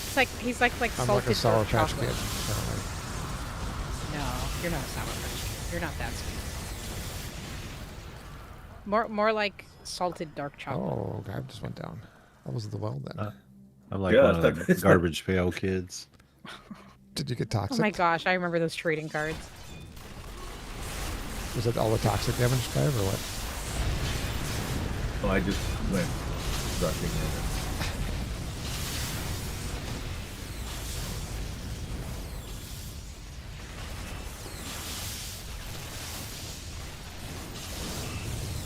[SPEAKER 4] It's like he's like
[SPEAKER 1] I'm
[SPEAKER 4] salted
[SPEAKER 1] like a Sour
[SPEAKER 4] dark
[SPEAKER 1] Patch
[SPEAKER 4] chocolate.
[SPEAKER 1] Kid. apparently.
[SPEAKER 4] No, you're not a Sour Patch Kid. You're not that sweet. More like salted dark chocolate.
[SPEAKER 1] Oh, guy just went down. That was the well then.
[SPEAKER 2] I'm like
[SPEAKER 3] Yeah,
[SPEAKER 2] one of the garbage pail kids.
[SPEAKER 1] Did you get
[SPEAKER 4] Oh
[SPEAKER 1] toxic?
[SPEAKER 4] my gosh, I remember those trading cards.
[SPEAKER 1] Was it all the toxic damage, guy, or what?
[SPEAKER 3] Well, I just went rushing in.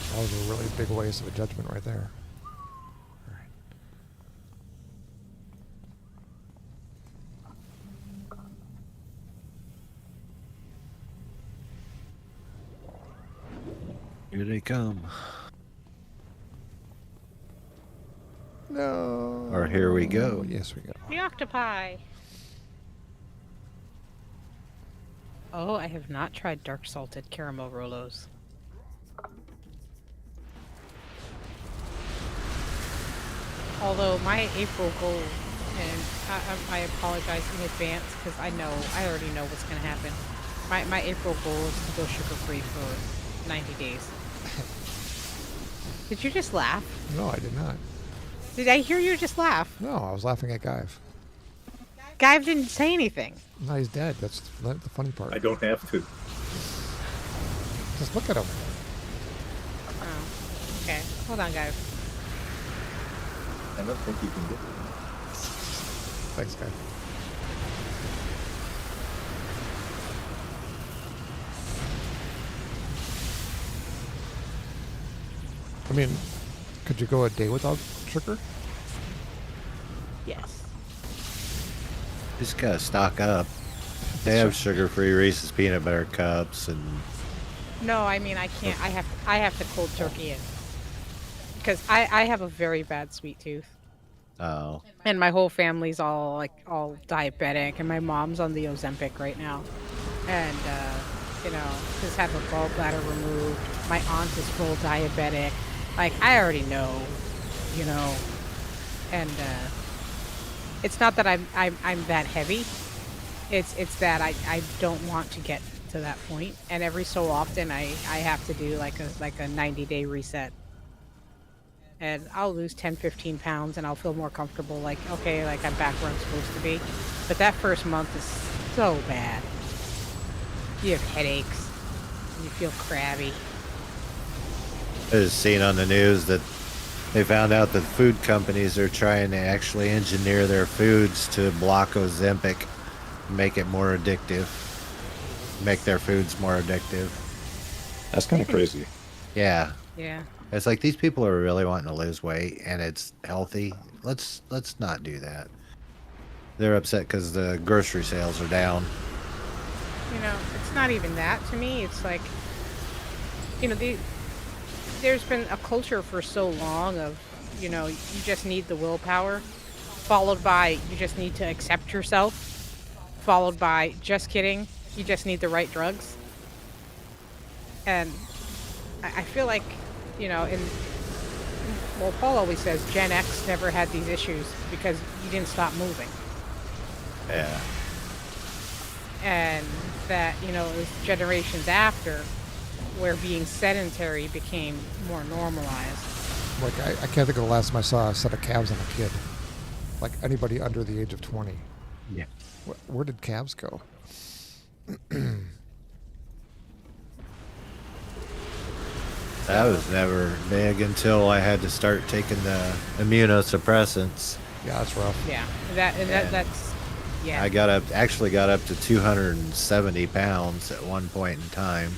[SPEAKER 1] That was a really big waste of a judgment right there. All right.
[SPEAKER 2] Here they come.
[SPEAKER 1] No.
[SPEAKER 2] Or here we go.
[SPEAKER 1] Yes, we go.
[SPEAKER 4] The octopi. Oh, I have not tried dark salted caramel Rolos. Although my April goal, and I apologize in advance because I already know what's going to happen. My April goal is to go sugar-free for 90 days. Did you just laugh?
[SPEAKER 1] No, I did not.
[SPEAKER 4] Did I hear you just laugh?
[SPEAKER 1] No, I was laughing at Guyve.
[SPEAKER 4] Guyve didn't say anything.
[SPEAKER 1] No, he's dead. That's the funny part.
[SPEAKER 3] I don't have to.
[SPEAKER 1] Just look at him.
[SPEAKER 4] Oh, okay. Hold on, Guyve.
[SPEAKER 3] I don't think you can get it.
[SPEAKER 1] Thanks, guy. I mean, could you go a day without sugar?
[SPEAKER 4] Yes.
[SPEAKER 2] Just gotta stock up. They have sugar-free Reese's peanut butter cups and
[SPEAKER 4] No, I mean I can't. I have to cold turkey it because I have a very bad sweet tooth,
[SPEAKER 2] oh,
[SPEAKER 4] and my whole family's all diabetic, and my mom's on the Ozempic right now, and just had her gallbladder removed. My aunt is full diabetic. Like I already know you know, and it's not that I'm that heavy. It's that I don't want to get to that point, and every so often I have to do like a 90-day reset, and I'll lose 10, 15 pounds, and I'll feel more comfortable. Like, okay, like I'm back where I'm supposed to be. But that first month is so bad. You have headaches. And you feel crabby.
[SPEAKER 2] I just seen on the news that they found out that food companies are trying to actually engineer their foods to block Ozempic, make it more addictive, make their foods more addictive.
[SPEAKER 5] That's kind of crazy.
[SPEAKER 2] Yeah.
[SPEAKER 4] Yeah.
[SPEAKER 2] It's like these people are really wanting to lose weight and it's healthy. Let's not do that. They're upset because the grocery sales are down.
[SPEAKER 4] You know, it's not even that to me. It's like, you know, there's been a culture for so long of, you know, you just need the willpower, followed by you just need to accept yourself, followed by just kidding, you just need the right drugs. And I feel like, you know, well, Paul always says Gen X never had these issues because you didn't stop moving.
[SPEAKER 2] Yeah.
[SPEAKER 4] And that, you know, it was generations after where being sedentary became more normalized.
[SPEAKER 1] Like, I can't think of the last time I saw a set of calves on a kid. Like, anybody under the age of 20.
[SPEAKER 2] Yeah.
[SPEAKER 1] Where did calves go?
[SPEAKER 2] That was never big until I had to start taking the immunosuppressants.
[SPEAKER 1] Yeah, that's rough.
[SPEAKER 4] Yeah,
[SPEAKER 2] Yeah.
[SPEAKER 4] that's yeah.
[SPEAKER 2] I actually got up to 270 pounds at one point in time.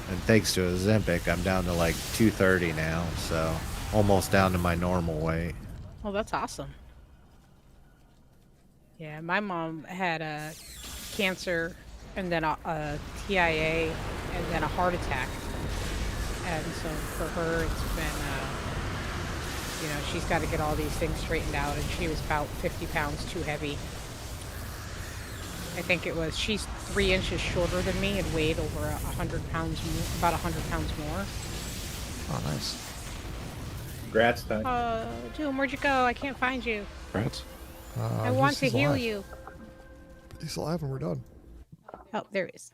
[SPEAKER 2] And thanks to Ozempic, I'm down to like 230 now, so almost down to my normal weight.
[SPEAKER 4] Oh, that's awesome. Yeah, my mom had a cancer and then a TIA and then a heart attack. And so for her, it's been, you know, she's got to get all these things straightened out. And she was about 50 pounds too heavy. I think it was, she's 3 inches shorter than me and weighed over 100 pounds more, about 100 pounds more.
[SPEAKER 1] Oh, nice.
[SPEAKER 3] Congrats, Ty.
[SPEAKER 4] Doom, where'd you go? I can't find you.
[SPEAKER 5] Rats?
[SPEAKER 4] I want to heal you.
[SPEAKER 1] He's alive and we're done.
[SPEAKER 4] Oh, there he is.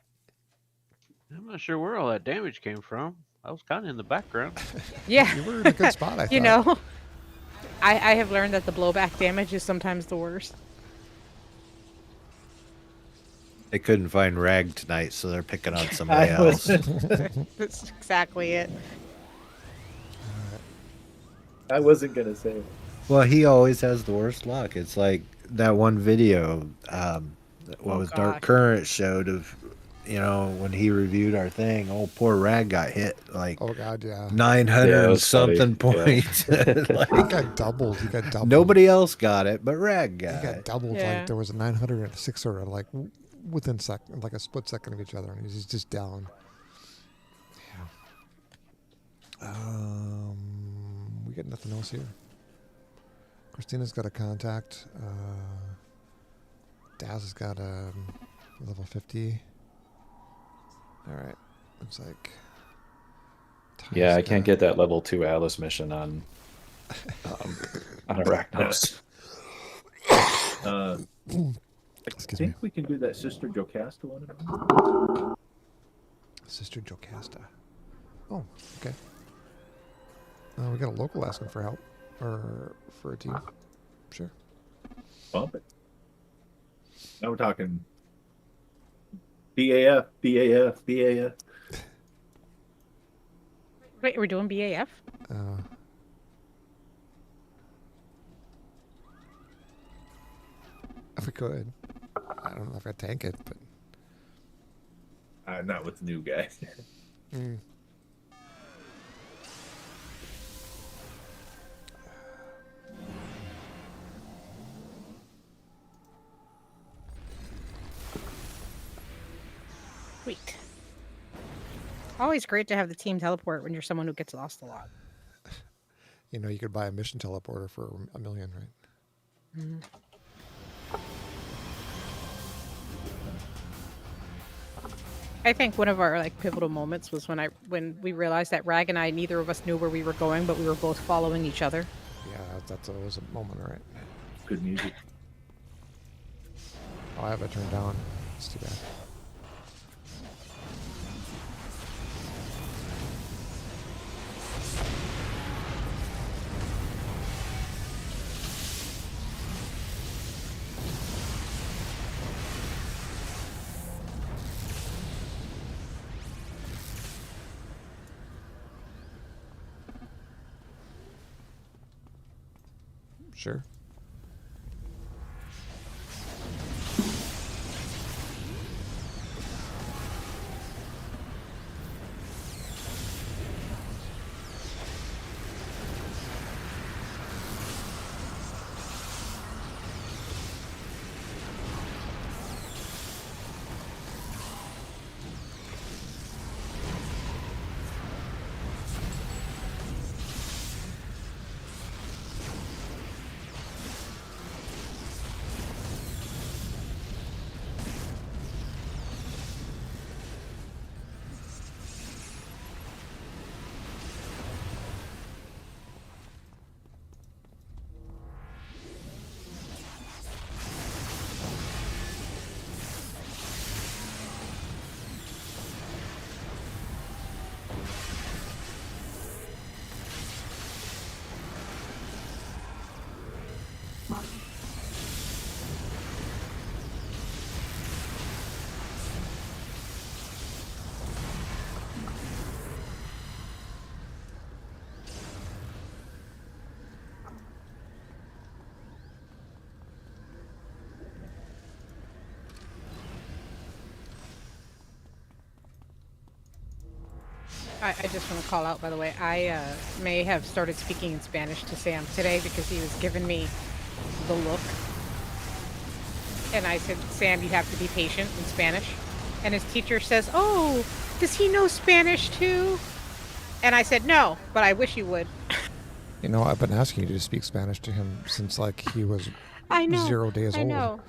[SPEAKER 6] I'm not sure where all that damage came from. I was kind of in the background.
[SPEAKER 4] Yeah.
[SPEAKER 1] You were in a good spot, I thought.
[SPEAKER 4] You know, I have learned that the blowback damage is sometimes the worst.
[SPEAKER 2] They couldn't find Rag tonight, so they're picking on somebody else.
[SPEAKER 4] That's exactly it.
[SPEAKER 7] I wasn't gonna say it.
[SPEAKER 2] Well, he always has the worst luck. It's like that one video, what was Dark
[SPEAKER 4] gosh.
[SPEAKER 2] Current showed of, you know, when he reviewed our thing. Oh, poor Rag got hit like
[SPEAKER 1] Oh, God, yeah.
[SPEAKER 2] 900
[SPEAKER 5] Yeah, it
[SPEAKER 2] and
[SPEAKER 5] was funny.
[SPEAKER 2] something points. Like,
[SPEAKER 1] He got doubled. He got doubled.
[SPEAKER 2] nobody else got it, but Rag
[SPEAKER 1] He
[SPEAKER 2] got
[SPEAKER 1] got
[SPEAKER 2] it.
[SPEAKER 1] doubled.
[SPEAKER 4] Yeah.
[SPEAKER 1] Like, there was a 900 and a 600, like, within like a split second of each other. And he's just down. Yeah. We got nothing else here. Christina's got a contact. Daz has got a level 50. All right. Looks like.
[SPEAKER 5] Yeah, I
[SPEAKER 1] Ty's
[SPEAKER 5] can't
[SPEAKER 1] got-
[SPEAKER 5] get that level 2 Alice mission on Arachnos.
[SPEAKER 3] I
[SPEAKER 1] Excuse me.
[SPEAKER 3] think we can do that Sister Jocasta one.
[SPEAKER 1] Sister Jocasta. Oh, okay. We got a local asking for help. Or for a team. Sure.
[SPEAKER 3] Bump it. Now we're talking BAF, BAF, BAF.
[SPEAKER 4] Wait, we're doing BAF?
[SPEAKER 1] If we could. I don't know if I tank it, but.
[SPEAKER 3] Not with the new guy.
[SPEAKER 4] Sweet. Always great to have the team teleport when you're someone who gets lost a lot.
[SPEAKER 1] You know, you could buy a mission teleporter for $1 million, right?
[SPEAKER 4] I think one of our like pivotal moments was when we realized that Rag and I, neither of us knew where we were going, but we were both following each other.
[SPEAKER 1] Yeah, that's always a moment, right?
[SPEAKER 3] Good music.
[SPEAKER 1] Oh, I have it turned down. It's too bad. Sure.
[SPEAKER 4] I just want to call out, by the way, I may have started speaking in Spanish to Sam today because he was giving me the look. And I said, Sam, you have to be patient in Spanish. And his teacher says, oh, does he know Spanish too? And I said, no, but I wish he would.
[SPEAKER 1] You know, I've been asking you to speak Spanish to him since like he was
[SPEAKER 4] I know.
[SPEAKER 1] 0 days
[SPEAKER 4] I
[SPEAKER 1] old.
[SPEAKER 4] know.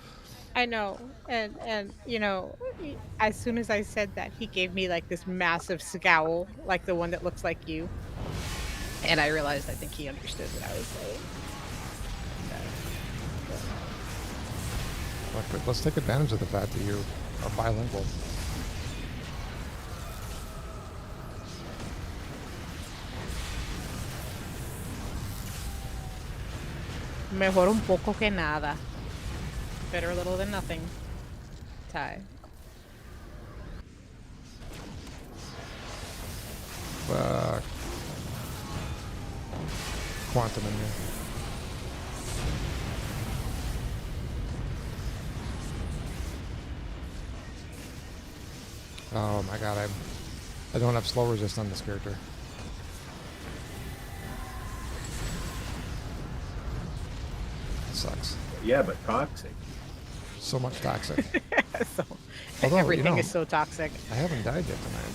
[SPEAKER 4] I know. And you know, as soon as I said that, he gave me like this massive scowl, like the one that looks like you. And I realized I think he understood what I was saying.
[SPEAKER 1] But let's take advantage of the fact that you are bilingual.
[SPEAKER 4] Mejor un poco que nada. Better a little than nothing. Ty.
[SPEAKER 1] Quantum in there. Oh my god, I don't have slow resist on this character. That sucks.
[SPEAKER 3] Yeah, but toxic.
[SPEAKER 1] So much toxic.
[SPEAKER 4] So,
[SPEAKER 1] Although,
[SPEAKER 4] everything
[SPEAKER 1] you know,
[SPEAKER 4] is so toxic.
[SPEAKER 1] I haven't died yet tonight.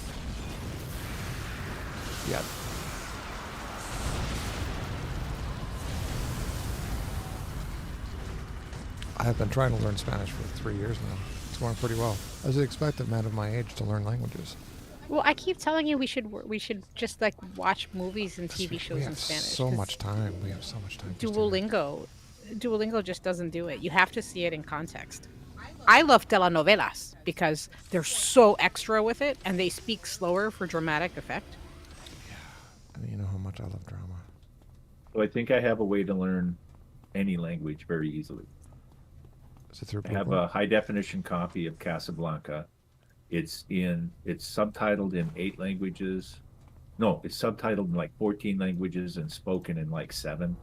[SPEAKER 1] Yet. I have been trying to learn Spanish for 3 years now. It's going pretty well. As you'd expect a man of my age to learn languages.
[SPEAKER 4] Well, I keep telling you we should just like watch movies and
[SPEAKER 1] 'Cause
[SPEAKER 4] TV
[SPEAKER 1] we
[SPEAKER 4] shows in
[SPEAKER 1] have
[SPEAKER 4] Spanish.
[SPEAKER 1] so
[SPEAKER 4] 'cause
[SPEAKER 1] much time. We have so much time. just to learn.
[SPEAKER 4] Duolingo just doesn't do it. You have to see it in context. I love telenovelas because they're so extra with it and they speak slower for dramatic effect.
[SPEAKER 1] And you know how much I love drama.
[SPEAKER 3] So I think I have a way to learn any language very easily.
[SPEAKER 1] Is it through
[SPEAKER 3] I have
[SPEAKER 1] people?
[SPEAKER 3] a high definition copy of Casablanca. It's subtitled in 8 languages. No, it's subtitled in like 14 languages and spoken in like 7.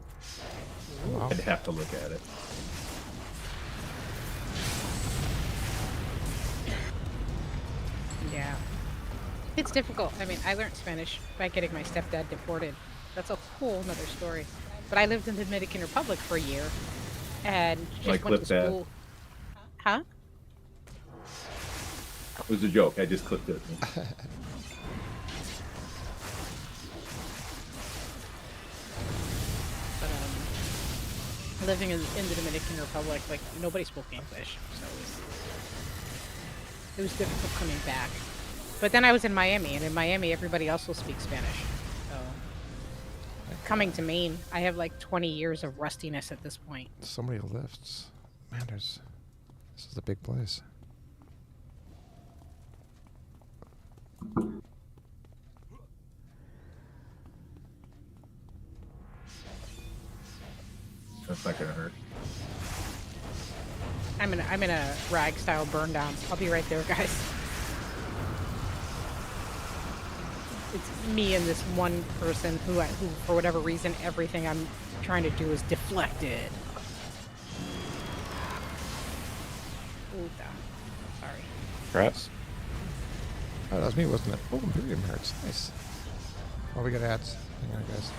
[SPEAKER 1] Wow.
[SPEAKER 3] I'd have to look at it.
[SPEAKER 4] Yeah. It's difficult. I mean, I learned Spanish by getting my stepdad deported. That's a whole nother story. But I lived in the Dominican Republic for a year and just
[SPEAKER 3] I
[SPEAKER 4] went to
[SPEAKER 3] clipped that.
[SPEAKER 4] school. Huh?
[SPEAKER 3] It was a joke. I just clipped it.
[SPEAKER 4] But living in the Dominican Republic, like nobody spoke English, so it was difficult coming back. But then I was in Miami, and in Miami, everybody also speaks Spanish. So, coming to Maine, I have like 20 years of rustiness at this point.
[SPEAKER 1] So many lifts. Man, this is a big place.
[SPEAKER 3] That's not gonna hurt.
[SPEAKER 4] I'm in a rag style burn down. I'll be right there, guys. It's me and this one person who for whatever reason, everything I'm trying to do is deflected. Ooh, sorry.
[SPEAKER 5] Perhaps.
[SPEAKER 1] Oh, that was me, wasn't it? Oh, Imperium hurts. Nice. Oh, we got ads. Hang on, guys.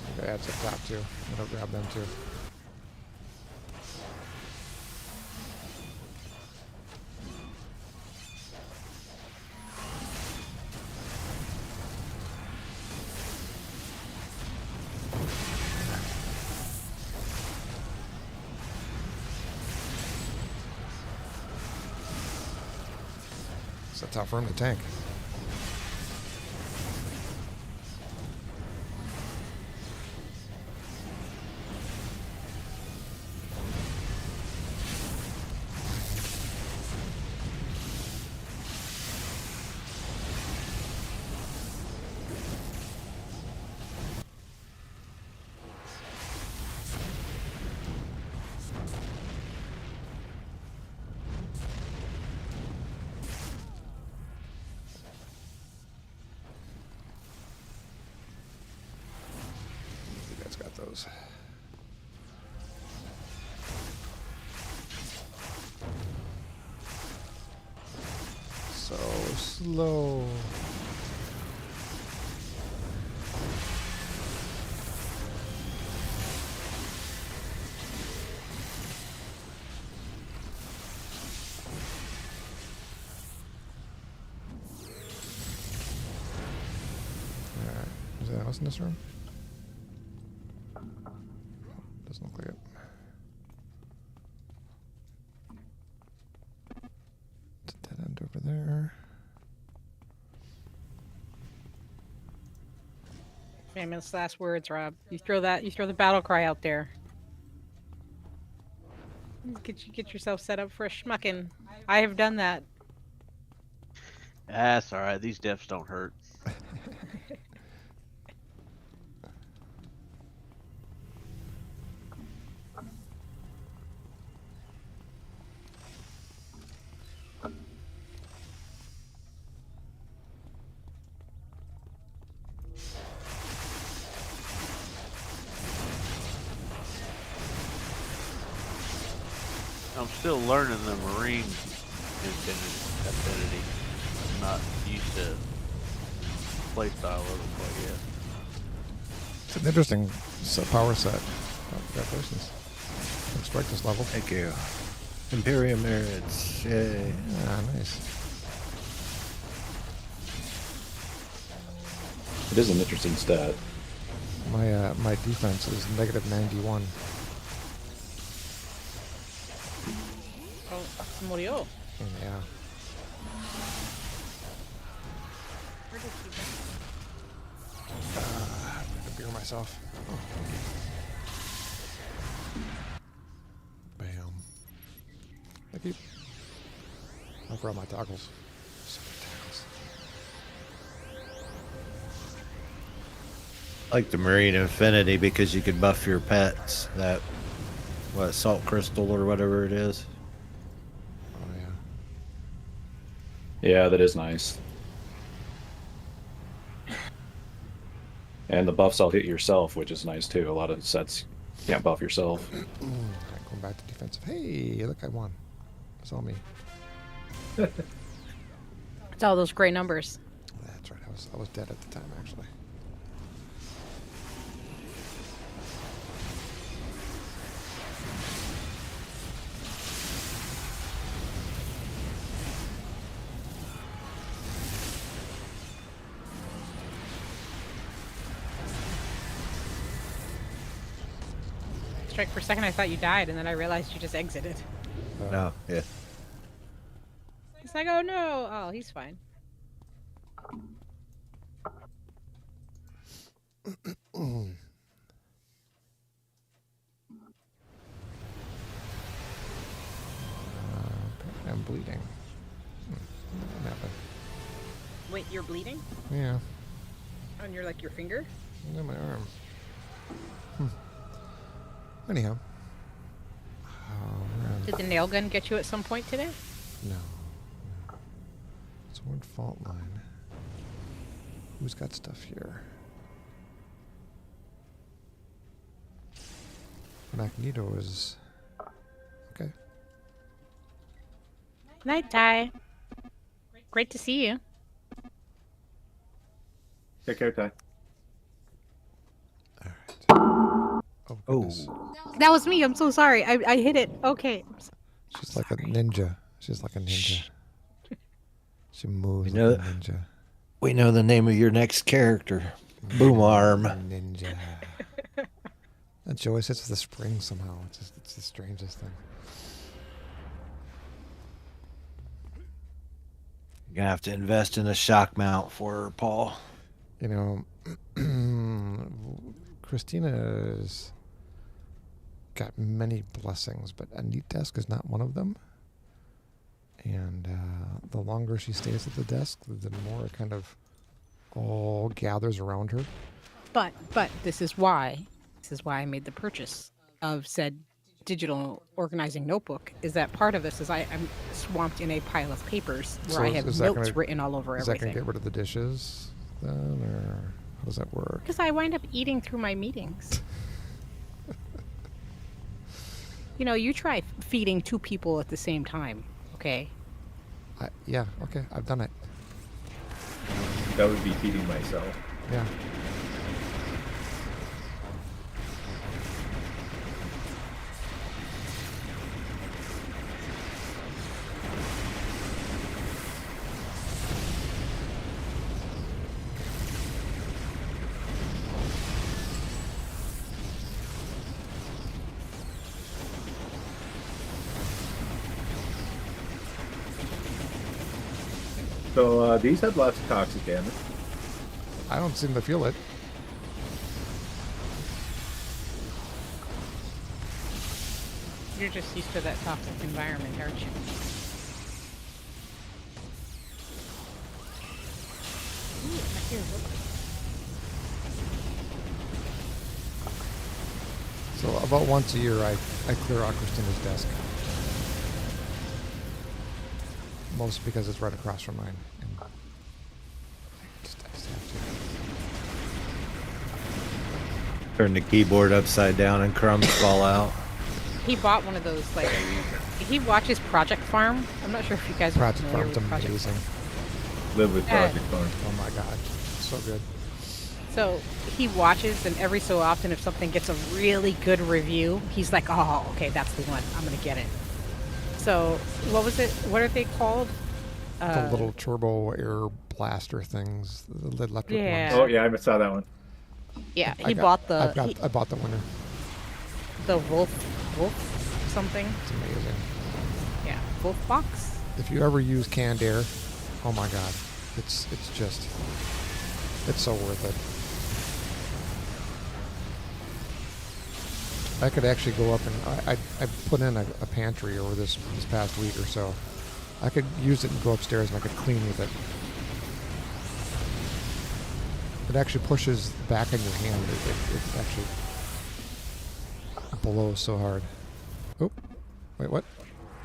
[SPEAKER 1] We got ads up top, too. I'm gonna grab them, too. It's a tough room to tank. You guys got those. So slow. Alright. Is there a house in this room? Doesn't look like it. It's a dead end over there.
[SPEAKER 4] Famous last words, Rob. You throw the battle cry out there. Get yourself set up for a schmuckin'. I have done that.
[SPEAKER 6] That's all right. These deaths don't hurt. I'm still learning the marine affinity. I'm not used to playstyle of it quite yet.
[SPEAKER 1] It's an interesting power set. Oh, congratulations. Don't strike this level.
[SPEAKER 2] Thank you. Imperium merits. Yay.
[SPEAKER 1] Ah, nice.
[SPEAKER 5] It is an interesting stat.
[SPEAKER 1] My defense is -91.
[SPEAKER 4] Oh, se murió.
[SPEAKER 1] And yeah.
[SPEAKER 4] Where did he go?
[SPEAKER 1] I can beer myself. Oh. Bam. Thank you. I forgot my toggles. So many toggles.
[SPEAKER 2] I like the Marine Infinity because you could buff your pets. That, what, salt crystal or whatever it is.
[SPEAKER 1] Oh yeah.
[SPEAKER 5] Yeah, that is nice. And the buffs all hit yourself, which is nice too. A lot of sets you can't buff yourself.
[SPEAKER 1] Alright, going back to defensive. Hey, look, I won. It's all me.
[SPEAKER 4] It's all those gray numbers.
[SPEAKER 1] That's right. I was dead at the time, actually.
[SPEAKER 4] Strike, for a second I thought you died, and then I realized you just exited.
[SPEAKER 2] No, yeah.
[SPEAKER 4] It's like, oh no! Oh, he's fine.
[SPEAKER 1] I'm bleeding. What happened?
[SPEAKER 4] Wait, you're bleeding?
[SPEAKER 1] Yeah,
[SPEAKER 4] On your, like, your finger?
[SPEAKER 1] on my arm. Anyhow. Oh, man.
[SPEAKER 4] Did the nail gun get you at some point today?
[SPEAKER 1] No. Sword fault line. Who's got stuff here? Magneto is... Okay.
[SPEAKER 4] Night, Ty. Great to see you.
[SPEAKER 3] Take care, Ty.
[SPEAKER 1] Oh, goodness.
[SPEAKER 4] That was me. I'm so sorry. I hit it. Okay.
[SPEAKER 1] She's like a ninja. She's like a ninja. She moves
[SPEAKER 2] You know-
[SPEAKER 1] like a ninja.
[SPEAKER 2] We know the name of your next character. Boom Arm.
[SPEAKER 1] Ninja. That she always hits with the spring somehow. It's the strangest thing.
[SPEAKER 2] You're gonna have to invest in a shock mount for her, Paul.
[SPEAKER 1] You know, Christina's got many blessings, but a neat desk is not one of them. And the longer she stays at the desk, the more it kind of all gathers around her.
[SPEAKER 4] But this is why I made the purchase of said digital organizing notebook. Is that part of this is I'm swamped in a pile of papers where
[SPEAKER 1] So
[SPEAKER 4] I
[SPEAKER 1] is
[SPEAKER 4] have
[SPEAKER 1] that
[SPEAKER 4] notes
[SPEAKER 1] gonna-
[SPEAKER 4] written all over
[SPEAKER 1] Is that going to
[SPEAKER 4] everything.
[SPEAKER 1] get rid of the dishes then, or how does that work?
[SPEAKER 4] Because I wind up eating through my meetings. You know, you try feeding 2 people at the same time, okay?
[SPEAKER 1] Yeah, okay, I've done it.
[SPEAKER 3] That would be feeding myself.
[SPEAKER 1] Yeah.
[SPEAKER 3] So these have lots of toxic damage.
[SPEAKER 1] I don't seem to feel it.
[SPEAKER 4] You're just used to that toxic environment, aren't you? Ooh, I hear voices.
[SPEAKER 1] So about once a year, I clear out Christina's desk. Mostly because it's right across from mine. And I just have to.
[SPEAKER 2] Turn the keyboard upside down and crumbs fall out.
[SPEAKER 4] He bought one of those, like, he watches Project Farm. I'm not sure if you guys are
[SPEAKER 1] Project
[SPEAKER 4] familiar
[SPEAKER 1] Farm's
[SPEAKER 4] with Project
[SPEAKER 1] amazing.
[SPEAKER 3] Live with Project Farm.
[SPEAKER 1] Oh my god, so good.
[SPEAKER 4] So he watches, and every so often, if something gets a really good review, he's like, "Oh, okay, that's the one. I'm gonna get it." So what was it? What are they called?
[SPEAKER 1] The little turbo air blaster things, the electric
[SPEAKER 4] Yeah.
[SPEAKER 1] ones.
[SPEAKER 3] Oh yeah, I saw that one.
[SPEAKER 4] Yeah,
[SPEAKER 1] I
[SPEAKER 4] he
[SPEAKER 1] got-
[SPEAKER 4] bought the
[SPEAKER 1] I bought the winner.
[SPEAKER 4] the Wolf something.
[SPEAKER 1] It's amazing.
[SPEAKER 4] Yeah, Wolf box.
[SPEAKER 1] If you ever use canned air, oh my god, it's so worth it. I could actually go up and I put in a pantry over this past week or so. I could use it and go upstairs and I could clean with it. It actually pushes back in your hand. It actually blows so hard. Oh, wait, what?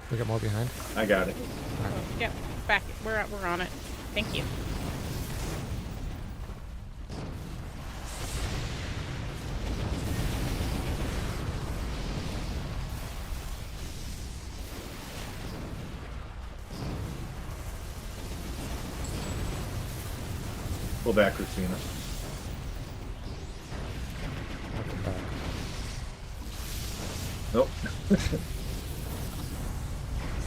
[SPEAKER 1] We got more behind.
[SPEAKER 3] I got it.
[SPEAKER 4] Yep, back. We're on it. Thank you.
[SPEAKER 3] Pull back, Christina.
[SPEAKER 1] Welcome back.
[SPEAKER 3] Nope.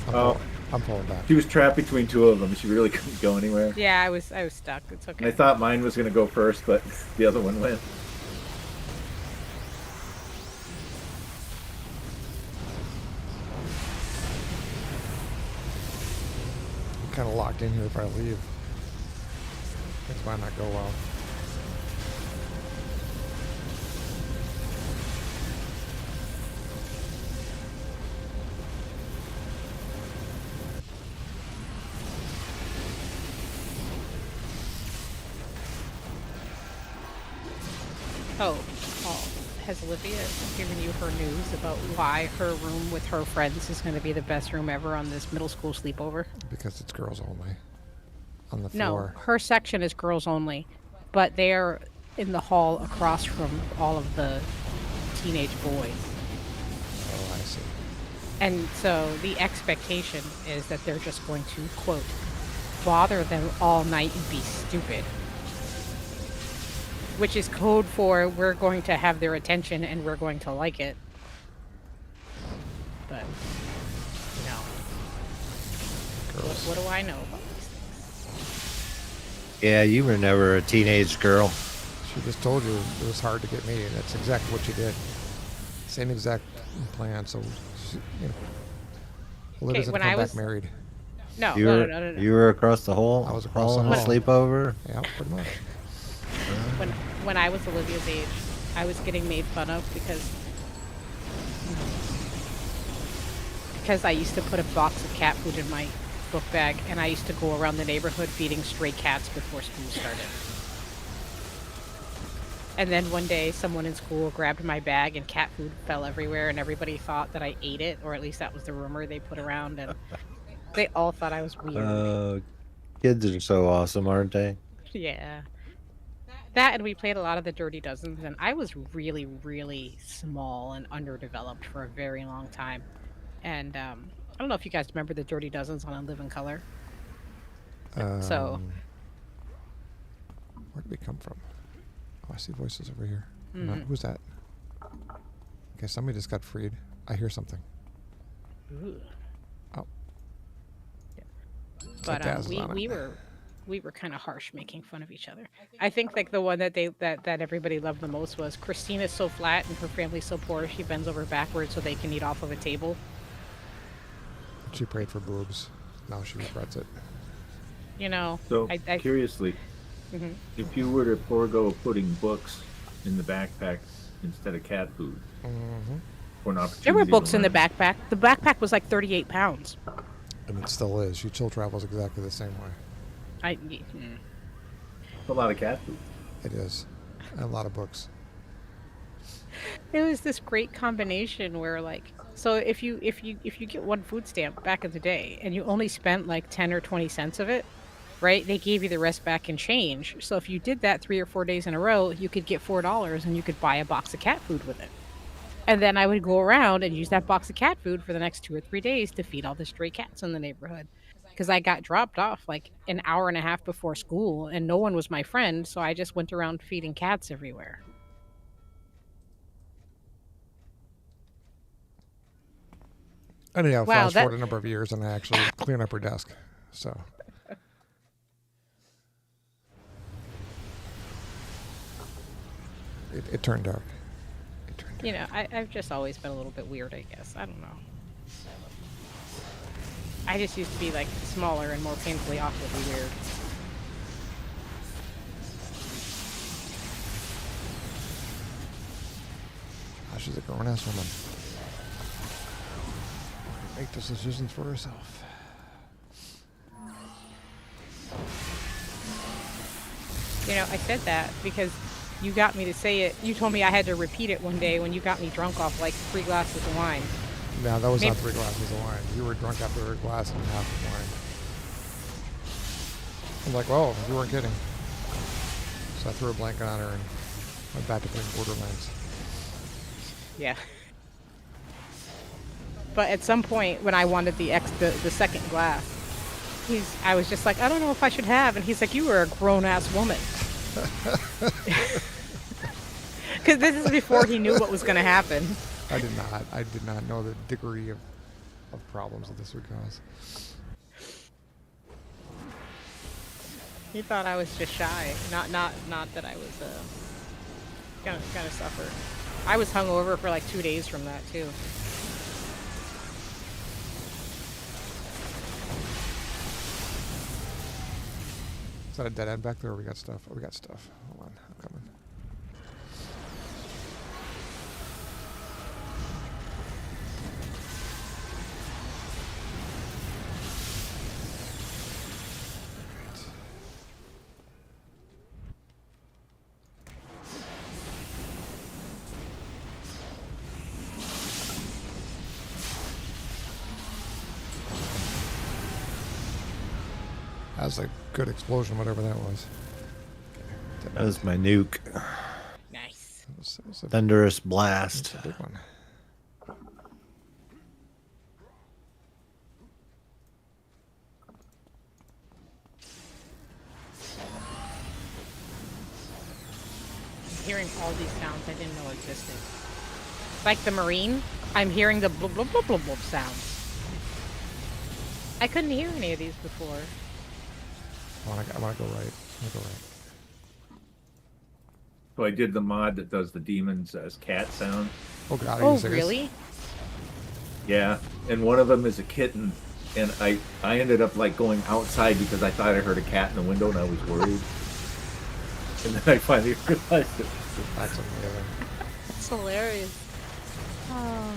[SPEAKER 1] I'm I'm pulling back.
[SPEAKER 3] She was trapped between 2 of them. She really couldn't go anywhere.
[SPEAKER 4] Yeah, I was stuck. It's
[SPEAKER 3] And
[SPEAKER 4] okay.
[SPEAKER 3] I thought mine was going to go first, but the other one went.
[SPEAKER 1] kind of locked in here if I leave. Things might not go well.
[SPEAKER 4] Oh, has Olivia given you her news about why her room with her friends is going to be the best room ever on this middle school sleepover?
[SPEAKER 1] Because it's girls only. On the
[SPEAKER 4] No,
[SPEAKER 1] floor.
[SPEAKER 4] her section is girls only, but they're in the hall across from all of the teenage boys.
[SPEAKER 1] Oh, I see.
[SPEAKER 4] And so the expectation is that they're just going to, quote, bother them all night and be stupid. Which is code for we're going to have their attention and we're going to like it. But, no.
[SPEAKER 1] Girls.
[SPEAKER 4] What do I know about these things?
[SPEAKER 2] Yeah, you were never a teenage girl.
[SPEAKER 1] She just told you it was hard to get me, and that's exactly what she did. Same exact plan. So, she, you know, Olivia's
[SPEAKER 4] when
[SPEAKER 1] gonna come
[SPEAKER 4] I
[SPEAKER 1] back
[SPEAKER 4] was-
[SPEAKER 1] married.
[SPEAKER 4] No,
[SPEAKER 2] You
[SPEAKER 4] no,
[SPEAKER 2] were,
[SPEAKER 4] no, no, no.
[SPEAKER 2] You were across the hall.
[SPEAKER 1] I was across
[SPEAKER 2] hall
[SPEAKER 1] the
[SPEAKER 2] on a
[SPEAKER 1] hall.
[SPEAKER 2] sleepover.
[SPEAKER 1] Yeah, pretty much.
[SPEAKER 4] When I was Olivia's age, I was getting made fun of because I used to put a box of cat food in my book bag, and I used to go around the neighborhood feeding stray cats before school started. And then one day, someone in school grabbed my bag, and cat food fell everywhere, and everybody thought that I ate it, or at least that was the rumor they put around, and they all thought I was weird.
[SPEAKER 2] Kids are so awesome, aren't they?
[SPEAKER 4] Yeah. That, and we played a lot of the Dirty Dozens, and I was really, really small and underdeveloped for a very long time. And I don't know if you guys remember the Dirty Dozens on Live in Color. So,
[SPEAKER 1] Where did we come from? Oh, I see voices over here. No, who's that? Okay, somebody just got freed. I hear something.
[SPEAKER 4] ooh.
[SPEAKER 1] Oh.
[SPEAKER 4] But
[SPEAKER 1] like Daz is on it.
[SPEAKER 4] we were kind of harsh making fun of each other. I think like the one that that everybody loved the most was Christina's so flat and her family's so poor she bends over backwards so they can eat off of a table.
[SPEAKER 1] She prayed for boobs. Now she regrets it.
[SPEAKER 4] You know,
[SPEAKER 3] So,
[SPEAKER 4] I
[SPEAKER 3] curiously,
[SPEAKER 4] Mhm.
[SPEAKER 3] if you were to forego putting books in the backpack instead of cat food
[SPEAKER 1] Mm-hmm.
[SPEAKER 3] for an opportunity,
[SPEAKER 4] there were
[SPEAKER 3] to
[SPEAKER 4] books in the
[SPEAKER 3] learn,
[SPEAKER 4] backpack. The backpack was like 38 pounds.
[SPEAKER 1] And it still is. She still travels exactly the same way.
[SPEAKER 3] It's a lot of cat food.
[SPEAKER 1] It is. And a lot of books.
[SPEAKER 4] It was this great combination where like so if you get one food stamp back in the day and you only spent like 10 or 20 cents of it, right? They gave you the rest back in change. So if you did that 3 or 4 days in a row, you could get $4 and you could buy a box of cat food with it. And then I would go around and use that box of cat food for the next 2 or 3 days to feed all the stray cats in the neighborhood. Because I got dropped off like an hour and a half before school and no one was my friend. So I just went around feeding cats everywhere.
[SPEAKER 1] Anyhow,
[SPEAKER 4] Wow,
[SPEAKER 1] fast forward a number of years and I actually cleared up her desk. So. It turned dark.
[SPEAKER 4] You know, I've just always been a little bit weird, I guess. I don't know. I just used to be like smaller and more painfully awkwardly weird.
[SPEAKER 1] She's a grown-ass woman. Make those decisions for herself.
[SPEAKER 4] You know, I said that because you got me to say it. You told me I had to repeat it one day when you got me drunk off like 3 glasses of wine.
[SPEAKER 1] No, that was not
[SPEAKER 4] Maybe-
[SPEAKER 1] 3 glasses of wine. You were drunk after a glass and a half of wine. I'm like, whoa, you weren't kidding. So I threw a blanket on her and went back to playing Borderlands.
[SPEAKER 4] Yeah. But at some point when I wanted the second glass, I was just like, I don't know if I should have. And he's like, you were a grown-ass woman. Because this is before he knew what was going to happen.
[SPEAKER 1] I did not know the degree of problems that this would cause.
[SPEAKER 4] He thought I was just shy. Not that I was gonna suffer. I was hungover for like 2 days from that too.
[SPEAKER 1] Is that a dead end back there? Or we got stuff? Oh, we got stuff. Hold on, I'm coming. That was a good explosion, whatever that was.
[SPEAKER 2] That was my nuke.
[SPEAKER 4] Nice.
[SPEAKER 1] That was a
[SPEAKER 2] Thunderous blast.
[SPEAKER 1] big one.
[SPEAKER 4] I'm hearing all these sounds I didn't know existed. Like the Marine, I'm hearing the blub blub blub blub blub sounds. I couldn't hear any of these before.
[SPEAKER 1] I want to go right. I want to go right.
[SPEAKER 3] So I did the mod that does the demons as cat sound.
[SPEAKER 1] Oh God! Are
[SPEAKER 4] Oh,
[SPEAKER 1] you serious?
[SPEAKER 4] really?
[SPEAKER 3] Yeah, and one of them is a kitten, and I ended up like going outside because I thought I heard a cat in the window and I was worried. And then I finally realized it.
[SPEAKER 1] That's amazing.
[SPEAKER 4] It's hilarious. Oh.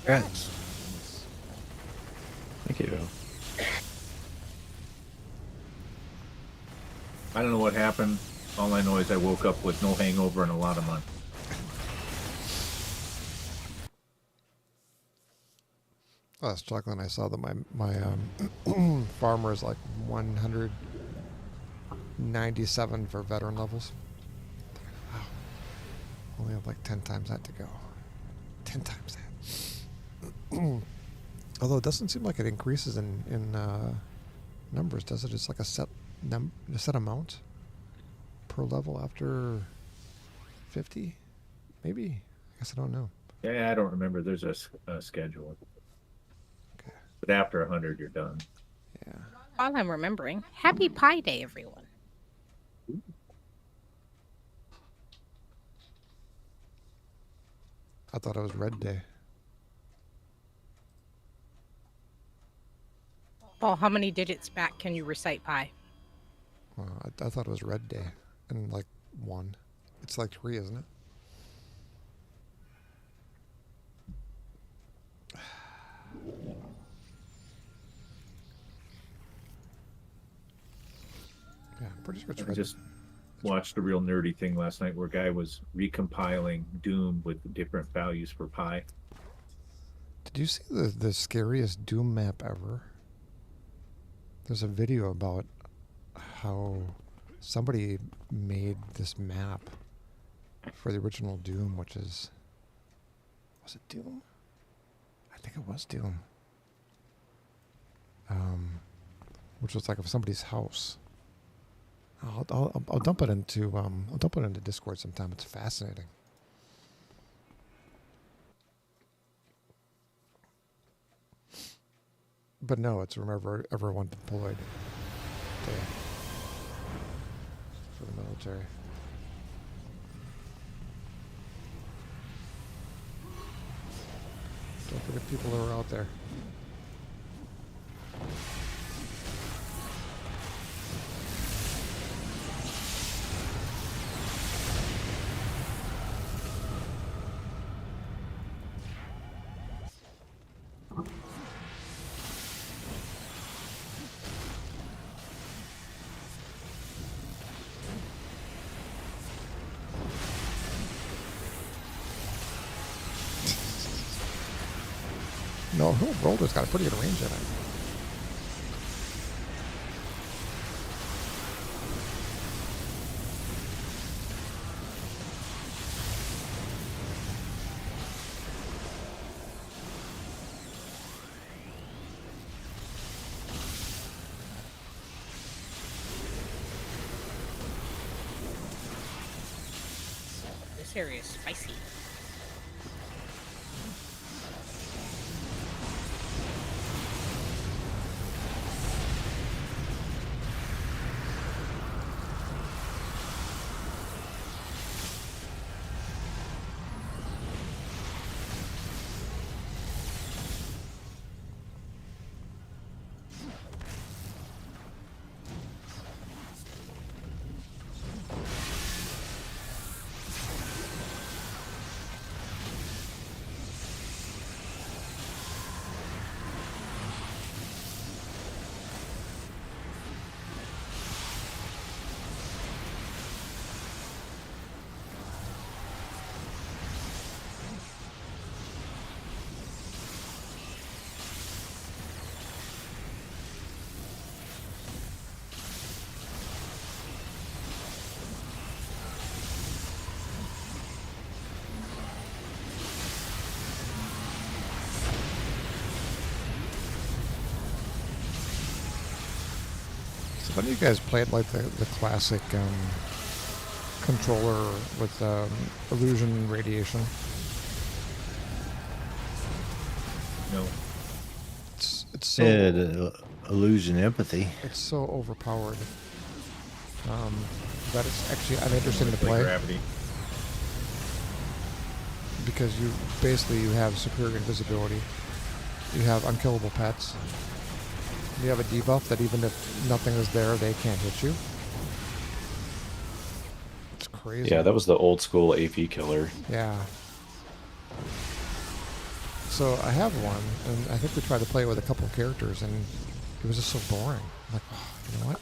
[SPEAKER 2] Congrats.
[SPEAKER 5] Thank you.
[SPEAKER 3] I don't know what happened. All I know is I woke up with no hangover and a lot of money.
[SPEAKER 1] I was chuckling. I saw that my farmer is like 197 for veteran levels. Only have like 10 times that to go. 10 times that. Although it doesn't seem like it increases in numbers, does it? It's like a set amount per level after 50, maybe. I guess I don't know.
[SPEAKER 3] Yeah, I don't remember. There's a schedule.
[SPEAKER 1] Okay.
[SPEAKER 3] But after 100, you're done.
[SPEAKER 1] Yeah.
[SPEAKER 4] While I'm remembering, Happy Pie Day, everyone.
[SPEAKER 1] I thought it was Red Day.
[SPEAKER 4] Well, how many digits back can you recite pi?
[SPEAKER 1] Well, I thought it was Red Day, and like 1. It's like 3, isn't it? Yeah, I'm pretty sure it's
[SPEAKER 3] I
[SPEAKER 1] Red.
[SPEAKER 3] just watched a real nerdy thing last night where a guy was recompiling Doom with different values for pi.
[SPEAKER 1] Did you see the scariest Doom map ever? There's a video about how somebody made this map for the original Doom, which is... Was it Doom? I think it was Doom. Which was like of somebody's house. I'll dump it into Discord sometime. It's fascinating. But no, it's remember everyone deployed day for the military. Don't forget people who are out there. No, Rollder's got a pretty good range in it.
[SPEAKER 4] This area is spicy. So when you guys played like the classic controller with illusion radiation?
[SPEAKER 3] No.
[SPEAKER 1] It's so
[SPEAKER 2] illusion empathy.
[SPEAKER 1] it's so overpowered that it's actually uninteresting to play
[SPEAKER 3] Gravity.
[SPEAKER 1] because you have superior invisibility, you have unkillable pets, you have a debuff that even if nothing is there, they can't hit you. It's crazy.
[SPEAKER 5] Yeah, that was the old school AP killer.
[SPEAKER 1] Yeah. So I have one, and I think we tried to play it with a couple of characters, and it was just so boring. I'm like, oh, you know what?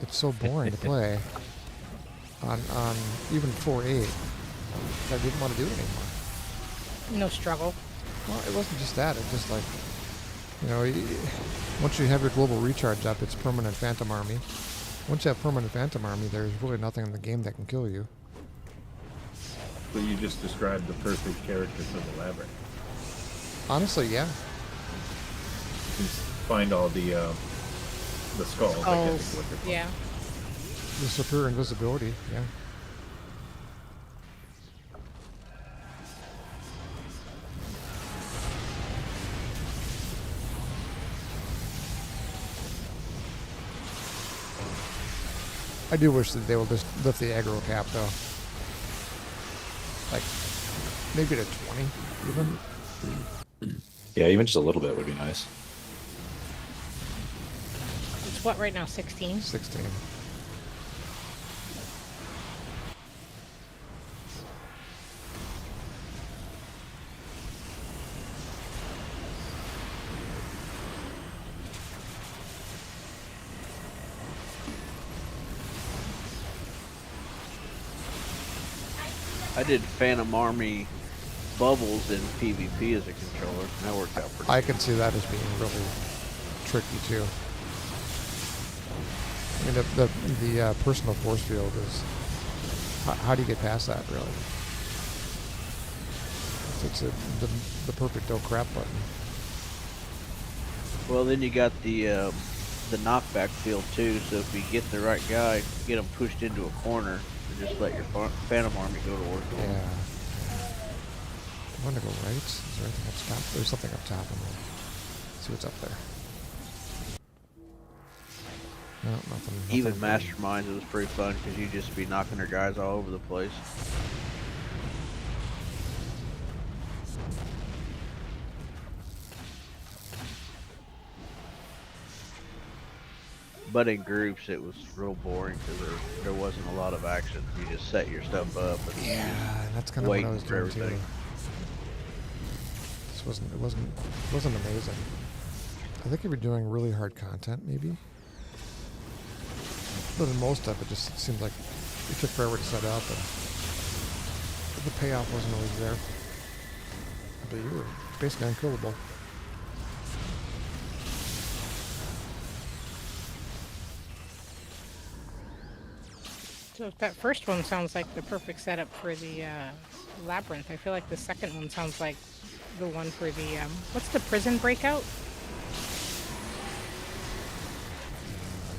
[SPEAKER 1] It's so boring to play on even 4.8 that I didn't want to do it anymore.
[SPEAKER 4] No struggle.
[SPEAKER 1] Well, it wasn't just that. It's just like, once you have your global recharge up, it's permanent Phantom Army. Once you have permanent Phantom Army, there's really nothing in the game that can kill you.
[SPEAKER 3] basically, you just described the perfect character for the labyrinth.
[SPEAKER 1] Honestly, yeah.
[SPEAKER 3] You can find all the skulls. I can't think of what they're called.
[SPEAKER 4] Yeah.
[SPEAKER 1] The superior invisibility, yeah. I do wish that they would just lift the aggro cap, though. Like, maybe to 20, even.
[SPEAKER 5] Yeah, even just a little bit would be nice.
[SPEAKER 4] It's what right now, 16?
[SPEAKER 1] 16.
[SPEAKER 6] I did Phantom Army bubbles in PvP as a controller, and that worked out pretty
[SPEAKER 1] I can see that as being really tricky, too. I mean, the personal force field is... How do you get past that, really? It's the perfect oh crap button.
[SPEAKER 6] Well, then you got the knockback field too. So if you get the right guy, get him pushed into a corner, and just let your Phantom Army go to work.
[SPEAKER 1] Yeah. I want to go right. Is there anything up top? There's something up top. Let's see what's up there. No, nothing.
[SPEAKER 6] Even Masterminds, it was pretty fun because you'd just be knocking their guys all over the place. But in groups, it was real boring because there wasn't a lot of action. You just set your stuff up and
[SPEAKER 1] Yeah, and that's kind of what I was doing too.
[SPEAKER 6] everything.
[SPEAKER 1] It wasn't amazing. I think if you're doing really hard content, maybe. But in most of it, just seemed like it took forever to set up, and the payoff wasn't always there. But you were basically unkillable.
[SPEAKER 4] So that first one sounds like the perfect setup for the labyrinth. I feel like the second one sounds like the one for the what's the prison breakout?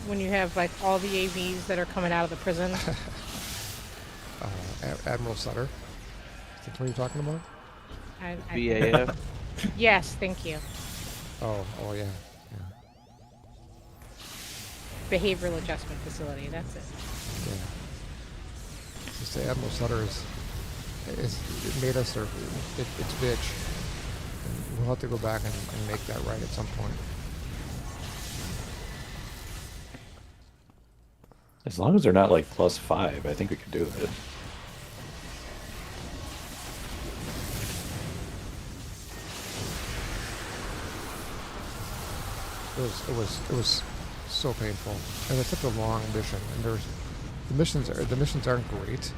[SPEAKER 4] When you have like all the AVs that are coming out of the prison.
[SPEAKER 1] Admiral Sutter. Is that what you're talking about?
[SPEAKER 6] VAF.
[SPEAKER 4] Yes, thank you.
[SPEAKER 1] Oh yeah.
[SPEAKER 4] Behavioral adjustment facility. That's it.
[SPEAKER 1] Yeah. Just say Admiral Sutter is it made us it's bitch. And we'll have to go back and make that right at some point.
[SPEAKER 5] As long as they're not like +5, I think we can do it.
[SPEAKER 1] It was so painful, and it's such a long mission. And the missions aren't great.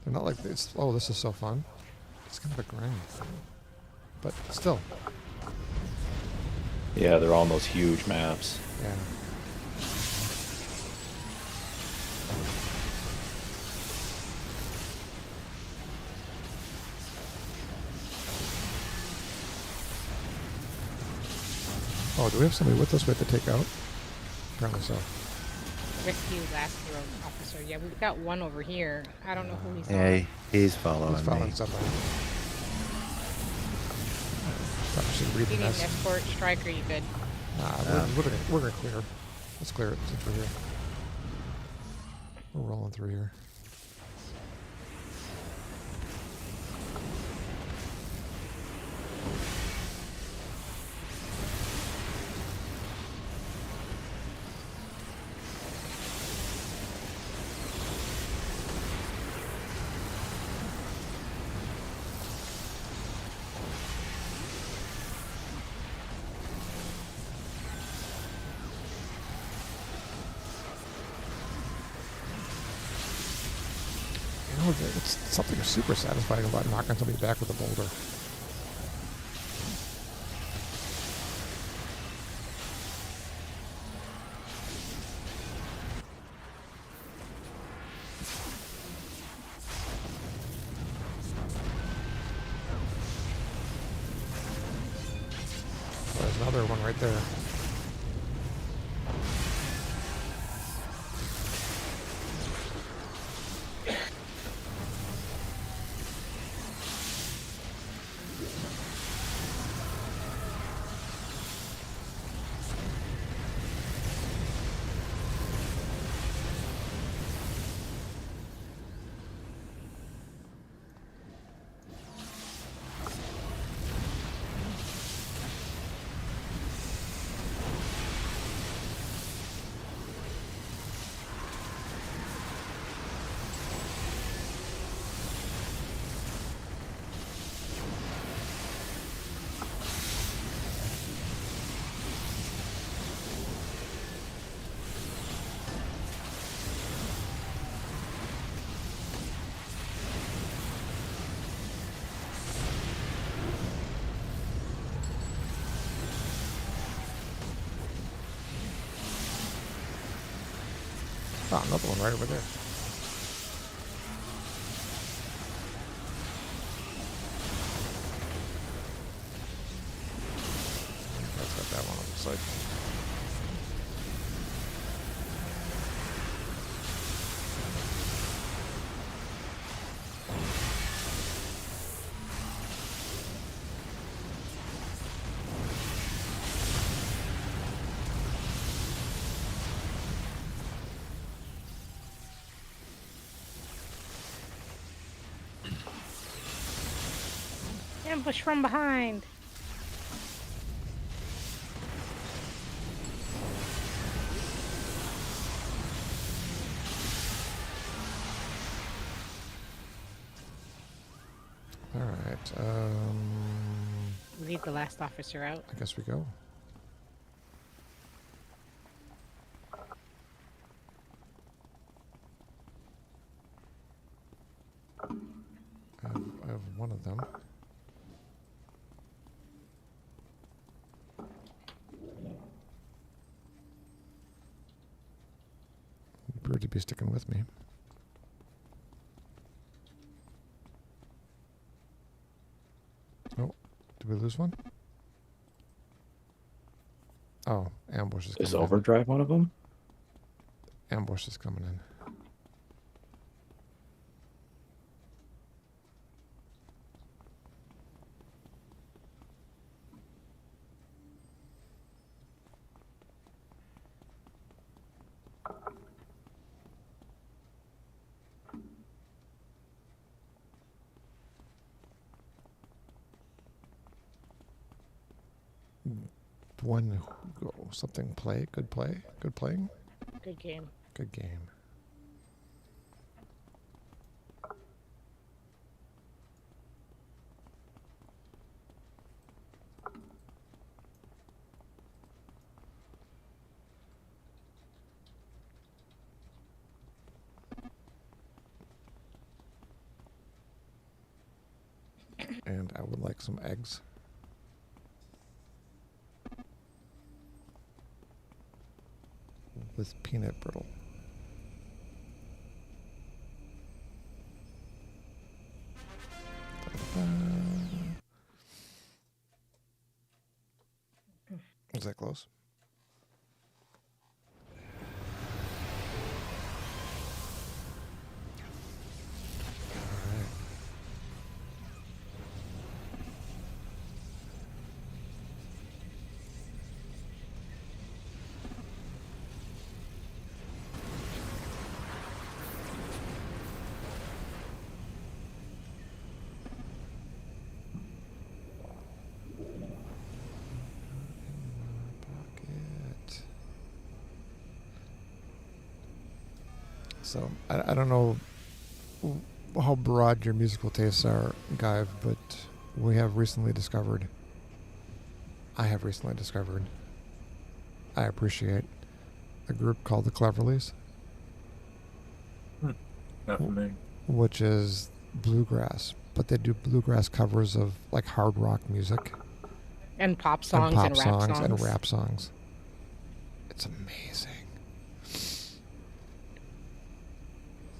[SPEAKER 1] They're not like this. Oh, this is so fun. It's kind of a grind, but still.
[SPEAKER 5] Yeah, they're all on those huge maps.
[SPEAKER 1] Yeah. Oh, do we have somebody with us we have to take out? Apparently so.
[SPEAKER 4] Rescue last road officer. Yeah, we've got one over here. I don't know who he's
[SPEAKER 2] Yeah,
[SPEAKER 4] on.
[SPEAKER 2] he's following
[SPEAKER 1] He's following
[SPEAKER 2] me.
[SPEAKER 1] somebody. Probably should read
[SPEAKER 4] Do you
[SPEAKER 1] the
[SPEAKER 4] need an
[SPEAKER 1] mess.
[SPEAKER 4] escort strike or you good?
[SPEAKER 1] We're gonna clear. Let's clear it since we're here. We're rolling through here. It's something super satisfying about knocking somebody back with a boulder. another one right there. Oh, another one right over there. That's got that one on the side.
[SPEAKER 4] Ambush from behind.
[SPEAKER 1] All right.
[SPEAKER 4] Leave the last officer out.
[SPEAKER 1] I guess we go. I have one of them. Appear to be sticking with me. Oh, did we lose one? Oh, ambush is coming
[SPEAKER 5] Is
[SPEAKER 1] in.
[SPEAKER 5] Overdrive one of them?
[SPEAKER 1] Ambush is coming in. One go something play, good playing,
[SPEAKER 4] Good game.
[SPEAKER 1] good game. And I would like some eggs. With peanut brittle. Is that close? All right. Pocket. So I don't know how broad your musical tastes are, Guy, but I have recently discovered, I appreciate a group called the Cleverleys,
[SPEAKER 3] Not familiar.
[SPEAKER 1] which is bluegrass, but they do bluegrass covers of like hard rock music
[SPEAKER 4] And pop songs
[SPEAKER 1] and
[SPEAKER 4] and,
[SPEAKER 1] pop
[SPEAKER 4] rap
[SPEAKER 1] songs
[SPEAKER 4] songs.
[SPEAKER 1] and rap songs. It's amazing.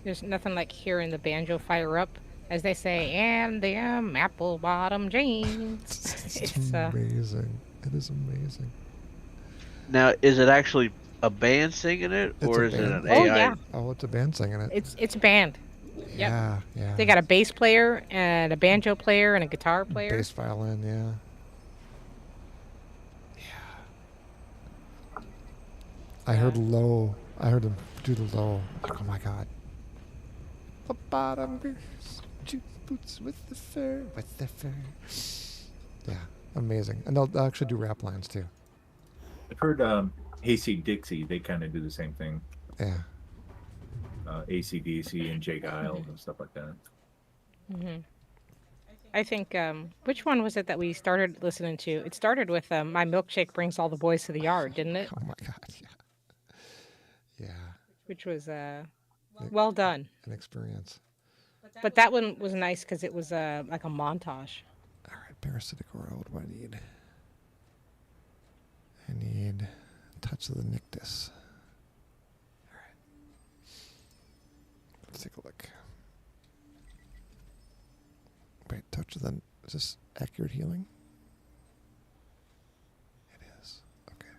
[SPEAKER 4] There's nothing like hearing the banjo fire up, as they say, and them apple bottom jeans.
[SPEAKER 1] It's
[SPEAKER 4] It's
[SPEAKER 1] amazing. It is amazing.
[SPEAKER 6] Now, is it actually a band singing it,
[SPEAKER 1] It's
[SPEAKER 6] or
[SPEAKER 1] a
[SPEAKER 6] is it
[SPEAKER 1] band.
[SPEAKER 6] an
[SPEAKER 4] Oh,
[SPEAKER 6] AI?
[SPEAKER 4] yeah.
[SPEAKER 1] Oh, it's a band singing it.
[SPEAKER 4] It's a band.
[SPEAKER 1] Yeah, yeah.
[SPEAKER 4] They got a bass player and a banjo player and a guitar player.
[SPEAKER 1] bass violin, yeah. I heard low. I heard him do the low. Like, oh my god. The bottom two boots with the fur, with the fur. Yeah, amazing. And they'll actually do rap lines too.
[SPEAKER 3] I've heard AC Dixie. They kind of do the same thing.
[SPEAKER 1] Yeah.
[SPEAKER 3] AC/DC and Jake Isles and stuff like that.
[SPEAKER 4] I think, which one was it that we started listening to? It started with My Milkshake Brings All the Boys to the Yard, didn't it?
[SPEAKER 1] Oh my god. Yeah. Yeah.
[SPEAKER 4] Which was well done.
[SPEAKER 1] An experience.
[SPEAKER 4] But that one was nice because it was like a montage.
[SPEAKER 1] All right, parasitic aura. What do I need? I need touch of the nictus. All right. Let's take a look. Wait, touch of the... Is this accurate healing? It is. Okay.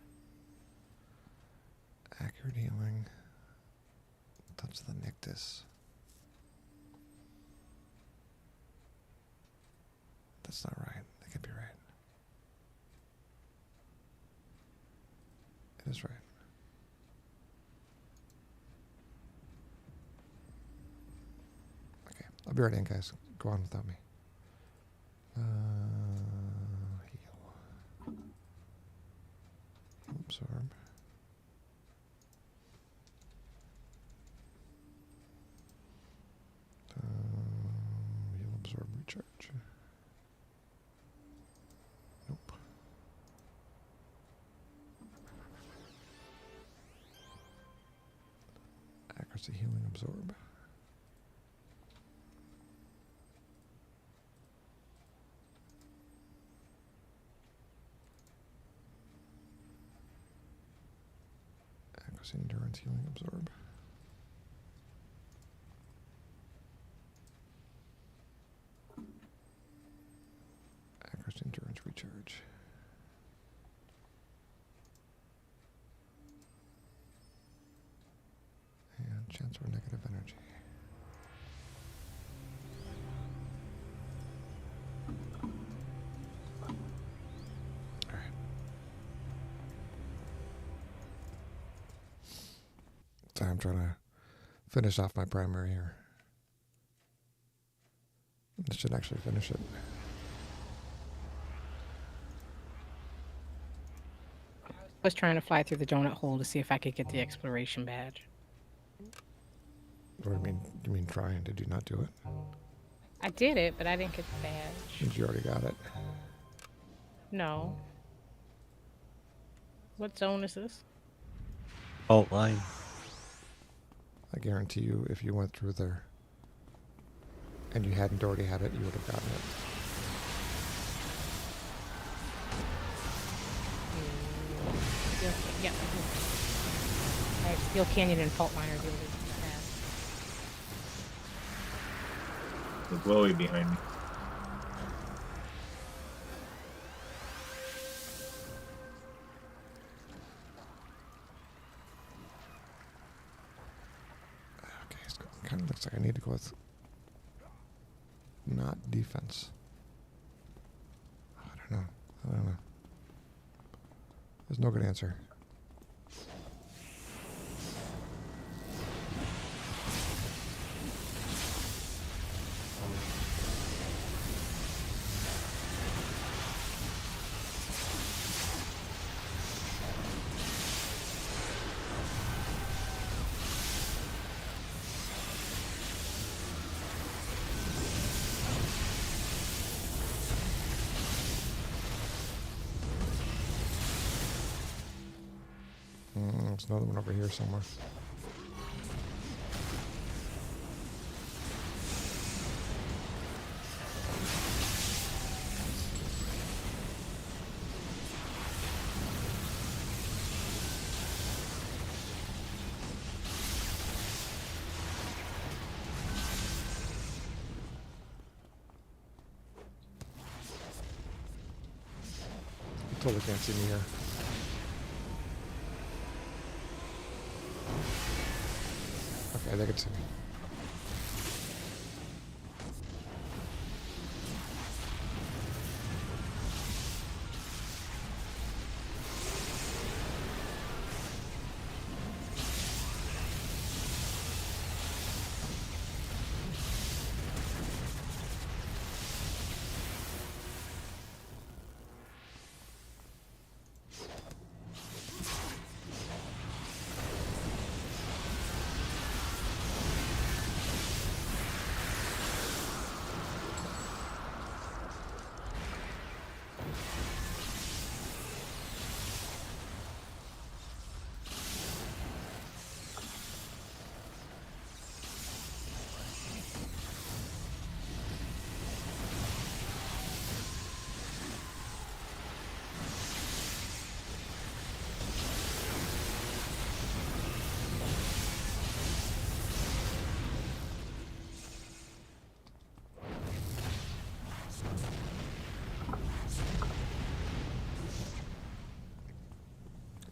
[SPEAKER 1] Accurate healing. Touch of the nictus. That's not right. That can't be right. It is right. Okay, I'll be right in, guys. Go on without me. Heal. Absorb. Heal, absorb, recharge. Nope. Accuracy, healing, absorb. Accuracy, endurance, healing, absorb. Accuracy, endurance, recharge. And chance for negative energy. All right. So I'm trying to finish off my primary here. This should actually finish it.
[SPEAKER 4] I was trying to fly through the donut hole to see if I could get the exploration badge.
[SPEAKER 1] What do you mean? You mean trying? Did you not do it?
[SPEAKER 4] I did it, but I didn't get the badge.
[SPEAKER 1] Did you already got it?
[SPEAKER 4] No. What zone is this?
[SPEAKER 2] Fault line.
[SPEAKER 1] I guarantee you, if you went through there and you hadn't already had it, you would have gotten it.
[SPEAKER 4] Yeah. I have Steel Canyon and Fault Line are the only ones I have.
[SPEAKER 3] The glowy behind me.
[SPEAKER 1] Okay, it kind of looks like I need to go with not defense. I don't know. There's no good answer. There's another one over here somewhere. really can't see me here. Okay, they can see me.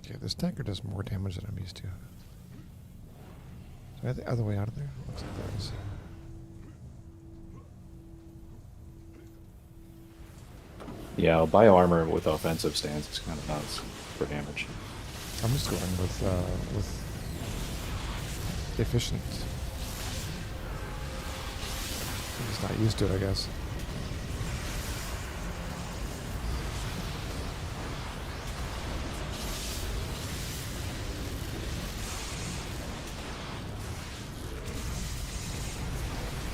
[SPEAKER 1] Okay, this tanker does more damage than I'm used to. So the other way out of there? Looks like there is.
[SPEAKER 5] Yeah, bio armor with offensive stance is kind of nuts for damage.
[SPEAKER 1] I'm just going with efficient. I'm just not used to it, I guess.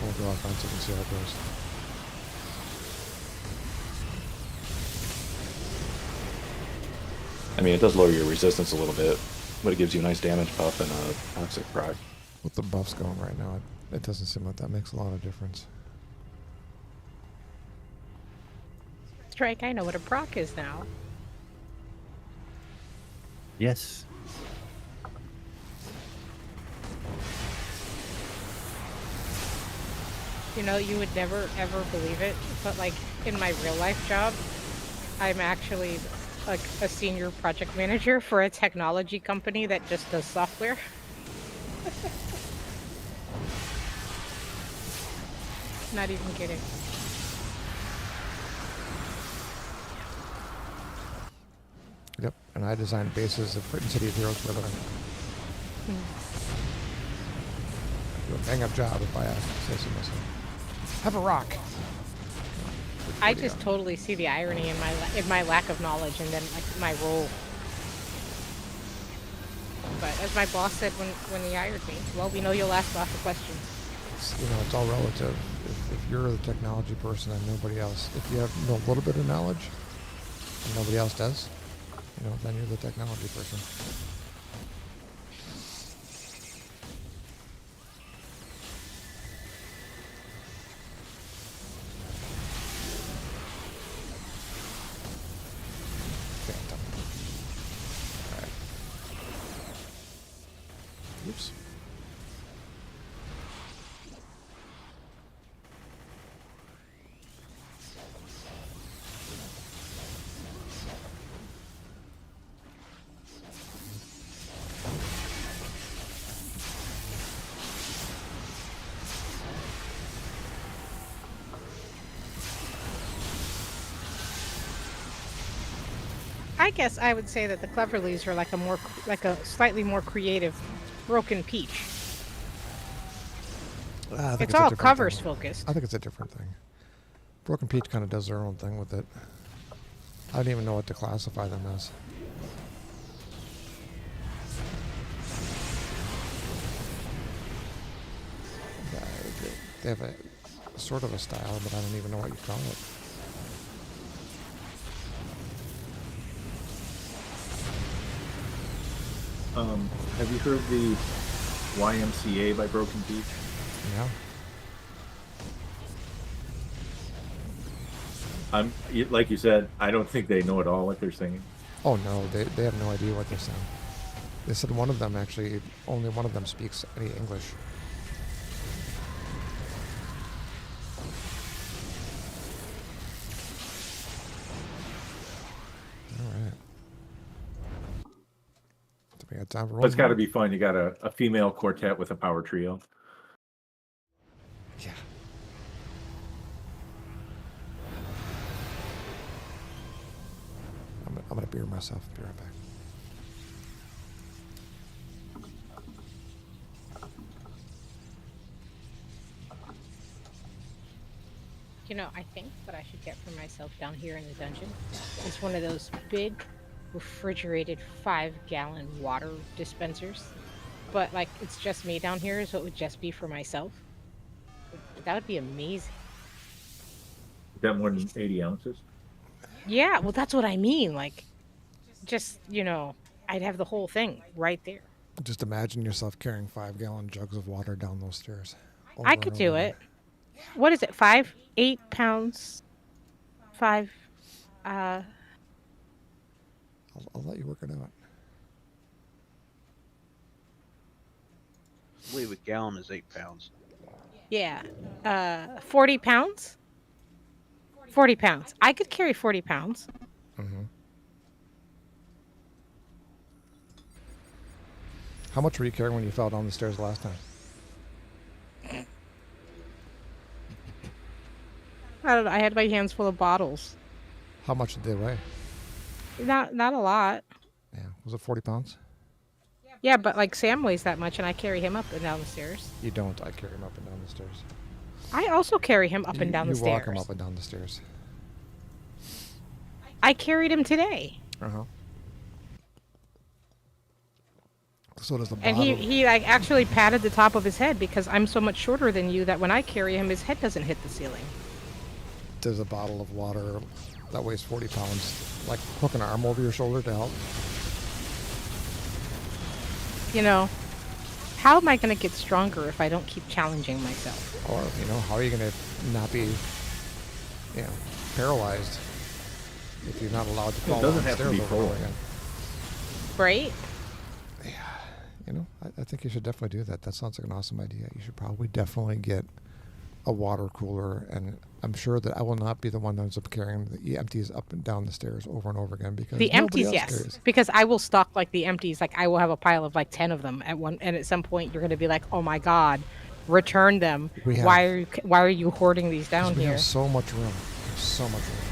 [SPEAKER 1] We'll go offensive and see how it goes.
[SPEAKER 5] I mean, it does lower your resistance a little bit, but it gives you a nice damage buff and a toxic proc.
[SPEAKER 1] With the buffs going right now, it doesn't seem like that makes a lot of difference.
[SPEAKER 4] Strike, I know what a proc is now.
[SPEAKER 2] Yes.
[SPEAKER 4] You know, you would never ever believe it, but like in my real life job, I'm actually like a senior project manager for a technology company that just does software. Not even kidding.
[SPEAKER 1] Yep, and I designed bases of Britain City of Heroes for a living. Do a bang-up job if I say so myself. Have a rock.
[SPEAKER 4] I just totally see the irony in my lack of knowledge and then like my role. But as my boss said when he hired me, well, we know you'll ask lots of questions.
[SPEAKER 1] You know, it's all relative. If you're the technology person and nobody else, if you have a little bit of knowledge and nobody else does, you know, then you're the technology person. Phantom. Alright. Oops.
[SPEAKER 4] I guess I would say that the Cleverleys are like a slightly more creative Broken Peach.
[SPEAKER 1] I think
[SPEAKER 4] It's all
[SPEAKER 1] a different
[SPEAKER 4] covers
[SPEAKER 1] thing.
[SPEAKER 4] focused.
[SPEAKER 1] I think it's a different thing. Broken Peach kind of does their own thing with it. I don't even know what to classify them as. They have a sort of a style, but I don't even know what you call it.
[SPEAKER 3] Have you heard the YMCA by Broken Peach?
[SPEAKER 1] Yeah.
[SPEAKER 3] Like you said, I don't think they know at all what they're singing.
[SPEAKER 1] Oh no, they have no idea what they're saying. They said one of them actually, only one of them speaks any English. All right. We got time for
[SPEAKER 3] But
[SPEAKER 1] one
[SPEAKER 3] it's got to
[SPEAKER 1] more.
[SPEAKER 3] be fun. You got a female quartet with a power trio.
[SPEAKER 1] Yeah. I'm gonna beer myself. Be right back.
[SPEAKER 4] You know, I think what I should get for myself down here in the dungeon is one of those big refrigerated 5-gallon water dispensers. But like it's just me down here, so it would just be for myself. That would be amazing.
[SPEAKER 3] Is that more than 80 ounces?
[SPEAKER 4] Yeah, well that's what I mean. Like just, I'd have the whole thing right there.
[SPEAKER 1] Just imagine yourself carrying 5-gallon jugs of water down those stairs.
[SPEAKER 4] I
[SPEAKER 1] over
[SPEAKER 4] could
[SPEAKER 1] and
[SPEAKER 4] do
[SPEAKER 1] over
[SPEAKER 4] it. What is it? 8 pounds? 5
[SPEAKER 1] I'll let you work it out.
[SPEAKER 6] I believe a gallon is 8 pounds.
[SPEAKER 4] yeah. 40 pounds? 40 pounds. I could carry 40 pounds.
[SPEAKER 1] Mm-hmm. How much were you carrying when you fell down the stairs last time?
[SPEAKER 4] I don't know. I had my hands full of bottles.
[SPEAKER 1] How much did they weigh?
[SPEAKER 4] Not a lot.
[SPEAKER 1] Yeah, was it 40 pounds?
[SPEAKER 4] Yeah, but like Sam weighs that much and I carry him up and down the stairs.
[SPEAKER 1] You don't. I carry him up and down the stairs.
[SPEAKER 4] I also carry him up and down the
[SPEAKER 1] You walk
[SPEAKER 4] stairs.
[SPEAKER 1] him up and down the stairs.
[SPEAKER 4] I carried him today.
[SPEAKER 1] Uh-huh. So does the
[SPEAKER 4] And
[SPEAKER 1] bottle.
[SPEAKER 4] he like actually patted the top of his head because I'm so much shorter than you that when I carry him, his head doesn't hit the ceiling.
[SPEAKER 1] Does a bottle of water that weighs 40 pounds, like hook an arm over your shoulder to help?
[SPEAKER 4] How am I going to get stronger if I don't keep challenging myself?
[SPEAKER 1] Or, how are you going to not be, paralyzed if you're not allowed to fall
[SPEAKER 3] It doesn't
[SPEAKER 1] down
[SPEAKER 3] have to
[SPEAKER 1] stairs
[SPEAKER 3] be
[SPEAKER 1] over and over
[SPEAKER 3] full.
[SPEAKER 1] again?
[SPEAKER 4] Right?
[SPEAKER 1] I think you should definitely do that. That sounds like an awesome idea. You should probably definitely get a water cooler, and I'm sure that I will not be the one that ends up carrying the empties up and down the stairs over and over again because
[SPEAKER 4] The
[SPEAKER 1] nobody
[SPEAKER 4] empties,
[SPEAKER 1] else
[SPEAKER 4] yes.
[SPEAKER 1] carries.
[SPEAKER 4] Because I will stock like the empties. Like I will have a pile of like 10 of them and at some point you're going to be like, "Oh my god, return them.
[SPEAKER 1] We have-
[SPEAKER 4] Why are you hoarding these down
[SPEAKER 1] We
[SPEAKER 4] here?"
[SPEAKER 1] have so much room. There's so much room.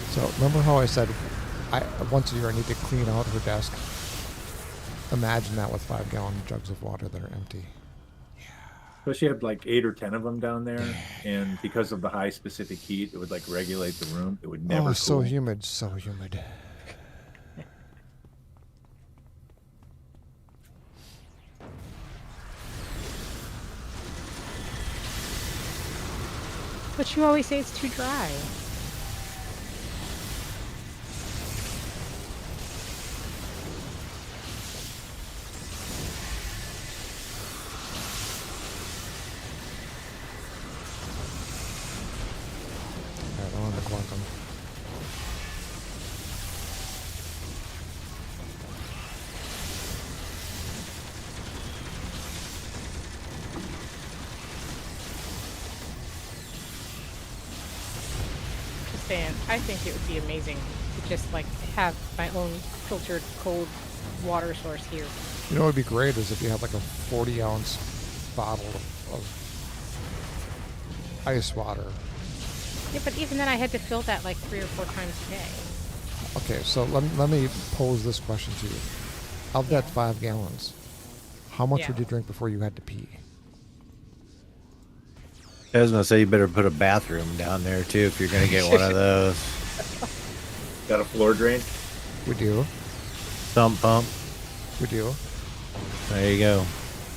[SPEAKER 1] So remember how I said once a year I need to clean out her desk? Imagine that with 5-gallon jugs of water that are empty.
[SPEAKER 3] Especially have like 8 or 10 of them down there, and because of the high specific heat, it would like regulate the room. It would never.
[SPEAKER 1] Oh, so
[SPEAKER 3] cool.
[SPEAKER 1] humid, so humid.
[SPEAKER 4] But you always say it's too dry.
[SPEAKER 1] Alright, on the quantum.
[SPEAKER 4] Just saying, I think it would be amazing to just like have my own filtered cold water source here.
[SPEAKER 1] You know what would be great is if you had like a 40-ounce bottle of ice water.
[SPEAKER 4] Yeah, but even then I had to fill that like 3 or 4 times a day.
[SPEAKER 1] Okay, so let me pose this question to you. Of that 5 gallons, how much
[SPEAKER 4] Yeah.
[SPEAKER 1] would you drink before you had to pee?
[SPEAKER 2] I was gonna say you better put a bathroom down there too if you're gonna get one of those.
[SPEAKER 3] Got a floor drain.
[SPEAKER 1] We do.
[SPEAKER 2] Sump pump.
[SPEAKER 1] We do.
[SPEAKER 2] There you go.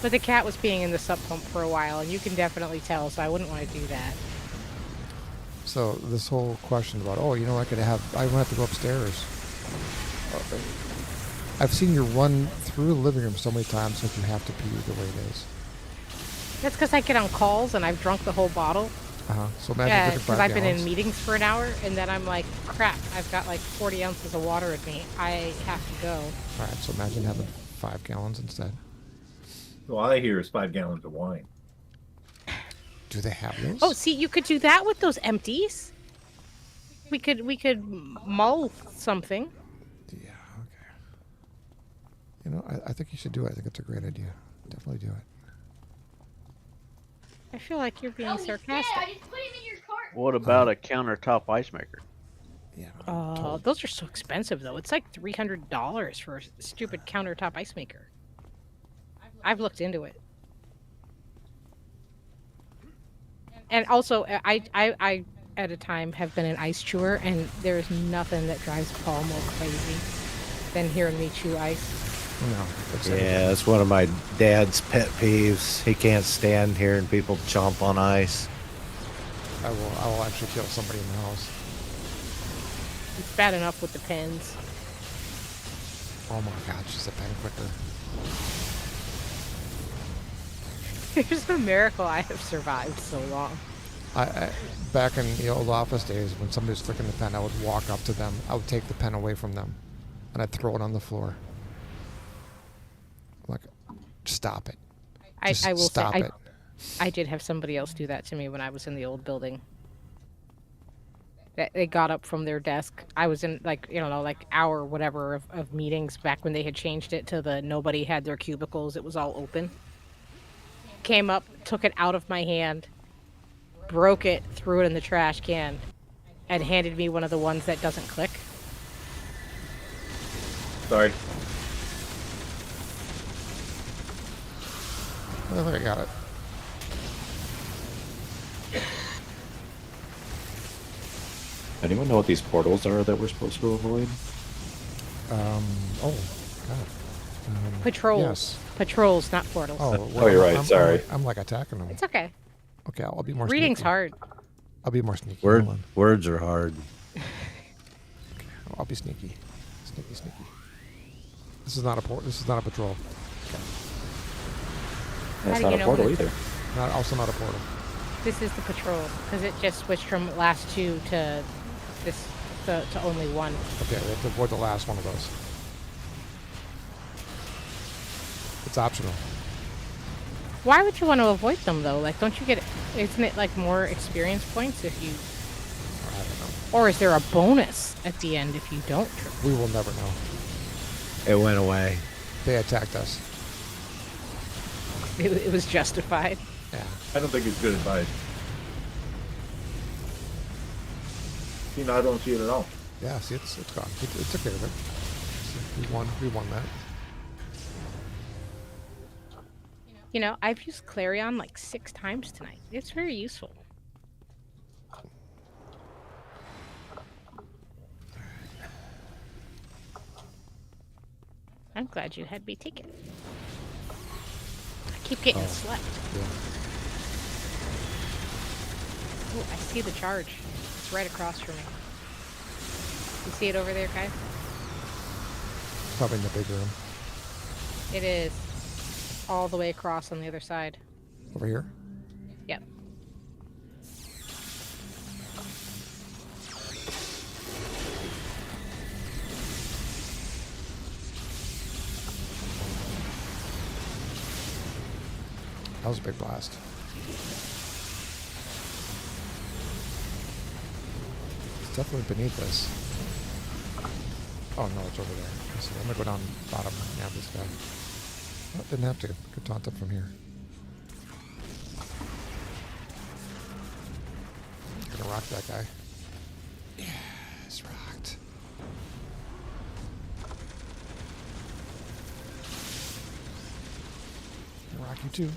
[SPEAKER 4] But the cat was peeing in the sub pump for a while, and you can definitely tell, so I wouldn't want to do that.
[SPEAKER 1] So this whole question about, I don't have to go upstairs. I've seen you run through the living room so many times that you have to pee the way it is.
[SPEAKER 4] That's because I get on calls and I've drunk the whole bottle.
[SPEAKER 1] So imagine
[SPEAKER 4] Yeah,
[SPEAKER 1] drinking 5
[SPEAKER 4] because I've been in
[SPEAKER 1] gallons.
[SPEAKER 4] meetings for an hour, and then I'm like, crap, I've got like 40 ounces of water in me. I have to go.
[SPEAKER 1] All right, so imagine having 5 gallons instead.
[SPEAKER 3] Well, all I hear is 5 gallons of wine.
[SPEAKER 1] Do they have those?
[SPEAKER 4] Oh, see, you could do that with those empties. We could mull something.
[SPEAKER 1] Yeah, okay. You know, I think you should do it. I think it's a great idea. Definitely do it.
[SPEAKER 4] I feel like you're being
[SPEAKER 8] Oh, he's dead.
[SPEAKER 4] sarcastic.
[SPEAKER 8] I just put him in your cart.
[SPEAKER 6] What about a countertop ice maker?
[SPEAKER 1] Yeah.
[SPEAKER 4] Those are so expensive though. It's like $300 for a stupid countertop ice maker. I've looked into it. And also, I at a time have been an ice chewer, and there's nothing that drives Paul more crazy than hearing me chew ice.
[SPEAKER 1] No.
[SPEAKER 2] Yeah, that's one of my dad's pet peeves. He can't stand hearing people chomp on ice.
[SPEAKER 1] I will actually kill somebody in the house.
[SPEAKER 4] It's bad enough with the pins.
[SPEAKER 1] Oh my god, she's a pen quicker.
[SPEAKER 4] It's a miracle I have survived so long.
[SPEAKER 1] I back in the old office days, when somebody was flicking the pen, I would walk up to them. I would take the pen away from them, and I'd throw it on the floor. Like, stop it. Just
[SPEAKER 4] I will
[SPEAKER 1] stop
[SPEAKER 4] say,
[SPEAKER 1] it.
[SPEAKER 4] I did have somebody else do that to me when I was in the old building. They got up from their desk. I was in like hour whatever of meetings back when they had changed it to the nobody had their cubicles. It was all open. Came up, took it out of my hand, broke it, threw it in the trash can, and handed me one of the ones that doesn't click.
[SPEAKER 3] Sorry.
[SPEAKER 1] I think I got it.
[SPEAKER 5] Anyone know what these portals are that we're supposed to avoid?
[SPEAKER 1] Oh, God.
[SPEAKER 4] Patrols.
[SPEAKER 1] Yes.
[SPEAKER 4] Patrols, not portals.
[SPEAKER 1] Oh,
[SPEAKER 5] you're right. Sorry.
[SPEAKER 1] I'm like attacking them.
[SPEAKER 4] It's okay.
[SPEAKER 1] Okay, I'll be more
[SPEAKER 4] Reading's
[SPEAKER 1] sneaky.
[SPEAKER 4] hard.
[SPEAKER 1] I'll be more sneaky. Hold on.
[SPEAKER 2] Words are hard.
[SPEAKER 1] I'll be sneaky. Sneaky. This is not a This is not a patrol.
[SPEAKER 5] And it's
[SPEAKER 4] How do
[SPEAKER 5] not
[SPEAKER 4] you
[SPEAKER 5] a
[SPEAKER 4] know
[SPEAKER 5] portal
[SPEAKER 4] when it's
[SPEAKER 5] either.
[SPEAKER 1] Also not a portal.
[SPEAKER 4] This is the patrol because it just switched from last two to this to only one.
[SPEAKER 1] Okay, we have to avoid the last one of those. It's optional.
[SPEAKER 4] Why would you want to avoid them though? Like, don't you get? Isn't it like more experience points if you?
[SPEAKER 1] I don't know.
[SPEAKER 4] Or is there a bonus at the end if you don't trip?
[SPEAKER 1] We will never know.
[SPEAKER 2] It went away.
[SPEAKER 1] They attacked us.
[SPEAKER 4] It was justified.
[SPEAKER 1] Yeah.
[SPEAKER 3] I don't think it's good advice. You know, I don't see it at all.
[SPEAKER 1] Yeah, see, it's gone. It took care of it. We won that.
[SPEAKER 4] You know, I've used Clarion like 6 times tonight. It's very useful. I'm glad you had me take it. I keep getting slept.
[SPEAKER 1] Yeah.
[SPEAKER 4] Oh, I see the charge. It's right across from me. You see it over there, guys?
[SPEAKER 1] Probably in the big room.
[SPEAKER 4] It is all the way across on the other side.
[SPEAKER 1] Over here?
[SPEAKER 4] Yep.
[SPEAKER 1] That was a big blast. It's definitely beneath us. Oh no, it's over there. So I'm gonna go down bottom and nab this guy. Oh, didn't have to. Could taunt it from here. Gonna rock that guy. Yes, rocked. Rock you too.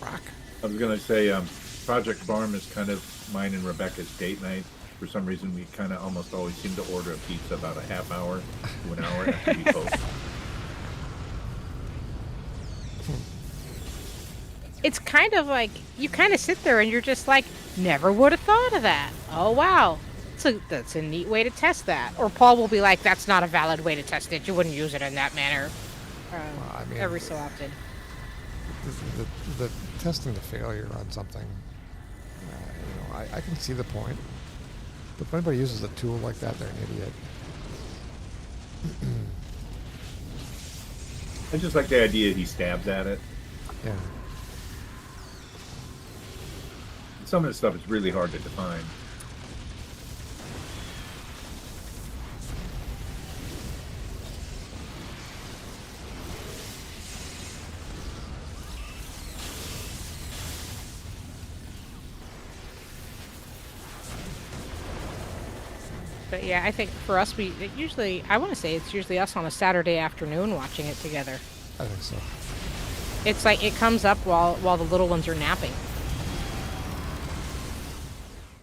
[SPEAKER 1] Rock.
[SPEAKER 3] I was gonna say, Project Farm is kind of mine and Rebecca's date night. For some reason, we kind of almost always seem to order a pizza about a half hour to an hour after we post.
[SPEAKER 4] It's kind of like, you kind of sit there and you're just like, never would have thought of that. Oh, wow. So that's a neat way to test that. Or Paul will be like, that's not a valid way to test it. You wouldn't use it in that manner.
[SPEAKER 1] I mean,
[SPEAKER 4] Every so often.
[SPEAKER 1] The testing the failure on something, you know, I can see the point. But if anybody uses a tool like that, they're an idiot.
[SPEAKER 3] I just like the idea he stabs at it.
[SPEAKER 1] Yeah.
[SPEAKER 3] Some of the stuff is really hard to define.
[SPEAKER 4] But yeah, I think for us, I want to say it's usually us on a Saturday afternoon watching it together.
[SPEAKER 1] I think so.
[SPEAKER 4] It's like it comes up while the little ones are napping.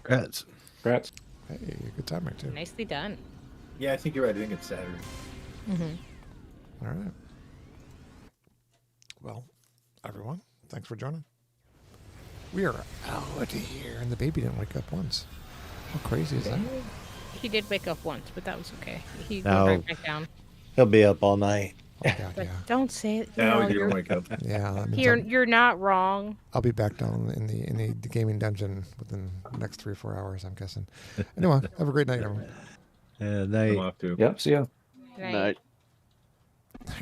[SPEAKER 2] Congrats.
[SPEAKER 5] Congrats.
[SPEAKER 1] Hey, good timing too.
[SPEAKER 4] Nicely done.
[SPEAKER 3] Yeah, I think you're right. I think it's Saturday.
[SPEAKER 4] Mm-hmm.
[SPEAKER 1] All right. Well, everyone, thanks for joining. We are out of here, and the baby didn't wake up once. How crazy is that?
[SPEAKER 4] He did wake up once, but that was okay. He
[SPEAKER 2] No.
[SPEAKER 4] went right back down.
[SPEAKER 2] He'll be up all night.
[SPEAKER 1] Oh God,
[SPEAKER 4] But
[SPEAKER 1] yeah,
[SPEAKER 4] don't say it.
[SPEAKER 3] Now
[SPEAKER 4] No,
[SPEAKER 3] you don't wake up.
[SPEAKER 1] yeah. That means
[SPEAKER 4] you're not wrong.
[SPEAKER 1] I'll be back down in the gaming dungeon within the next 3 or 4 hours, I'm guessing. Anyway, have a great night, everyone.
[SPEAKER 3] I'm
[SPEAKER 2] Night.
[SPEAKER 3] off too.
[SPEAKER 5] Yep, see ya.
[SPEAKER 6] Night.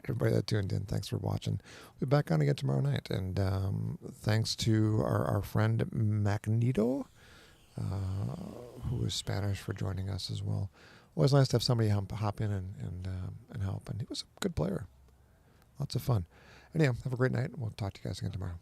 [SPEAKER 1] Everybody that tuned in, thanks for watching. We'll be back on again tomorrow night. And thanks to our friend Magneto, who is Spanish, for joining us as well. Always nice to have somebody hop in and help. And he was a good player. Lots of fun. Anyhow, have a great night. We'll talk to you guys again tomorrow.